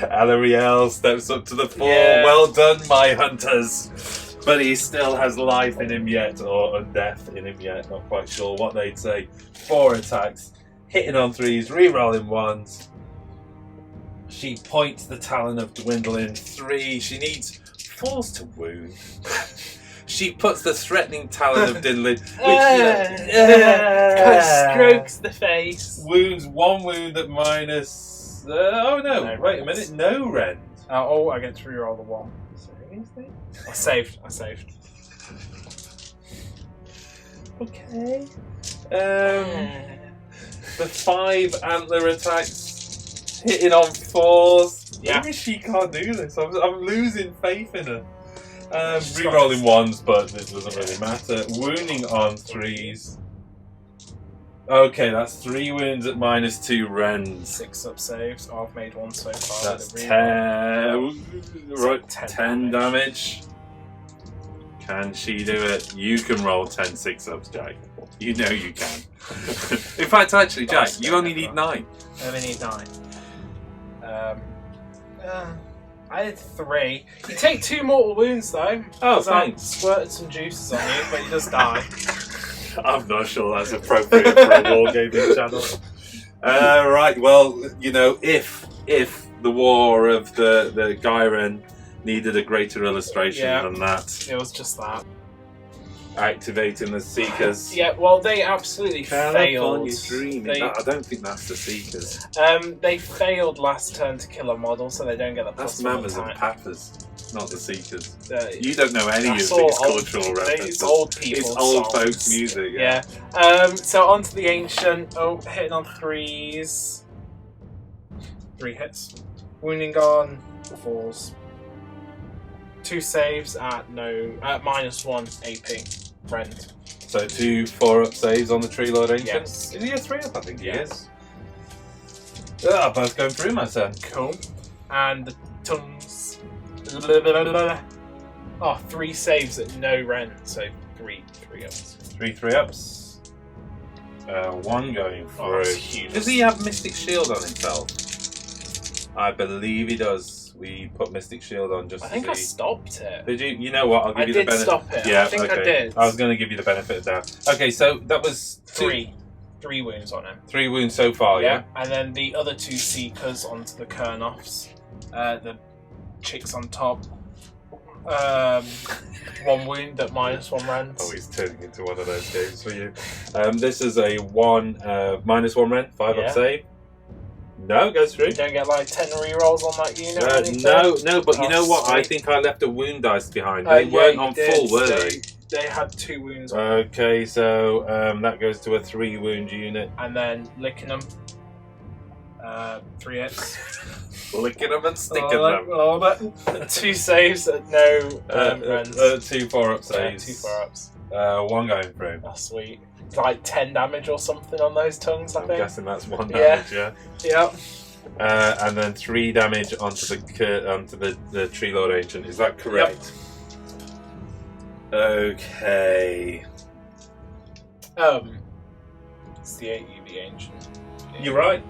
Alarielle steps up to the fore. Yeah. Well done, my hunters. But he still has life in him yet, or death in him yet. Not quite sure what they'd say. 4 attacks, hitting on 3s, re-rolling 1s. She points the talon of Dwindling. 3. She needs 4s to wound. She puts the threatening talon of Dinley, which strokes the face. Wounds 1 wound at minus. Oh no! Wait a minute. No rend. Oh, I get to reroll the 1. Seriously? I saved. Okay. The 5 antler attacks hitting on 4s. Yeah. Maybe she can't do this. I'm losing faith in her. Re-rolling 1s, but it doesn't really matter. Wounding on 3s. Okay, that's 3 wounds at -2 rends. 6-up saves. Oh, I've made 1 so far. That's 10. Right, 10 damage. Can she do it? You can roll 10 6-ups, Jack. You know you can. In fact, actually, Jack, you only need 9. I only need 9. I did 3. You take 2 mortal wounds though. Oh, thanks. Squirted some juices on you, but you just die. I'm not sure that's appropriate for a wargaming channel. Right, well, you know, if the war of the Gyren needed a greater illustration than that. It was just that. Activating the Seekers. Yeah, well, they absolutely failed. I don't think that's the Seekers. They failed last turn to kill a model, so they don't get the That's plus 1 Mamas and attack. Papas, not the Seekers. You You don't know any of these cultural references. It's old people. It's old folks music. Yeah. So onto the Ancient. Oh, hitting on 3s. 3 hits. Wounding on 4s. 2 saves at -1 AP. Friend. So 2 4-up saves on the Tree Lord Ancient. Yes. Is he a 3-up? I think he Yes. is. Both going through, my son. Cool. And the tongues. Oh, 3 saves at no rent, so 3 ups. 3 3-ups. 1 going Oh, through. that's huge. Does he have Mystic Shield on himself? I believe he does. We put Mystic Shield on just I to think I see. stopped it. Did you? You know what? I'll give I you the did benefit. stop it. Yeah, I think okay. I did. I was going to give you the benefit of doubt. Okay, so that was 3 wounds on him. 3 wounds so far, yeah? And then the other 2 Seekers onto the Kernoffs. The chicks on top. 1 wound at -1 rent. Oh, he's turning into one of those games for you. This is a -1 rent, 5-up save. No, goes through. You don't get like 10 rerolls on that unit or anything? No, but you know what? I think I left a wound dice behind. They weren't on full, were they? They had 2 wounds on Okay, so that goes to a 3 wound unit. and then licking them. 3 hits. Licking them and sticking them. 2 saves at no rents. 2 4-up saves. 2 4-ups. 1 going through. That's sweet. It's like 10 damage or something on those tongues, I I'm think. guessing that's 1 damage, yeah. Yep. And then 3 damage onto the Tree Lord Ancient. Is that correct? Yep. Okay. It's the Ancient. You're right.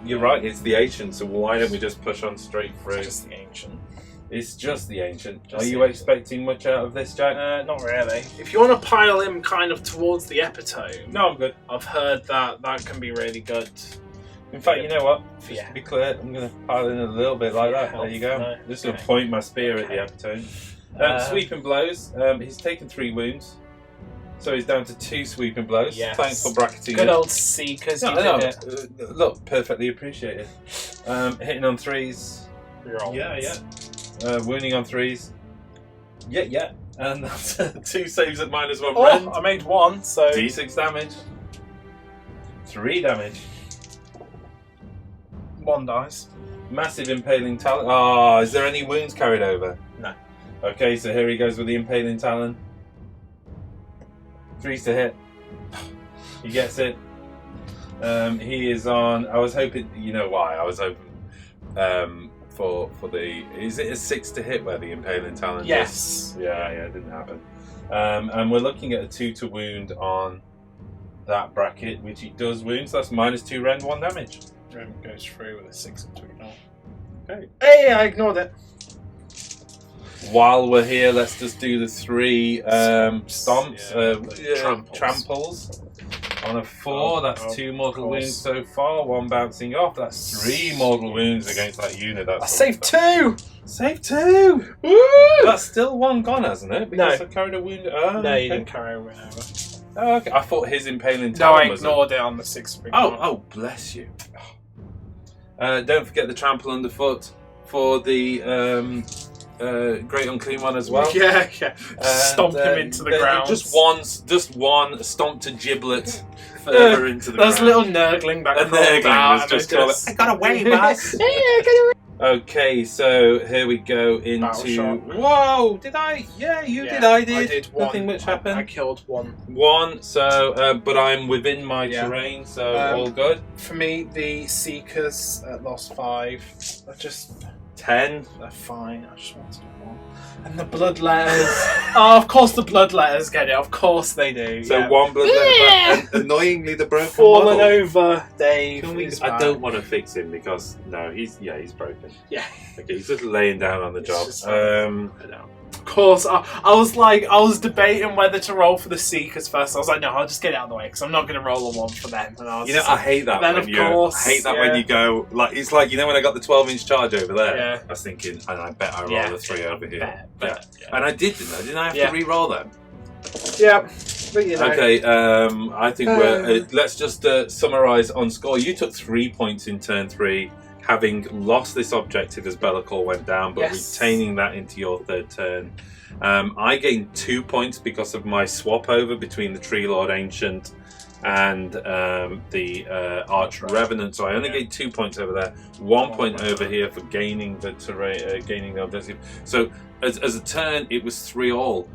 It's the Ancient. So why don't we just push on straight through? It's just the Ancient. It's just the Ancient. Just Are you the Ancient. expecting much out of this, Jack? Not really. If you want to pile him kind of towards the epitome, No, I'm good. I've heard that can be really good. In fact, you know what? Just Yeah. to be clear, I'm going to pile in a little bit like that. There you go. No. Just going to Okay. point my spear at the Okay. epitome. Sweeping blows. He's taken 3 wounds. So he's down to 2 sweeping blows. Yes. Thanks for bracketing Good it. old Seekers, you No, did it. look, perfectly appreciated. Hitting on 3s. Reroll. Yeah. Wounding on 3s. Yeah. And that's 2 saves at -1 Oh, rend. I made 1, so... D6 damage. 3 damage. 1 dice. Massive impaling talon. Oh, is there any wounds carried over? No. Okay, so here he goes with the impaling talon. 3s to hit. He gets it. He is on. I was hoping. You know why? I was hoping for the. Is it a 6 to hit where the impaling talon? Yes. Does? Yeah, it didn't happen. And we're looking at a 2 to wound on that bracket, which he does wound. So that's -2 rend, 1 damage. Goes through with a 6 to ignore. Okay. Hey, I ignored it. While we're here, let's just do the 3 stomps, Tramples. tramples. On a 4, that's Oh, 2 mortal of course. wounds so far, 1 bouncing off. That's 3 mortal wounds against that unit. I saved 2! Save 2! Woo! That's still 1 gone, hasn't it? Because No. I carried a wound. Oh, No, okay. you didn't carry a win over. Oh, okay. I thought his impaling No, talon I was. ignored it on the 6 to Oh, ignore. oh, bless you. Don't forget the trample underfoot for the Great Unclean One as well. Yeah. And, Stomp him into the ground. Just one stomp to giblet further into the There's a ground. little nurgling back And Nurgling was just going, I got away, boss. Okay, so here we go into. Battle shot. Whoa! Did I? Yeah, you did. I did. Nothing much happened. I killed 1. 1. So, but I'm within my Yeah. terrain, so all good. For me, the Seekers at lost 5 are just 10. they're fine. I just want to do 1. And the Bloodletters. Oh, of course the Bloodletters get it. Of course they do. So yeah. 1 blood letter, and annoyingly the broken Fallen model. over, Dave. Can we, is I back. don't want to fix him because no, he's broken. Yeah. Okay, he's just laying down on the It's job. just I know. Of course. I was debating whether to roll for the Seekers first. I was like, no, I'll just get it out of the way because I'm not going to roll a 1 for them. And I was I hate that. Then when you go like it's like when I got the 12-inch charge over there. Yeah. I was thinking, and I bet I roll the 3 over here. Bet. And I did, didn't I? Didn't I have to re-roll them? Yeah. But, Okay. I think we're. Let's just summarise on score. You took 3 points in turn 3. Having lost this objective as Be'lakor went down, but retaining that into your 3rd turn. I gained 2 points because of my swap over between the Tree Lord Ancient and the Arch Revenant. So I only gained 2 points over there. 1 point over here for gaining the terrain, gaining the objective. So as a turn, it was 3-all.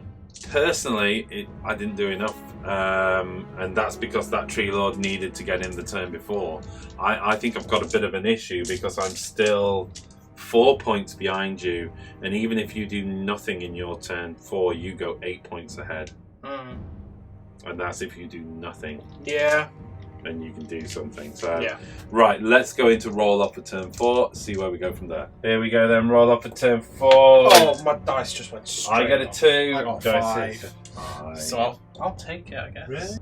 Personally, I didn't do enough, and that's because that Tree Lord needed to get in the turn before. I think I've got a bit of an issue because I'm still 4 points behind you, and even if you do nothing in your turn 4, you go 8 points ahead. And that's if you do nothing. Yeah. And you can do something. So right, let's go into roll up for turn 4, see where we go from there. Here we go then, roll up for turn 4. Oh, my dice just went straight I get a 2. I got 5. So I'll take it, I guess. Really?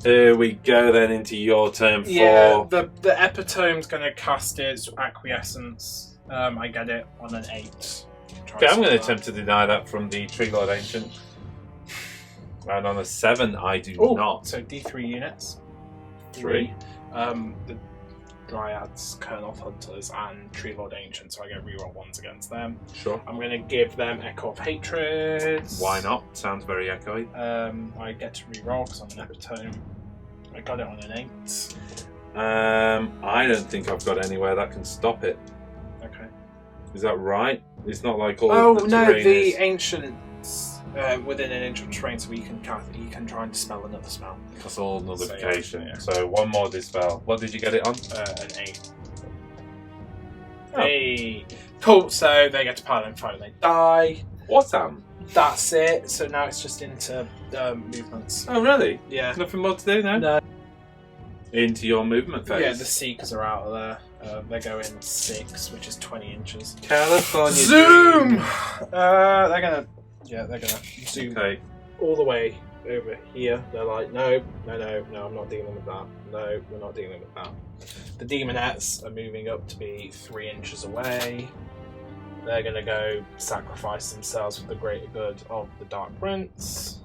Here we go then into your turn 4. Yeah, the Epitome's going to cast its Acquiescence. I get it on an 8. Okay, I'm going to attempt to deny that from the Tree Lord Ancient. And on a 7, I do not. So D3 units. 3. The Dryads, Kernoth Hunters, and Tree Lord Ancient, so I get reroll 1s against them. Sure. I'm going to give them Echo of Hatred. Why not? Sounds very echoey. I get to reroll because I'm an Epitome. I got it on an 8. I don't think I've got anywhere that can stop it. Okay. Is that right? It's not like all the terrain the is... Ancients within an inch of terrain, so you can try and dispel another spell. Plus all nullification. So, So one more dispel. What did you get it on? An 8. Oh. Hey. Cool, so they get to pile and foe, they die. Awesome. That's it. So now it's just into movements. Oh, really? Yeah. Nothing more to do now? No. Into your movement phase. Yeah, the Seekers are out of there. They go in 6, which is 20 inches. California Zoom! Dream. They're gonna zoom Okay. all the way over here. They're like, no, I'm not dealing with that. No, we're not dealing with that. The Demonettes are moving up to be 3 inches away. They're gonna go sacrifice themselves for the greater good of the Dark Prince.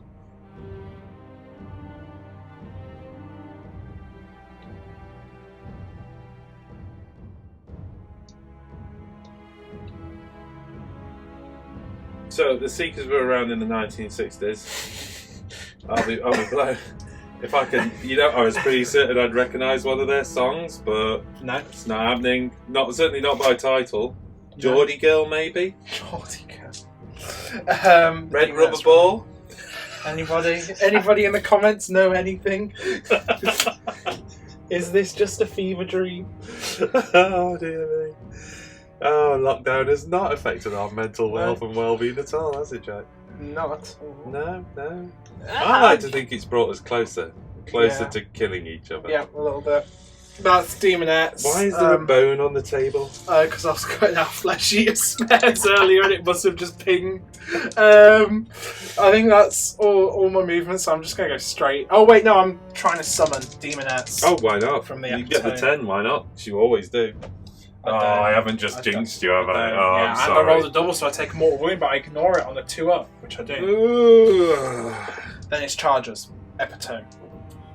So the Seekers were around in the 1960s. I'll be blown. If I can, I was pretty certain I'd recognise one of their songs, but No. it's not happening. Certainly not by title. Geordie Girl, maybe. Geordie Girl. Red Rubber Ball. Anybody in the comments know anything? Is this just a fever dream? Oh dear me. Oh, lockdown has not affected our mental health and well-being at all, has it, Jack? Not at all. No. I like to think it's brought us closer to killing each other. Yeah, a little bit. That's Demonettes. Why is there a bone on the table? Because I was cutting out flesh eater snares earlier and it must have just pinged. I think that's all my movements, so I'm just going to go straight. Oh, wait, no, I'm trying to summon Demonettes. Oh, why not? From the you get the Epitome. 10, why not? You always do. I haven't just jinxed you, have I? Oh, yeah, I'm sorry. And I rolled a double, so I take a mortal wound, but I ignore it on the 2-up, which I do. Ooh. Then it's Chargers. Epitome.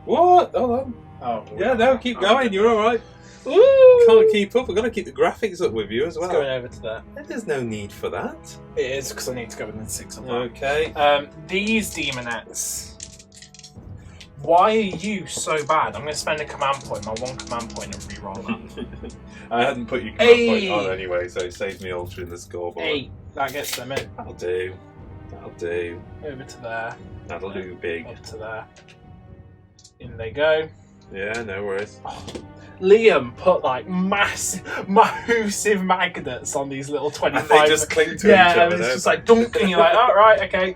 What? Hold on. Oh, Yeah, no, keep going. You're all right. Ooh. Can't keep up. We've got to keep the graphics up with you as well. It's going over to there. There's no need for that. It is, because I need to go within 6 of that. Okay. These Demonettes. Why are you so bad? I'm going to spend a command point, my 1 command point, and re-roll that. I hadn't put your command point on anyway, so it saved me altering the scoreboard. 8. That gets them in. That'll do. Over to there. That'll do big. Up to there. In they go. Yeah, no worries. Oh, Liam put like massive magnets on these little 25. And they just cling to each other. Yeah, and it's just like dunk, and you're like, oh, right, okay.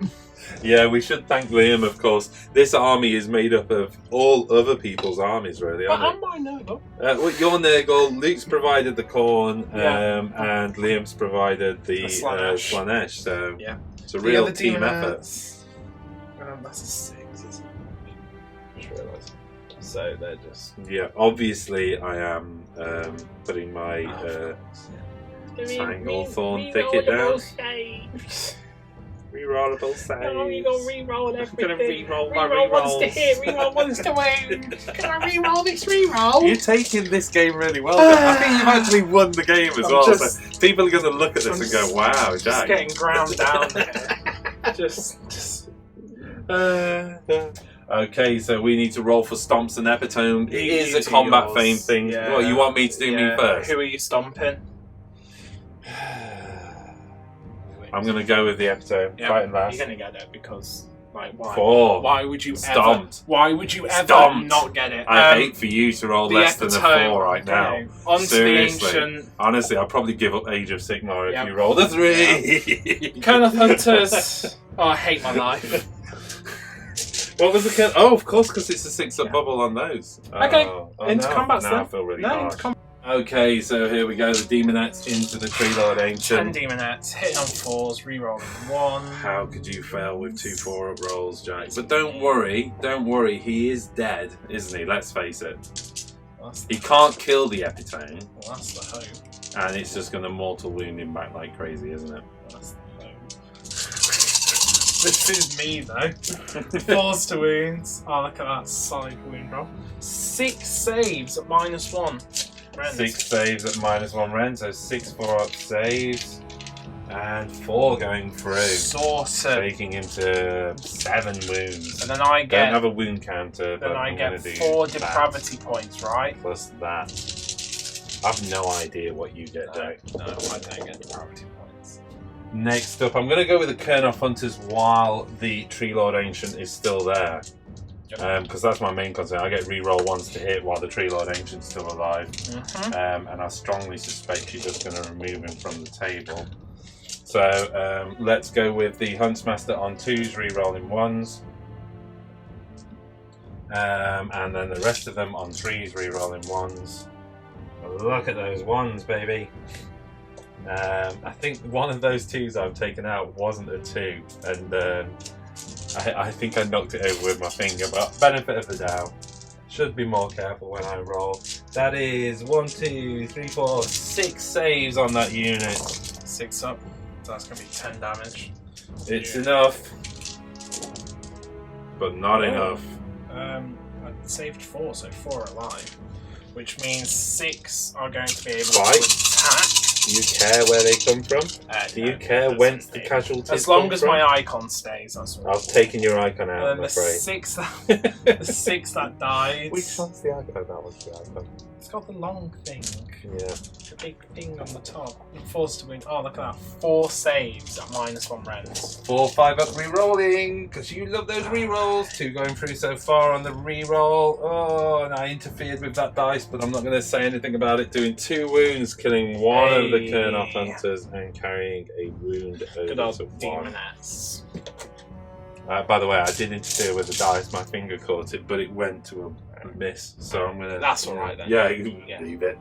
Yeah, we should thank Liam, of course. This army is made up of all other people's armies, really, But aren't I'm my Nurgle. well, you're Nurgle, Luke's provided the corn, Yeah. and Liam's provided the Slaanesh. Slaanesh, so Yeah. it's a real team effort. Demonettes. That's a 6, isn't it? Just realised. So they're just. Yeah, obviously I am putting my Tanglethorn thicket down. Saves. Rerollable saves. No, you gotta reroll everything. I'm gonna reroll my Reroll ones to rerolls. hit, reroll ones to win. Can I reroll this reroll? You're taking this game really well. I think you've actually won the game as well. just- So people are going to look at this and go, "Wow, Just Jack." getting ground down here. just. Okay, so we need to roll for stomps and epitome. It You is a do combat yours. fame thing. Yeah. What, you want me to do me first? Who are you stomping? I'm going to go with the epitome. Yeah, Fighting last. You're gonna get it because, like, why? 4. Why would you ever? Stomped. Why would you ever Stomped. not get it? I hate for you to roll the less than a epitome, 4 right now. okay. Onto Seriously. the ancient Honestly, I'll probably give up Age of Sigmar if Yep. you roll a 3. Kernel Hunters. Oh, I hate my life. What was the kill? Oh, of course, because it's a 6-up bubble on those. Okay, Oh, into now- combat now I then. feel really No, harsh. into combat. Okay, so here we go. The Demonettes into the Tree Lord 10 Ancient. Demonettes, hitting on 4s, rerolling 1. How could you fail with 2 4-up rolls, Jack? But don't worry, he is dead, isn't he? Let's face it. That's He can't kill the epitome, well, that's the hope. and it's just going to mortal wound him back like crazy, isn't it? That's the hope. This is me though. 4s to wounds. Oh, look at that solid wound roll. 6 saves at -1. Rend. 6 saves at -1 rend, so 6 4-up saves, and 4 going through, Sorted. taking him to 7 wounds. And then I Don't get. have a wound counter, but Then I I'm get going to do 4 that depravity points, right? plus that. I've no idea what you get, Jack. No, I don't get depravity points. Next up, I'm going to go with the Kernel Hunters while the Tree Lord Ancient is still there. Because that's my main concern. I get reroll 1s to hit while the Tree Lord Ancient's still alive. And I strongly suspect she's just going to remove him from the table. So let's go with the Huntsmaster on 2s, rerolling 1s. And then the rest of them on 3s, rerolling 1s. Look at those 1s, baby. I think one of those 2s I've taken out wasn't a 2. And I think I knocked it over with my finger, but benefit of the doubt. Should be more careful when I roll. That is 1, 2, 3, 4, 6 saves on that unit. 6 up. So that's going to be 10 damage. It's enough, but not enough. I saved 4, so 4 are alive. Which means 6 are going to be able Fight. to attack. Do you care where they come from? Do you care whence the casualties As long come as from? my icon stays, that's all. I've taken your icon out, And I'm then the afraid. 6 that, the 6 that died. Which one's the icon? That was the icon. It's got the long thing. Yeah. The big thing on the top. And 4's to win. Oh, look at that. 4 saves at -1 rends. 4, 5 up re-rolling, because you love those re-rolls. 2 going through so far on the re-roll. Oh, and I interfered with that dice, but I'm not going to say anything about it. Doing 2 wounds, killing 1 of the Kernel Hunters, and carrying a wound Good over old to 1. Demonettes. By the way, I did interfere with the dice. My finger caught it, but it went to a miss. So I'm going to... That's alright then. Yeah, you Yeah. leave it.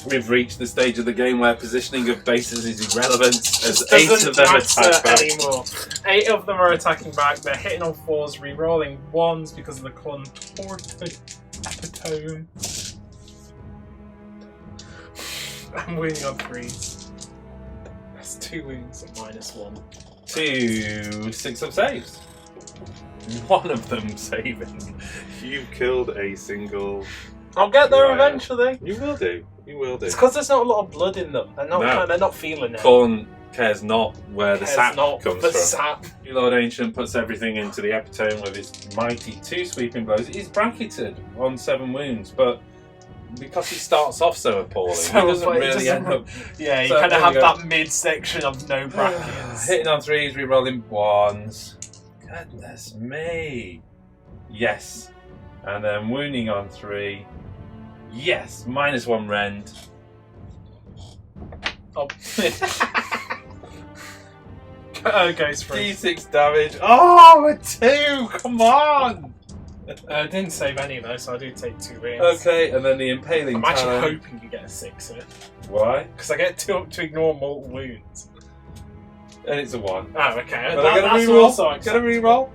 We've reached the stage of the game where positioning of bases is irrelevant, as 8 of them attack back. Anymore. 8 of them are attacking back. They're hitting on 4s, re-rolling 1s because of the contorted epitome. I'm winning on 3s. That's 2 wounds at -1. 2 6-up saves. One of them saving. You've killed a single... I'll get there Right. eventually. You will do. You will do. It's because there's not a lot of blood in them. They're not. No. They're not feeling it. Khorne cares not where the Cares sap not comes the from. sap. Lord Ancient puts everything into the epitome with his mighty 2 sweeping blows. He's bracketed on 7 wounds, but because he starts off so appalling, he doesn't really end up... Yeah, you So kind there of you have go. that mid-section of no brackets. Hitting on 3s, re-rolling 1s. Goodness me. Yes. And then wounding on 3. Yes. -1 rend. Oh. Goes through. D6 damage. Oh, a 2! Come on! Didn't save any of those, so I do take 2 wounds. Okay, and then the impaling I'm actually talon. hoping you get a 6 here. Why? Because I get 2 up to ignore mortal wounds. And it's a 1. Oh, okay. But I get a reroll. Get a reroll.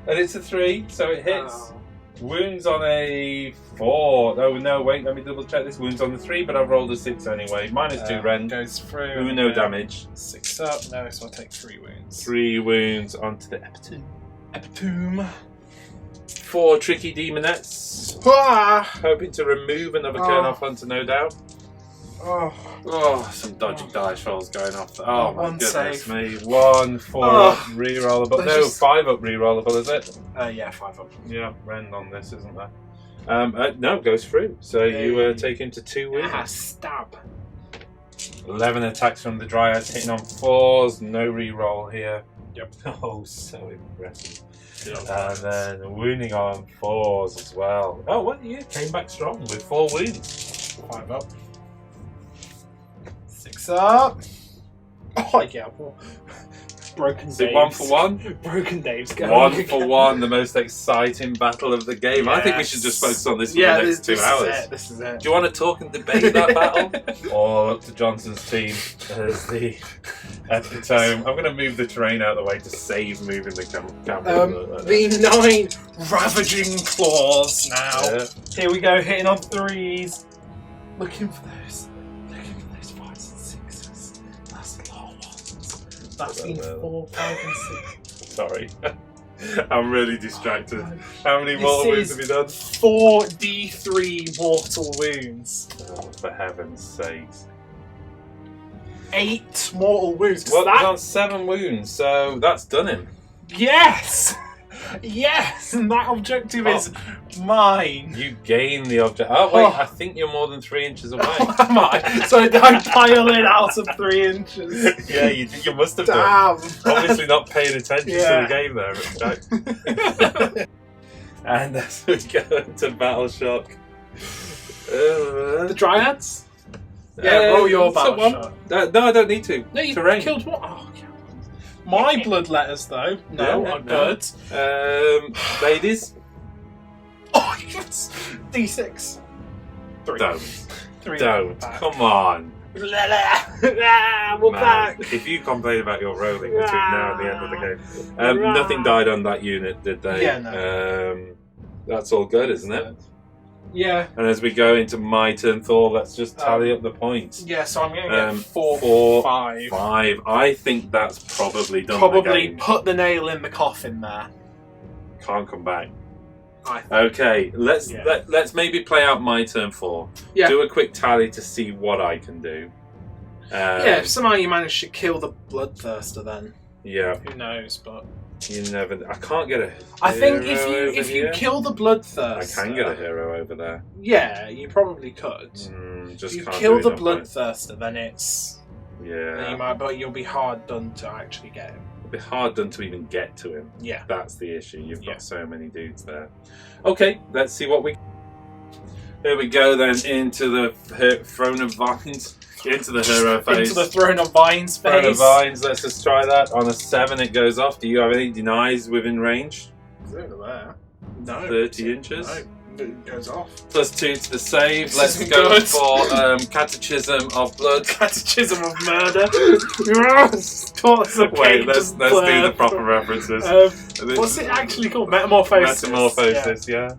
And it's a 3, so it hits. Oh. Wounds on a 4. Oh, no, wait, let me double check this. Wounds on the 3, but I've rolled a 6 anyway. -2 rend. Goes through. Uno damage. 6 up. No, so I'll take 3 wounds. 3 wounds onto the epitome. Epitome. 4 tricky demonettes. Ah! Hoping to remove another Kernoff Hunter, no doubt. Oh. Oh, some dodgy dice rolls going off. Oh, my One goodness save. me. 1, 4 up, rerollable. No, 5 up, rerollable, is it? Yeah, 5 up. Yeah, rend on this, isn't there? No, it goes through. So you take him to 2 wounds. Ah, stab. 11 attacks from the Dryads, hitting on 4s. No reroll here. Yep. Oh, so impressive. Yep. And then wounding on 4s as well. Oh, well, you came back strong with 4 wounds. 5 up. 6 up. Oh, yeah. Well, broken Is it Dave's. 1 for 1? Broken Dave's going. 1 for 1, the most exciting battle of the game. I think we should just focus on this for the next 2 hours. This is it. Do you want to talk and debate that battle? Or up to Johnson's team as the epitome? I'm going to move the terrain out of the way to save moving the camera. The 9 ravaging claws now. Yeah. Here we go, hitting on 3s. Looking for those 5s and 6s. That's the low ones. That's been 4, 5, and 6. Sorry. I'm really distracted. How many mortal wounds have you done? 4 D3 mortal wounds. Oh, for heaven's sakes. 8 mortal wounds. Well, he's on 7 wounds, so that's done him. Yes! Yes! And that objective is mine. You gain the object. Oh, wait, I think you're more than 3 inches away. Am I? So I pile in out of 3 inches. Yeah, you must have done. Damn. Obviously not paying attention Yeah. to the game there, Jack. And as we go into Battle Shock. The Dryads? Yeah, roll your battle shot. No, I don't need to. No, you Terrain. killed what? Oh, yeah. My bloodletters, though. No, Yeah, are no. good. Ladies. Oh, yes! D6. 3. Don't. 3. Don't. Come on. We're Man, back. if you complain about your rolling between now and the end of the game. Nothing died on that unit, did they? Yeah, no. That's all good, isn't it? Yeah. And as we go into my turn, Thor, let's just tally up the points. Yeah, so I'm going to get 4, 4, 5. 5. I think that's probably done the Probably game. put the nail in the coffin there. Can't come back. I think. Okay, let's maybe play out my turn 4. Yeah. Do a quick tally to see what I can do. Yeah, if somehow you manage to kill the Bloodthirster, then Yeah, who knows? But you never. I can't get a. I think hero over if you here. kill the I Bloodthirster, can get a hero over there. Yeah, you probably could. Just If you can't kill do the enough points. Bloodthirster, then it's then Yeah, you might, but you'll be hard done to actually get him. it'll be hard done to even get to him. Yeah. That's the issue. You've Yeah. got so many dudes there. Okay, let's see what we. Here we go then into the Throne of Vines. Into the hero phase. Into the Throne of Vines phase. Throne of Vines, let's just try that. On a 7 it goes off. Do you have any denies within range? Is it over there? No. 30 inches? No, it goes off. +2 to the save. This Let's isn't go good. for Catechism of Blood. Catechism of Murder. Yes! Wait, let's do the proper references. What's it actually called? Metamorphosis. Metamorphosis, yeah.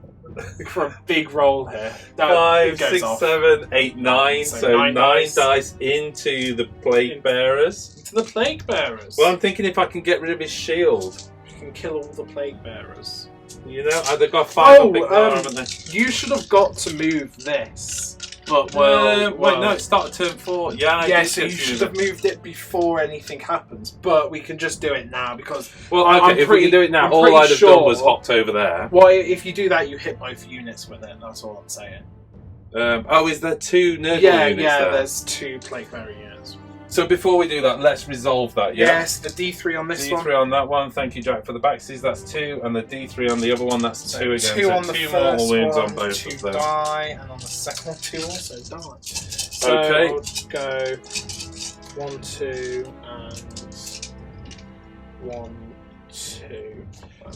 For a big roll here. No, 5, it goes 6, off. 7, 8, 9. So So 9 9 dice. dice into the Plague Bearers. To the Plague Bearers. Well, I'm thinking if I can get rid of his shield. You can kill all the Plague Bearers. You know, they've got 5 Oh, up big bar, haven't they? You should have got to move this. But Wait, no, it's start of turn 4. Yeah, I yeah, did so get you to should use have it. moved it before anything happens. But we can just do it now because. Well, I'm okay, if we pretty- can do it now, I'm all pretty I'd have sure- done was hopped over there. Well, if you do that, you hit both units with it. That's all I'm saying. Is there 2 Nurgle Yeah, units yeah. there? There's 2 Plague Bearer units. So before we do that, let's resolve that, yeah? Yes, the D3 on this D3 one. on that one, thank you Jack for the backsies, that's 2, and the D3 on the other one, that's 2 again. 2 so on the 2 first mortal wounds one, on both 2 of them. die, and on the second one 2 also die. So Okay. I'll go 1, 2, and 1, 2.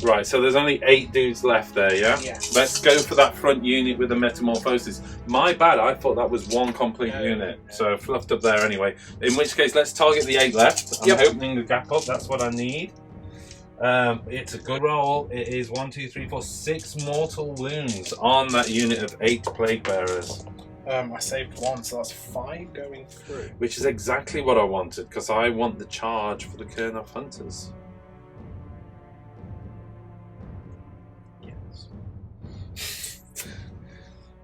Right, so there's only 8 dudes left there, yeah? Yes. Let's go for that front unit with the metamorphosis. My bad, I thought that was one complete unit. No. So fluffed up there anyway. In which case, let's target the 8 left. I'm opening the gap up, that's what I need. It's a good roll. It is 1, 2, 3, 4, 6 mortal wounds on that unit of 8 plague bearers. I saved 1, so that's 5 going through. Which is exactly what I wanted, because I want the charge for the Kernoff Hunters.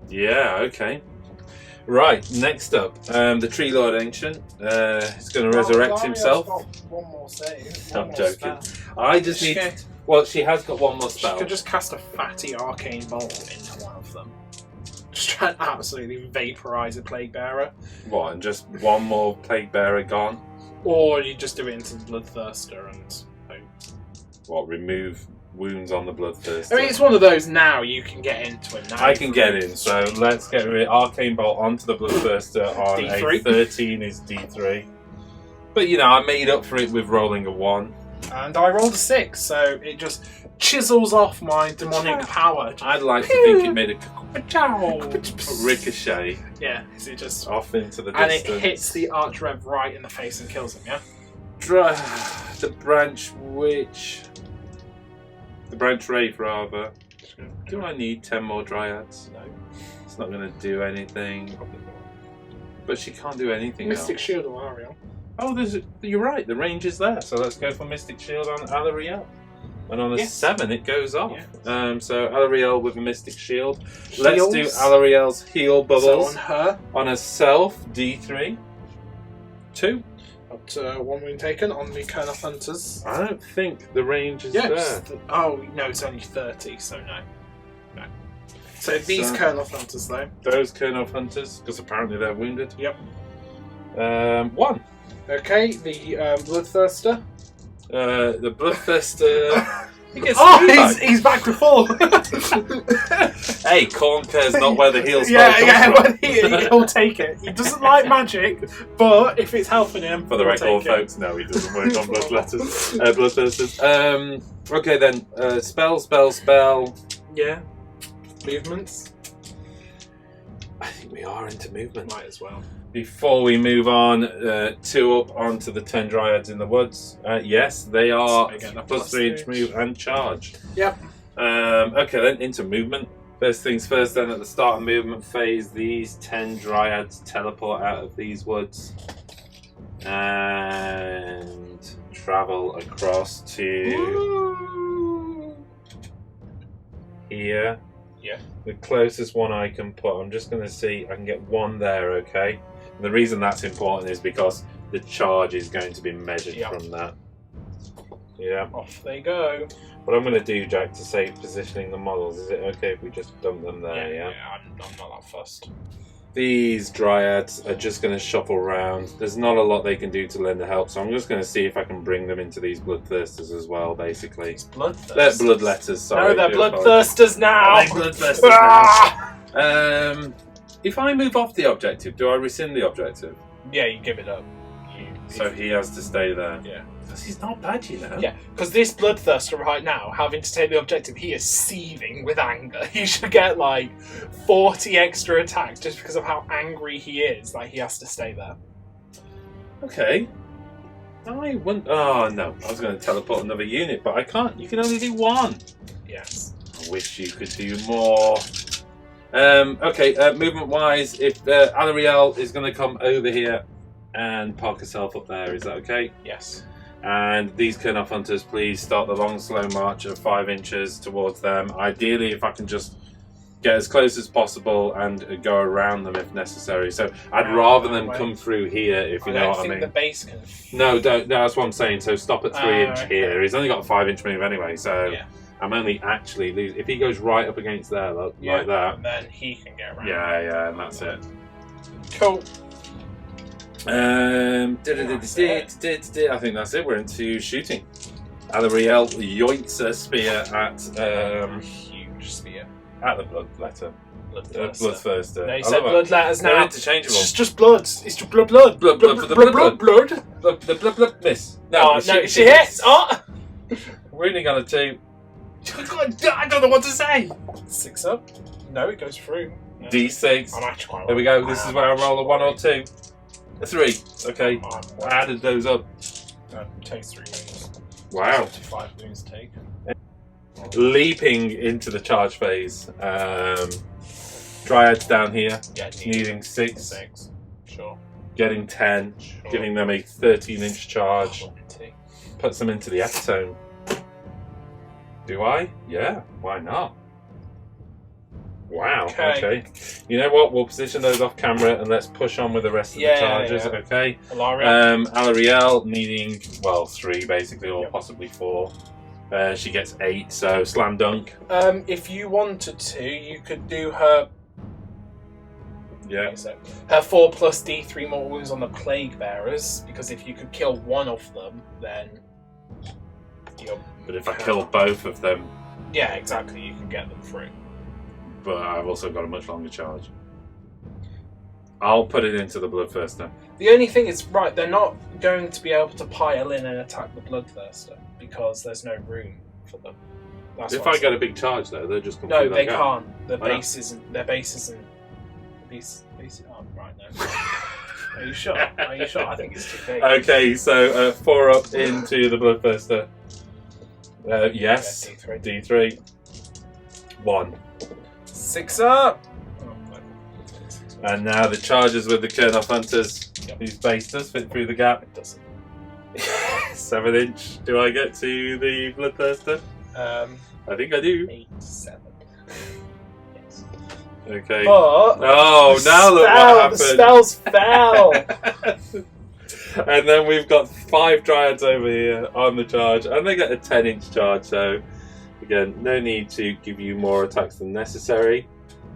Yeah, okay. Right, next up, the Tree Lord Ancient is going to resurrect himself. One more save. I'm joking. I just need. Well, she has got one more spell. She could just cast a fatty arcane bolt into one of them. Just try and absolutely vaporize a plague bearer. What, and just one more plague bearer gone? Or you just do it into the Bloodthirster and hope. What, remove wounds on the Bloodthirster? I mean, it's one of those now you can get into it now. I can get in, so let's get rid of Arcane Bolt onto the Bloodthirster on D3. a 13 is D3. But you know, I made up for it with rolling a 1. And I rolled a 6, so it just chisels off my demonic power. I'd like to think it made a ricochet. Yeah, is it just off into the and distance. it hits the Archrev right in the face and kills him, yeah? The branch witch. The branch wraith, rather. Do I need 10 more dryads? No. It's not going to do anything. But she can't do anything Mystic else. Shield or Ariel. Oh, you're right. The range is there. So let's go for Mystic Shield on Alarielle. And on a 7, it goes off. Yes. So Alarielle with a Mystic Shield. Let's do Alarielle's heal bubbles. So on her. On a self, D3. 2. Got 1 wound taken on the Kernoff Hunters. I don't think the range is there. Oh, no, it's only 30, so no. So these Kernoff Hunters, though. Those Kernoff Hunters, because apparently they're wounded. Yep. 1. Okay, the Bloodthirster. The Bloodthirster. He's back to full. Hey, corn cares not where the heels He'll take it. He doesn't like magic, but if it's helping him, for the record, folks, no, he doesn't work on bloodthirsters. Okay then, spell. Yeah. Movements. I think we are into movement. Might as well. Before we move on, 2 up onto the 10 dryads in the woods. Yes, they are +3 inch move and charge. Yep. Okay, then into movement. First things first, then at the start of movement phase, these 10 dryads teleport out of these woods and travel across to here. Yeah. The closest one I can put, I'm just going to see, I can get 1 there, okay? And the reason that's important is because the charge is going to be measured from that. Yeah. Off they go. What I'm going to do, Jack, to save positioning the models, is it okay if we just dump them there, yeah? Yeah, I'm not that fussed. These dryads are just going to shuffle around. There's not a lot they can do to lend a help, so I'm just going to see if I can bring them into these bloodthirsters as well, basically. These bloodthirsters? They're bloodletters, sorry. No, they're bloodthirsters now! They're bloodthirsters now. If I move off the objective, do I rescind the objective? Yeah, you give it up. So he has to stay there? Yeah. Because he's not bad, you know? Yeah, because this bloodthirster right now, having to take the objective, he is seething with anger. He should get like 40 extra attacks just because of how angry he is. Like, he has to stay there. Okay. I wouldn't... Oh, no. I was going to teleport another unit, but I can't. You can only do 1. Yes. I wish you could do more. Okay, movement-wise, if Alarielle is going to come over here and park herself up there, is that okay? Yes. And these Kernoff Hunters, please start the long, slow march of 5 inches towards them. Ideally, if I can just get as close as possible and go around them if necessary. So I'd rather them come through here, if you know what I mean. The base can... No, don't. No, that's what I'm saying. So stop at 3 inch okay. here. He's only got a 5 inch move anyway, so yeah. I'm only actually losing. If he goes right up against there, look, like that. Then he can get around. Yeah, and that's it. Cool. I think that's it. We're into shooting. Alarielle yoinks a spear at huge spear at the bloodletter. Bloodthirster. No, you said bloodletters now. They're interchangeable. It's just blood. It's just blood. Blood for the blood. Blood. Miss. No, she hits. Oh! Wounding on a 2. I don't know what to say. 6 up. No, it goes through. No. D6. I'm actually quite There we go. This is where I roll a 1 or 2. A 3. Okay. I added those up. Takes 3 wounds. Wow. 5 wounds taken. Leaping into the charge phase. Dryads down here. Yeah, Needing 6. 6. Sure. Getting 10. Sure. Giving them a 13-inch charge. Oh, Puts them into the epitome. Do I? Yeah. Why not? Wow. Okay. You know what? We'll position those off camera and let's push on with the rest of the charges. Yeah. Okay. Alarielle needing 3 basically, or possibly 4. She gets 8, so slam dunk. If you wanted to, you could do her. Yeah. Her 4 plus D3 mortal wounds on the plague bearers, because if you could kill one of them, then. But if I kill both of them. Yeah, exactly. You can get them through. But I've also got a much longer charge. I'll put it into the Bloodthirster. The only thing is, right, they're not going to be able to pile in and attack the Bloodthirster because there's no room for them. That's if I get a big charge, though, they'll just come No, through they that gap. can't. Their Why not? base isn't. Their base isn't. Oh, right, no. Are you sure? Are you sure? I think it's too big. Okay, so 4 up into the Bloodthirster. Yes. Yeah, D3. 1. 6 up! And now the charges with the Kurnoth Hunters, Yep. whose base does fit through the gap. It doesn't. 7-inch. Do I get to the Bloodthirster? I think I do. 8, 7. Yes. Okay. But Oh, now look what happened. The spells fell! And then we've got 5 Dryads over here on the charge, and they get a 10-inch charge, so again, no need to give you more attacks than necessary.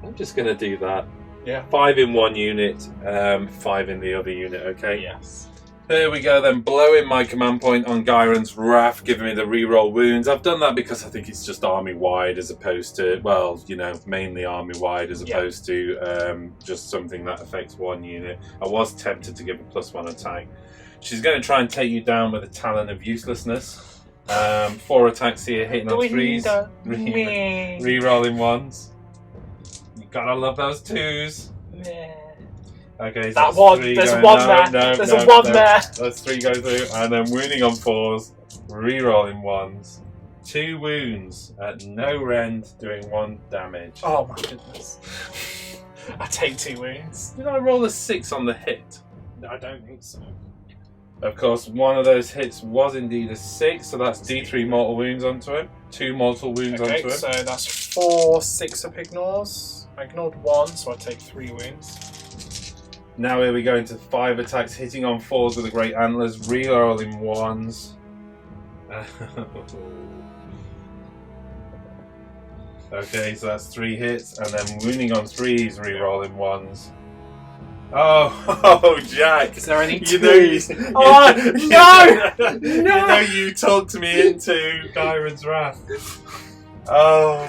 I'm just going to do that. Yeah. 5 in one unit, 5 in the other unit, okay? Yes. There we go then, blowing my command point on Gyron's Wrath, giving me the reroll wounds. I've done that because I think it's just army-wide as opposed to, well, you know, mainly army-wide as opposed to just something that affects one unit. I was tempted to give a +1 attack. She's going to try and take you down with a Talon of Uselessness. 4 attacks here, hitting on 3s, re-rolling 1s. You gotta love those 2s. Okay, so there's a 1 there. There's a 1 there. That's 3 go through, and then wounding on 4s, re-rolling 1s. 2 wounds at no rend, doing 1 damage. Oh my goodness. I take 2 wounds. Did I roll a 6 on the hit? No, I don't think so. Of course, one of those hits was indeed a 6, so that's D3 mortal wounds onto him. 2 mortal wounds onto him. So that's 4 6-up ignores. I ignored 1, so I take 3 wounds. Now here we go into 5 attacks, hitting on 4s with the Great Antlers, re-rolling 1s. Okay, so that's 3 hits, and then wounding on 3s, re-rolling 1s. Oh, Jack! Is there any you know Oh, no! No! You know you talked me into Gyron's Wrath. Oh.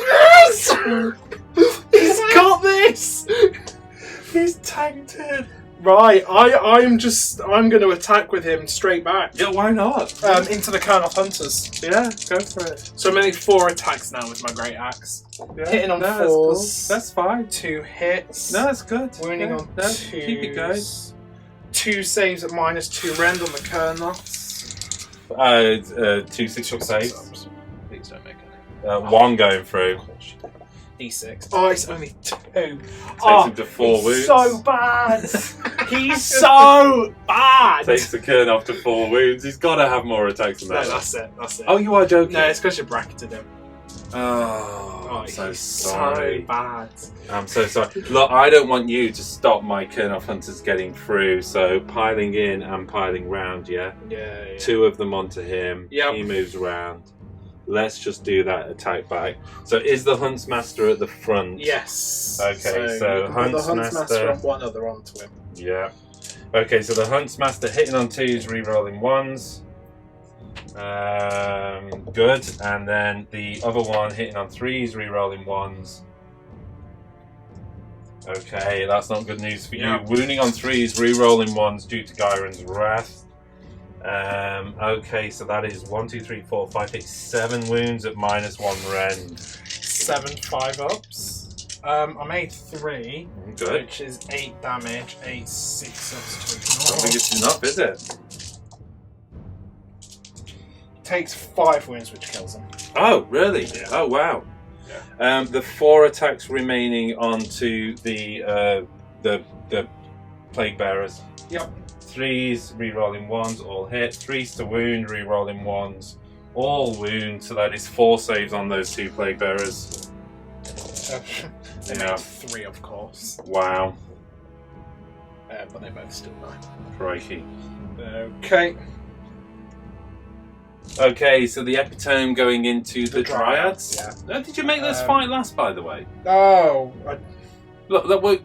Yes! He's got this! He's tanked it. Right, I'm going to attack with him straight back. Yeah, why not? Into the Kurnoth Hunters. Yeah, go for it. So I'm making 4 attacks now with my Great Axe. Yeah. Hitting on 4s. That's cool. That's fine. 2 hits. No, that's good. Wounding on 2s. Keep it going. 2 saves at -2 rend on the Kurnoths. 2 6-up saves. Please don't make any. 1 going through. D6. Oh, it's only 2. Takes him to 4 wounds. He's so bad. He's so bad. Takes the Kurnoth to 4 wounds. He's got to have more attacks than that. No, that's it. That's it. Oh, you are joking? No, it's because you bracketed him. Oh, I'm so he's sorry. so bad. I'm so sorry. Look, I don't want you to stop my Kurnoth Hunters getting through, so piling in and piling round, yeah? Yeah. 2 of them onto him. Yep. He moves around. Let's just do that attack back. So is the Huntsmaster at the front? Yes. Okay, so the Huntsmaster and 1 other onto him. Yeah. Okay, so the Huntsmaster hitting on 2s, re-rolling 1s. Good. And then the other one hitting on 3s, re-rolling 1s. Okay, that's not good news for you. Wounding on 3s, re-rolling 1s due to Gyron's Wrath. Okay, so that is 1, 2, 3, 4, 5, 6, 7 wounds at -1 rend. 7 5-ups. I made 3, Good. which is 8 damage, 8 6-ups to I don't think ignore. it's enough, is it? Takes 5 wounds, which kills him. Oh, really? Yeah. Oh, wow. Yeah. The 4 attacks remaining onto the plague bearers. Yep. 3s, re-rolling 1s, all hit. 3s to wound, re-rolling 1s, all wound. So that is 4 saves on those 2 plague bearers. They made 3, of course. Wow. But they both still die. Crikey. Okay. Okay, so the epitome going into the Dryads, Dryads. Did you make this fight last, by the way? Oh, Look,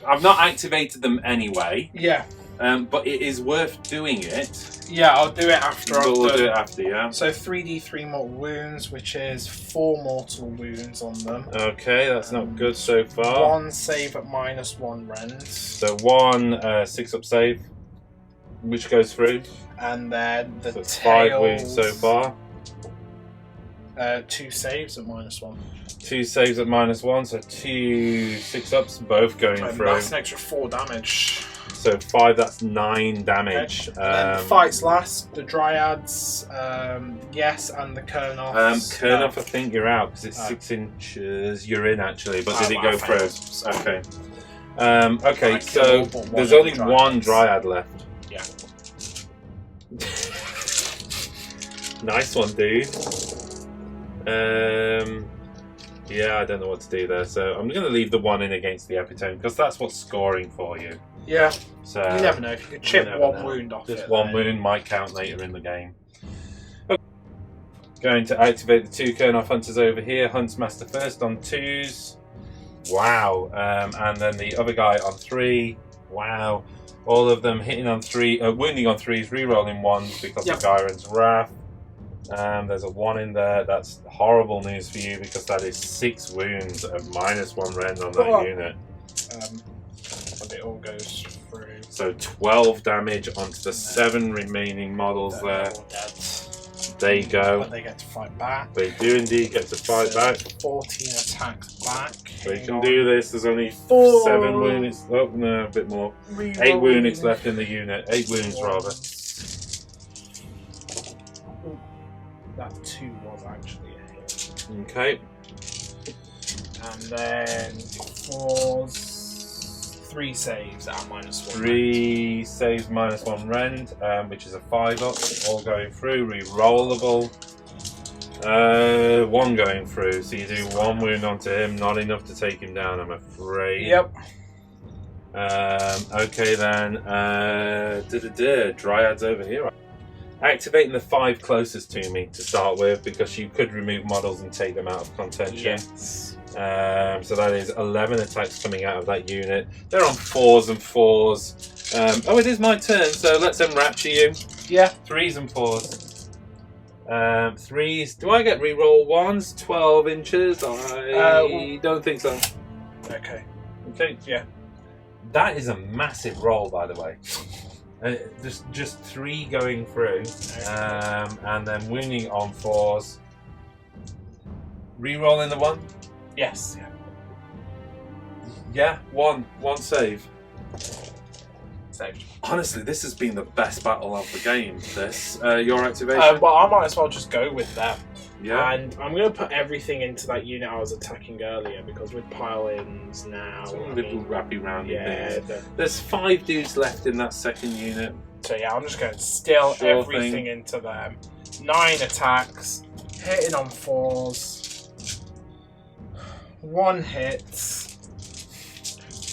I've not activated them anyway. yeah. But it is worth doing it. Yeah, I'll do it after. We'll do it after, yeah. So 3d3 mortal wounds, which is 4 mortal wounds on them. Okay, that's not good so far. 1 save at -1 rend. So 1 6-up save, which goes through. And then the So it's tails, 5 wounds so far. 2 saves at -1. 2 saves at -1, so 2 6-ups, both going And through. that's an extra 4 damage. So 5, that's 9 damage. And then the fights last. The Dryads, yes, and the Kurnoths. Kurnoth, I think you're out because it's 6 inches. You're in actually, but did it go through? Okay. Okay, so there's only 1 Dryad left. Yeah. Nice one, dude. Yeah, I don't know what to do there, so I'm going to leave the 1 in against the epitome because that's what's scoring for you. Yeah. So You never know. If you could chip never 1 know. wound off Just it. 1 then- wound might count later in the game. Okay. Going to activate the 2 Kurnoth Hunters over here. Huntsmaster first on 2s. Wow. And then the other guy on 3. Wow. All of them hitting on 3, wounding on 3s, re-rolling 1s because of Gyron's Wrath. There's a 1 in there. That's horrible news for you because that is 6 wounds at -1 rend on that unit. But it all goes through. So 12 damage onto the 7 remaining models there. They're all dead. There you go. But they get to fight back. They do indeed get to fight So back. 14 attacks back. They can do this. There's only 4 7 wounds. Oh, no, a bit more. 8 wounds left in the unit. 8 wounds, rather. That 2 was actually a hit. Okay. And then 3 saves at -1. 3 saves -1 rend, which is a 5-up. All going through. Re-rollable. 1 going through. So you do 1 wound onto him. Not enough to take him down, I'm afraid. Yep. Okay then. Dryads over here. Activating the 5 closest to me to start with because you could remove models and take them out of contention. Yes. So that is 11 attacks coming out of that unit. They're on 4s and 4s. Oh, it is my turn, so let's enrapture you. Yeah. 3s and 4s. 3s. Do I get reroll 1s? 12 inches? I don't think so. Okay. Okay. Yeah. That is a massive roll, by the way. Just 3 going through, and then wounding on 4s. Rerolling the 1. Yes. Yeah, 1 save. Saved. Honestly, this has been the best battle of the game. This your activation. Well, I might as well just go with that. Yeah. And I'm going to put everything into that unit I was attacking earlier because with pile-ins now. Little wrappy roundy things. Yeah. There's 5 dudes left in that second unit. So yeah, I'm just going to steal Sure everything into them. 9 attacks, hitting on 4s. 1 hit.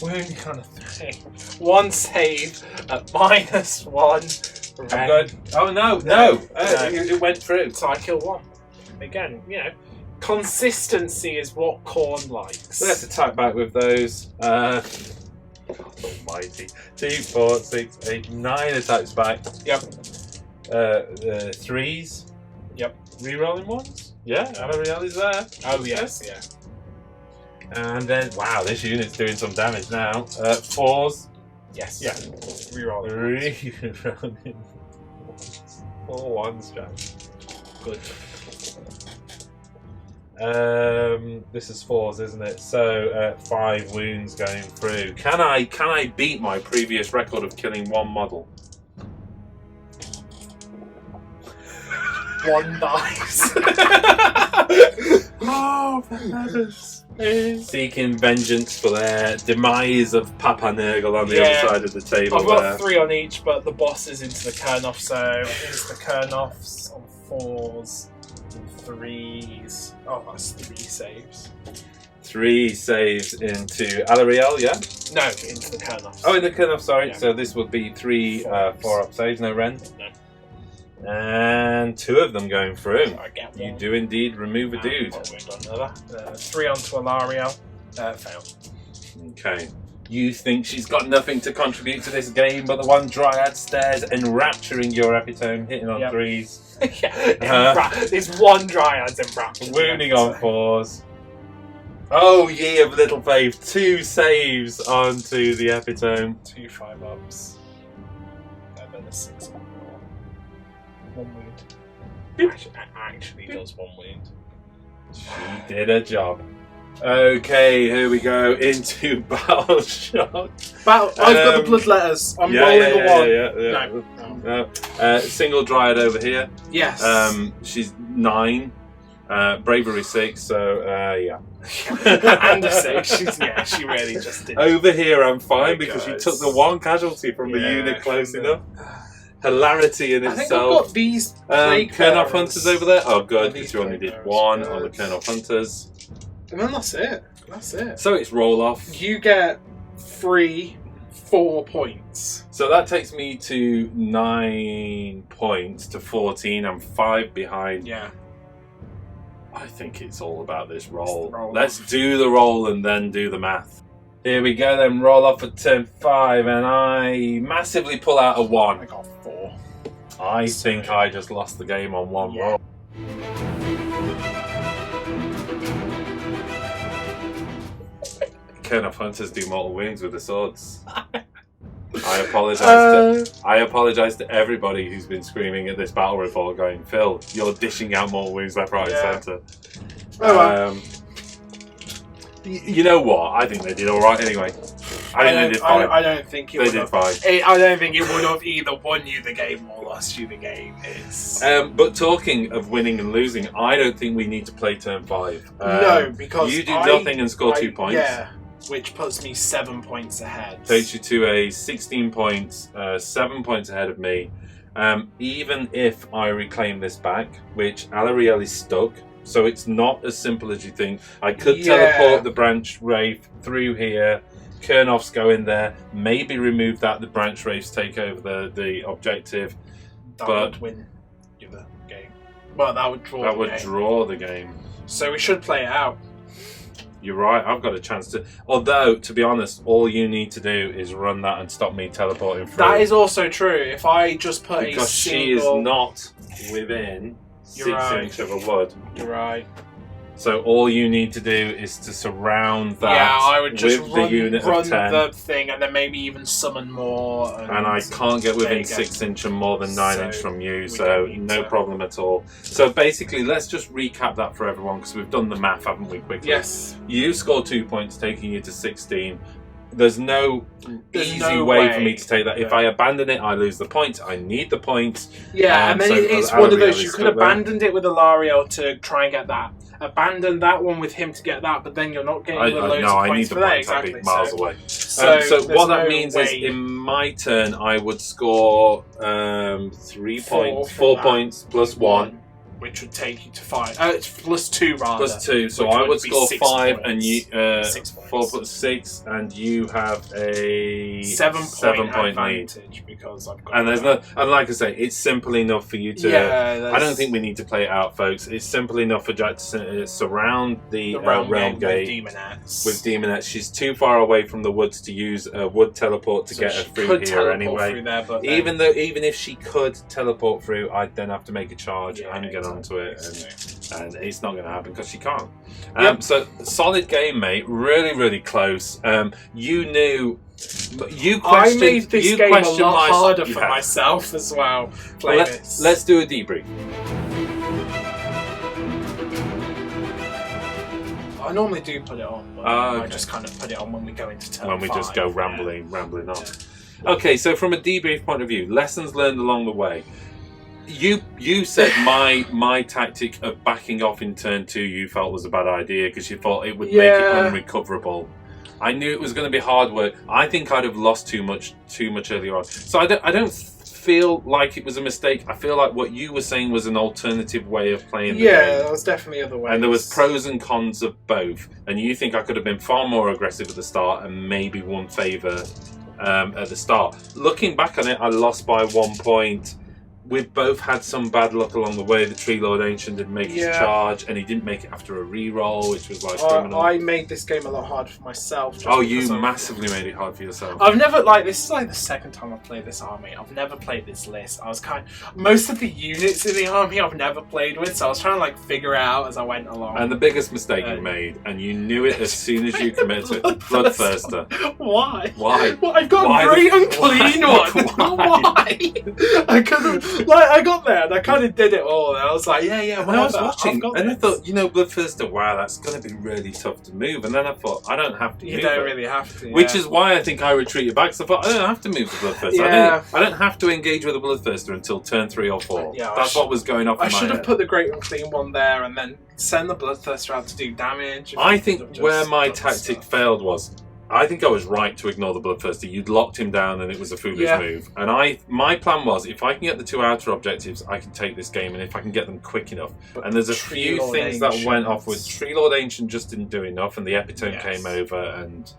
Wounding on a 3. 1 save at -1. I'm good. Oh no! It went through. So I kill 1. Again, you know, consistency is what Khorne likes. Let's attack back with those. God almighty. 2, 4, 6, 8, 9 attacks back. Yep. 3s. Yep. Rerolling ones? Yeah, Alarielle is there. Oh yes, yeah. And then, wow, this unit's doing some damage now. 4s. Yes. Yeah. Rerolling. Rerolling. 4 1s, Jack. Good. This is 4s, isn't it? So 5 wounds going through. Can I beat my previous record of killing 1 model? 1 dice. Oh, for heavens. Seeking vengeance for their demise of Papa Nurgle on the other side of the table. I've got 3 on each, but the boss is into the Kurnoth, so it's the Kurnoths on 4s and 3s. Oh, that's 3 saves. 3 saves into Alarielle, yeah? No, into the Kurnoths. Oh, in the Kurnoth, sorry. Yeah. So this would be 3 4-up saves, no rend. No. And 2 of them going through. I get You one. do indeed remove a dude. Put a wound on another. 3 onto Alarielle. Failed. Okay. You think she's got nothing to contribute to this game, but the one Dryad stares, enrapturing your epitome, hitting on Yep. 3s. Yeah, there's 1 Dryad's enraptured. Wounding on 4s. Oh, ye of little faith. 2 saves onto the epitome. 2 5-ups. And then a 6 on 1 wound. Actually does 1 wound. She did a job. Okay, here we go into Battle Shock. I've got the blood letters. I'm rolling a 1. No. Single Dryad over here. Yes. She's 9. Bravery 6, so yeah. And a 6. She really just did. Over here I'm fine There because she goes. took the 1 casualty from the unit close enough. Hilarity in I think I've itself. got these Kurnoth Hunters over there. Oh good, These because you only did Plague 1 Bearers, on the Kurnoth Hunters. And then that's it. That's it. So it's roll off. You get 4 points. So that takes me to 9 points to 14. I'm 5 behind. Yeah. I think it's all about this roll. the roll Let's off. do the roll and then do the math. Here we go then, roll off at turn 5 and I massively pull out a 1. I got 4. I think I just lost the game on 1 Yeah. roll. Kurnoth Hunters do mortal wounds with the swords. I apologise to everybody who's been screaming at this battle report going, Phil, you're dishing out mortal wounds left, right Yeah. and centre. Oh, well. You know what? I think they did alright anyway. I think they did fine. I don't think it They would did have. fine. I don't think it would have either won you the game or lost you the game. It's But talking of winning and losing, I don't think we need to play turn 5. no, because you do nothing and score 2 points. Yeah, which puts me 7 points ahead. Takes you to a 16 points, 7 points ahead of me. Even if I reclaim this back, which Alarielle is stuck, so it's not as simple as you think. I could teleport the branch wraith through here. Kurnoths go in there, maybe remove that. The branch wraiths take over the objective. That but- would win you the game. Well, that would draw. That the would game. draw the game. So we should play it out. You're right, I've got a chance to. Although, to be honest, all you need to do is run that and stop me teleporting through. That is also true. If I just put because a she is single, not within You're 6 right. inch of a wood. You're right. So all you need to do is to surround that Yeah, I would just with run, the unit run of 10. the thing, and then maybe even summon more. And I can't get there within you go. 6 inch and more than 9 So inch from you, we so don't need no to. problem at all. So basically, let's just recap that for everyone because we've done the math, haven't we, quickly? Yes. You score 2 points, taking you to 16. There's no There's easy no way way. for me to take that. If No. I abandon it, I lose the points. I need the points. Yeah, and then so it's Alarielle one of those, is you could still there. abandoned it with Ilario to try and get that. Abandon that one with him to get that, but then you're not getting the loads of I need points the for that. points. I'd be Exactly. miles so, away. so, So there's what that no means way. is, in my turn, I would score 3 4 points, from 4 that. points plus 1. which would take you to 5. It's plus 2 rather. Plus 2, so which I would be score 6 5, points. and you 6 points. 4 plus 6, and you have a 7 point lead. advantage because I've got. And there's no, and like I say, it's simple enough for you to. Yeah, I don't think we need to play it out, folks. It's simple enough for Jack to surround the, the realm gate with Demonettes. with Demonettes. She's too far away from the woods to use a wood teleport to So get her she through could here teleport anyway. through there, but then- Even if she could teleport through, I'd then have to make a charge. Yeah, I'm gonna onto it, and it's not going to happen because she can't. Yep. So solid game, mate. Really, really close. You knew. You I questioned. made this you game a questioned lot harder for Yeah. myself as well. Well, let's do a debrief. I normally do put it on, but I Okay. just kind of put it on when we go into turn When we just 5, go yeah. rambling on. Okay, so from a debrief point of view, lessons learned along the way. You said my tactic of backing off in turn 2 you felt was a bad idea because you thought it would make it unrecoverable. I knew it was going to be hard work. I think I'd have lost too much earlier on. So I don't feel like it was a mistake. I feel like what you were saying was an alternative way of playing the game. Yeah, there was definitely other ways. And there was pros and cons of both. And you think I could have been far more aggressive at the start and maybe won favour at the start. Looking back on it, I lost by 1 point. We've both had some bad luck along the way. The Tree Lord Ancient didn't make his charge, and he didn't make it after a re-roll, which was like criminal. I made this game a lot harder for myself. Just you massively made it hard for yourself. I've never this is like the second time I've played this army. I've never played this list. Most of the units in the army I've never played with, so I was trying to like figure it out as I went along. And the biggest mistake you made, and you knew it as soon as you committed to it, Bloodthirster. Why? Why? Well, I've got a great unclean one. Why? I couldn't. I got there and I kind of did it all, and I was like, yeah. And I was watching, and I thought, Bloodthirster, wow, that's going to be really tough to move. And then I thought, I don't have to. You don't really have to. Which is why I think I retreated back. So I thought, I don't have to move the Bloodthirster. Yeah. I don't have to engage with the Bloodthirster until turn 3 or 4. Yeah, that's what was going off. I should have put the Great Unclean one there and then send the Bloodthirster out to do damage. I think where my tactic failed was, I think I was right to ignore the Bloodthirster. You'd locked him down and it was a foolish move. And my plan was, if I can get the 2 outer objectives, I can take this game, and if I can get them quick enough. And there's a few things that went off with Tree Lord Ancient just didn't do enough, and the Epitome came over and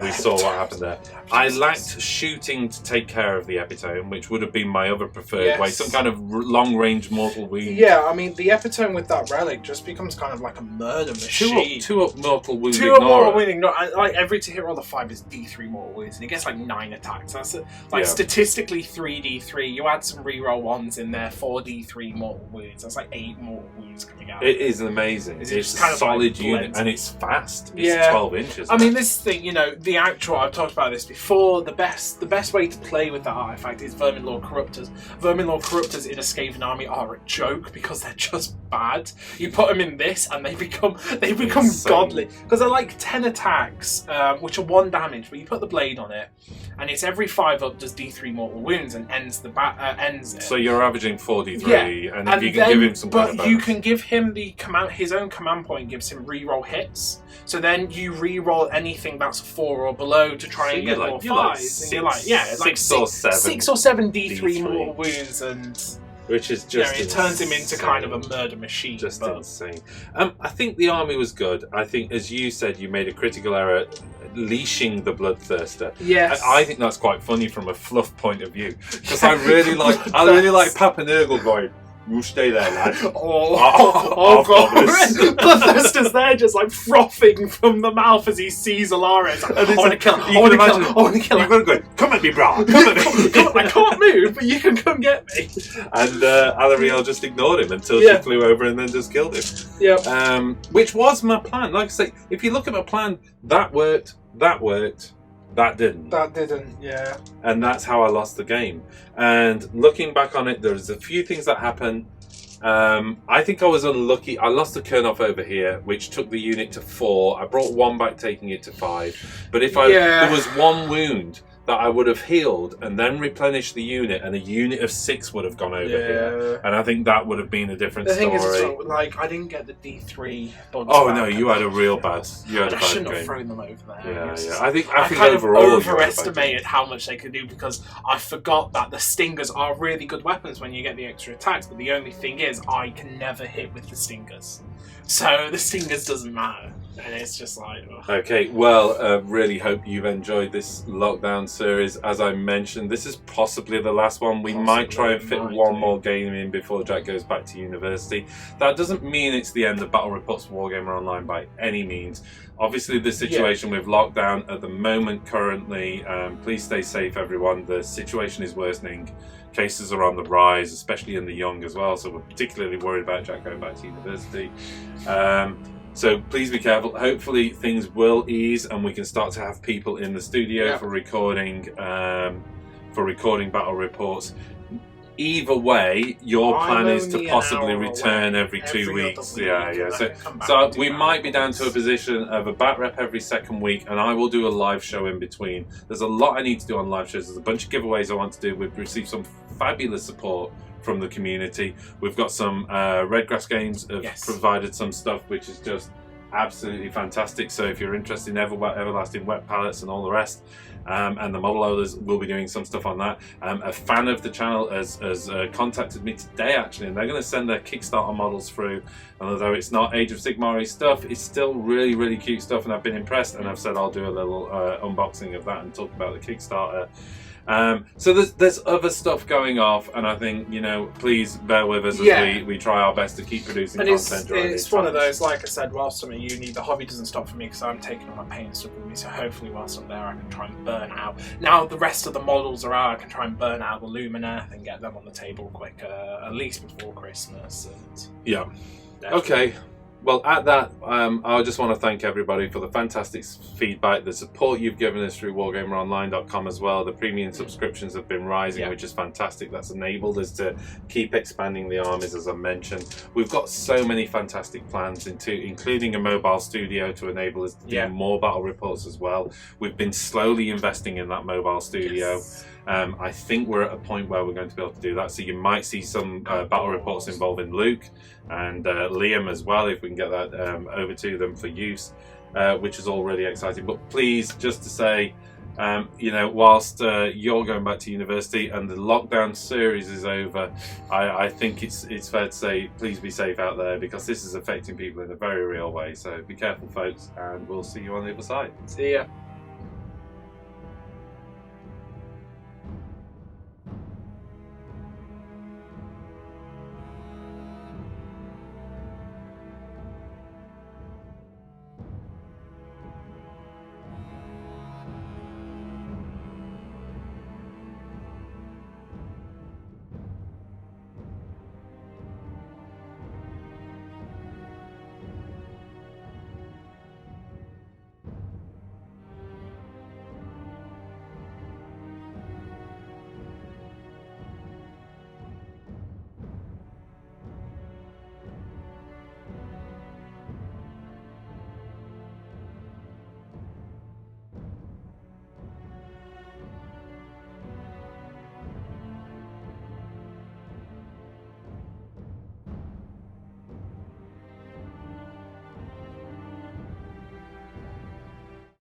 we saw what happened there. I lacked shooting to take care of the Epitome, which would have been my other preferred way. Some kind of long-range mortal wound. Yeah, I mean, the Epitome with that relic just becomes kind of like a murder machine. Two up mortal wound. 2 up mortal wound ignore. And like every to hit roll the 5 is D3 mortal wounds, and it gets like 9 attacks. That's statistically 3D3. You add some reroll ones in there, 4D3 mortal wounds. That's like 8 mortal wounds coming out. It is amazing. It's a kind of solid like unit, and it's fast. It's 12 inches. I mean, this thing, the actual, I've talked about this before, the best way to play with that artifact is Vermin Lord Corruptors. Vermin Lord Corruptors in a Skaven army are a joke because they're just bad. You put them in this and they become godly. Because they're like 10 attacks, which are 1 damage, but you put the blade on it, and it's every 5 up does D3 mortal wounds and ends it. So you're averaging 4D3, and if you can give him some but kind of you can give him his own command point gives him reroll hits. So then you re-roll anything that's 4 or below to try and get more 5s. And you're like, 6 or 7. 6 or 7 D3 mortal wounds, and which is just it turns him into kind of a murder machine. Just insane. I think the army was good. I think, as you said, you made a critical error leashing the Bloodthirster. Yes. I think that's quite funny from a fluff point of view, because I really like Papa Nurgle going, "You stay there, lad." Oh god! Bloodthirster's there, just like frothing from the mouth as he sees Alaris. I want to kill him. I want to kill him. I want to kill him. You're going to go, "Come at me, brah. Come at me." I can't move, but you can come get me. And Alarielle just ignored him until she flew over and then just killed him. Yeah. Which was my plan. Like I say, if you look at my plan, that worked. That didn't. That didn't, yeah. And that's how I lost the game. And looking back on it, there's a few things that happened. I think I was unlucky. I lost the Kurnoff over here, which took the unit to 4. I brought 1 back, taking it to 5. But if there was 1 wound that I would have healed and then replenished the unit, and a unit of 6 would have gone over here. And I think that would have been a different story. The thing is, like, I didn't get the D3 bugs. Oh no, you had a real bad. I shouldn't have thrown them over there. Yeah. I think overall overestimated how much they could do, because I forgot that the stingers are really good weapons when you get the extra attacks. But the only thing is, I can never hit with the stingers, so the stingers doesn't matter. And it's just like... Ugh. Okay, well, really hope you've enjoyed this lockdown series. As I mentioned, this is possibly the last one. We might try and fit one more game in before Jack goes back to university. That doesn't mean it's the end of Battle Reports Wargamer Online by any means. Obviously, the situation with lockdown at the moment currently, please stay safe, everyone. The situation is worsening. Cases are on the rise, especially in the young as well. So we're particularly worried about Jack going back to university. So please be careful. Hopefully things will ease and we can start to have people in the studio for recording battle reports. Either way, your plan is to possibly return every 2 weeks. So we might be down to a position of a Batrep every second week, and I will do a live show in between. There's a lot I need to do on live shows. There's a bunch of giveaways I want to do. We've received some fabulous support from the community. We've got some Redgrass Games have provided some stuff which is just absolutely fantastic. So if you're interested in Everlasting Wet Palettes and all the rest, and the model loaders, will be doing some stuff on that. A fan of the channel has contacted me today actually, and they're going to send their Kickstarter models through. And although it's not Age of Sigmar stuff, it's still really cute stuff, and I've been impressed. And I've said I'll do a little unboxing of that and talk about the Kickstarter. So there's other stuff going off, and I think, you know, please bear with us as we try our best to keep producing content. It's one of those, like I said, whilst I'm at uni, the hobby doesn't stop for me because I'm taking all my paint stuff with me. So hopefully, whilst I'm there, I can try and burn out. Now the rest of the models are out, I can try and burn out the Lumineth and get them on the table quicker, at least before Christmas. And Okay. Well, at that, I just want to thank everybody for the fantastic feedback, the support you've given us through wargameronline.com as well. The premium subscriptions have been rising, which is fantastic. That's enabled us to keep expanding the armies, as I mentioned. We've got so many fantastic plans, including a mobile studio to enable us to do more battle reports as well. We've been slowly investing in that mobile studio. I think we're at a point where we're going to be able to do that. So you might see some battle reports involving Luke and Liam as well, if we can get that over to them for use, which is all really exciting. But please, just to say, you know, whilst you're going back to university and the lockdown series is over, I think it's fair to say, please be safe out there, because this is affecting people in a very real way. So be careful, folks, and we'll see you on the other side. See ya.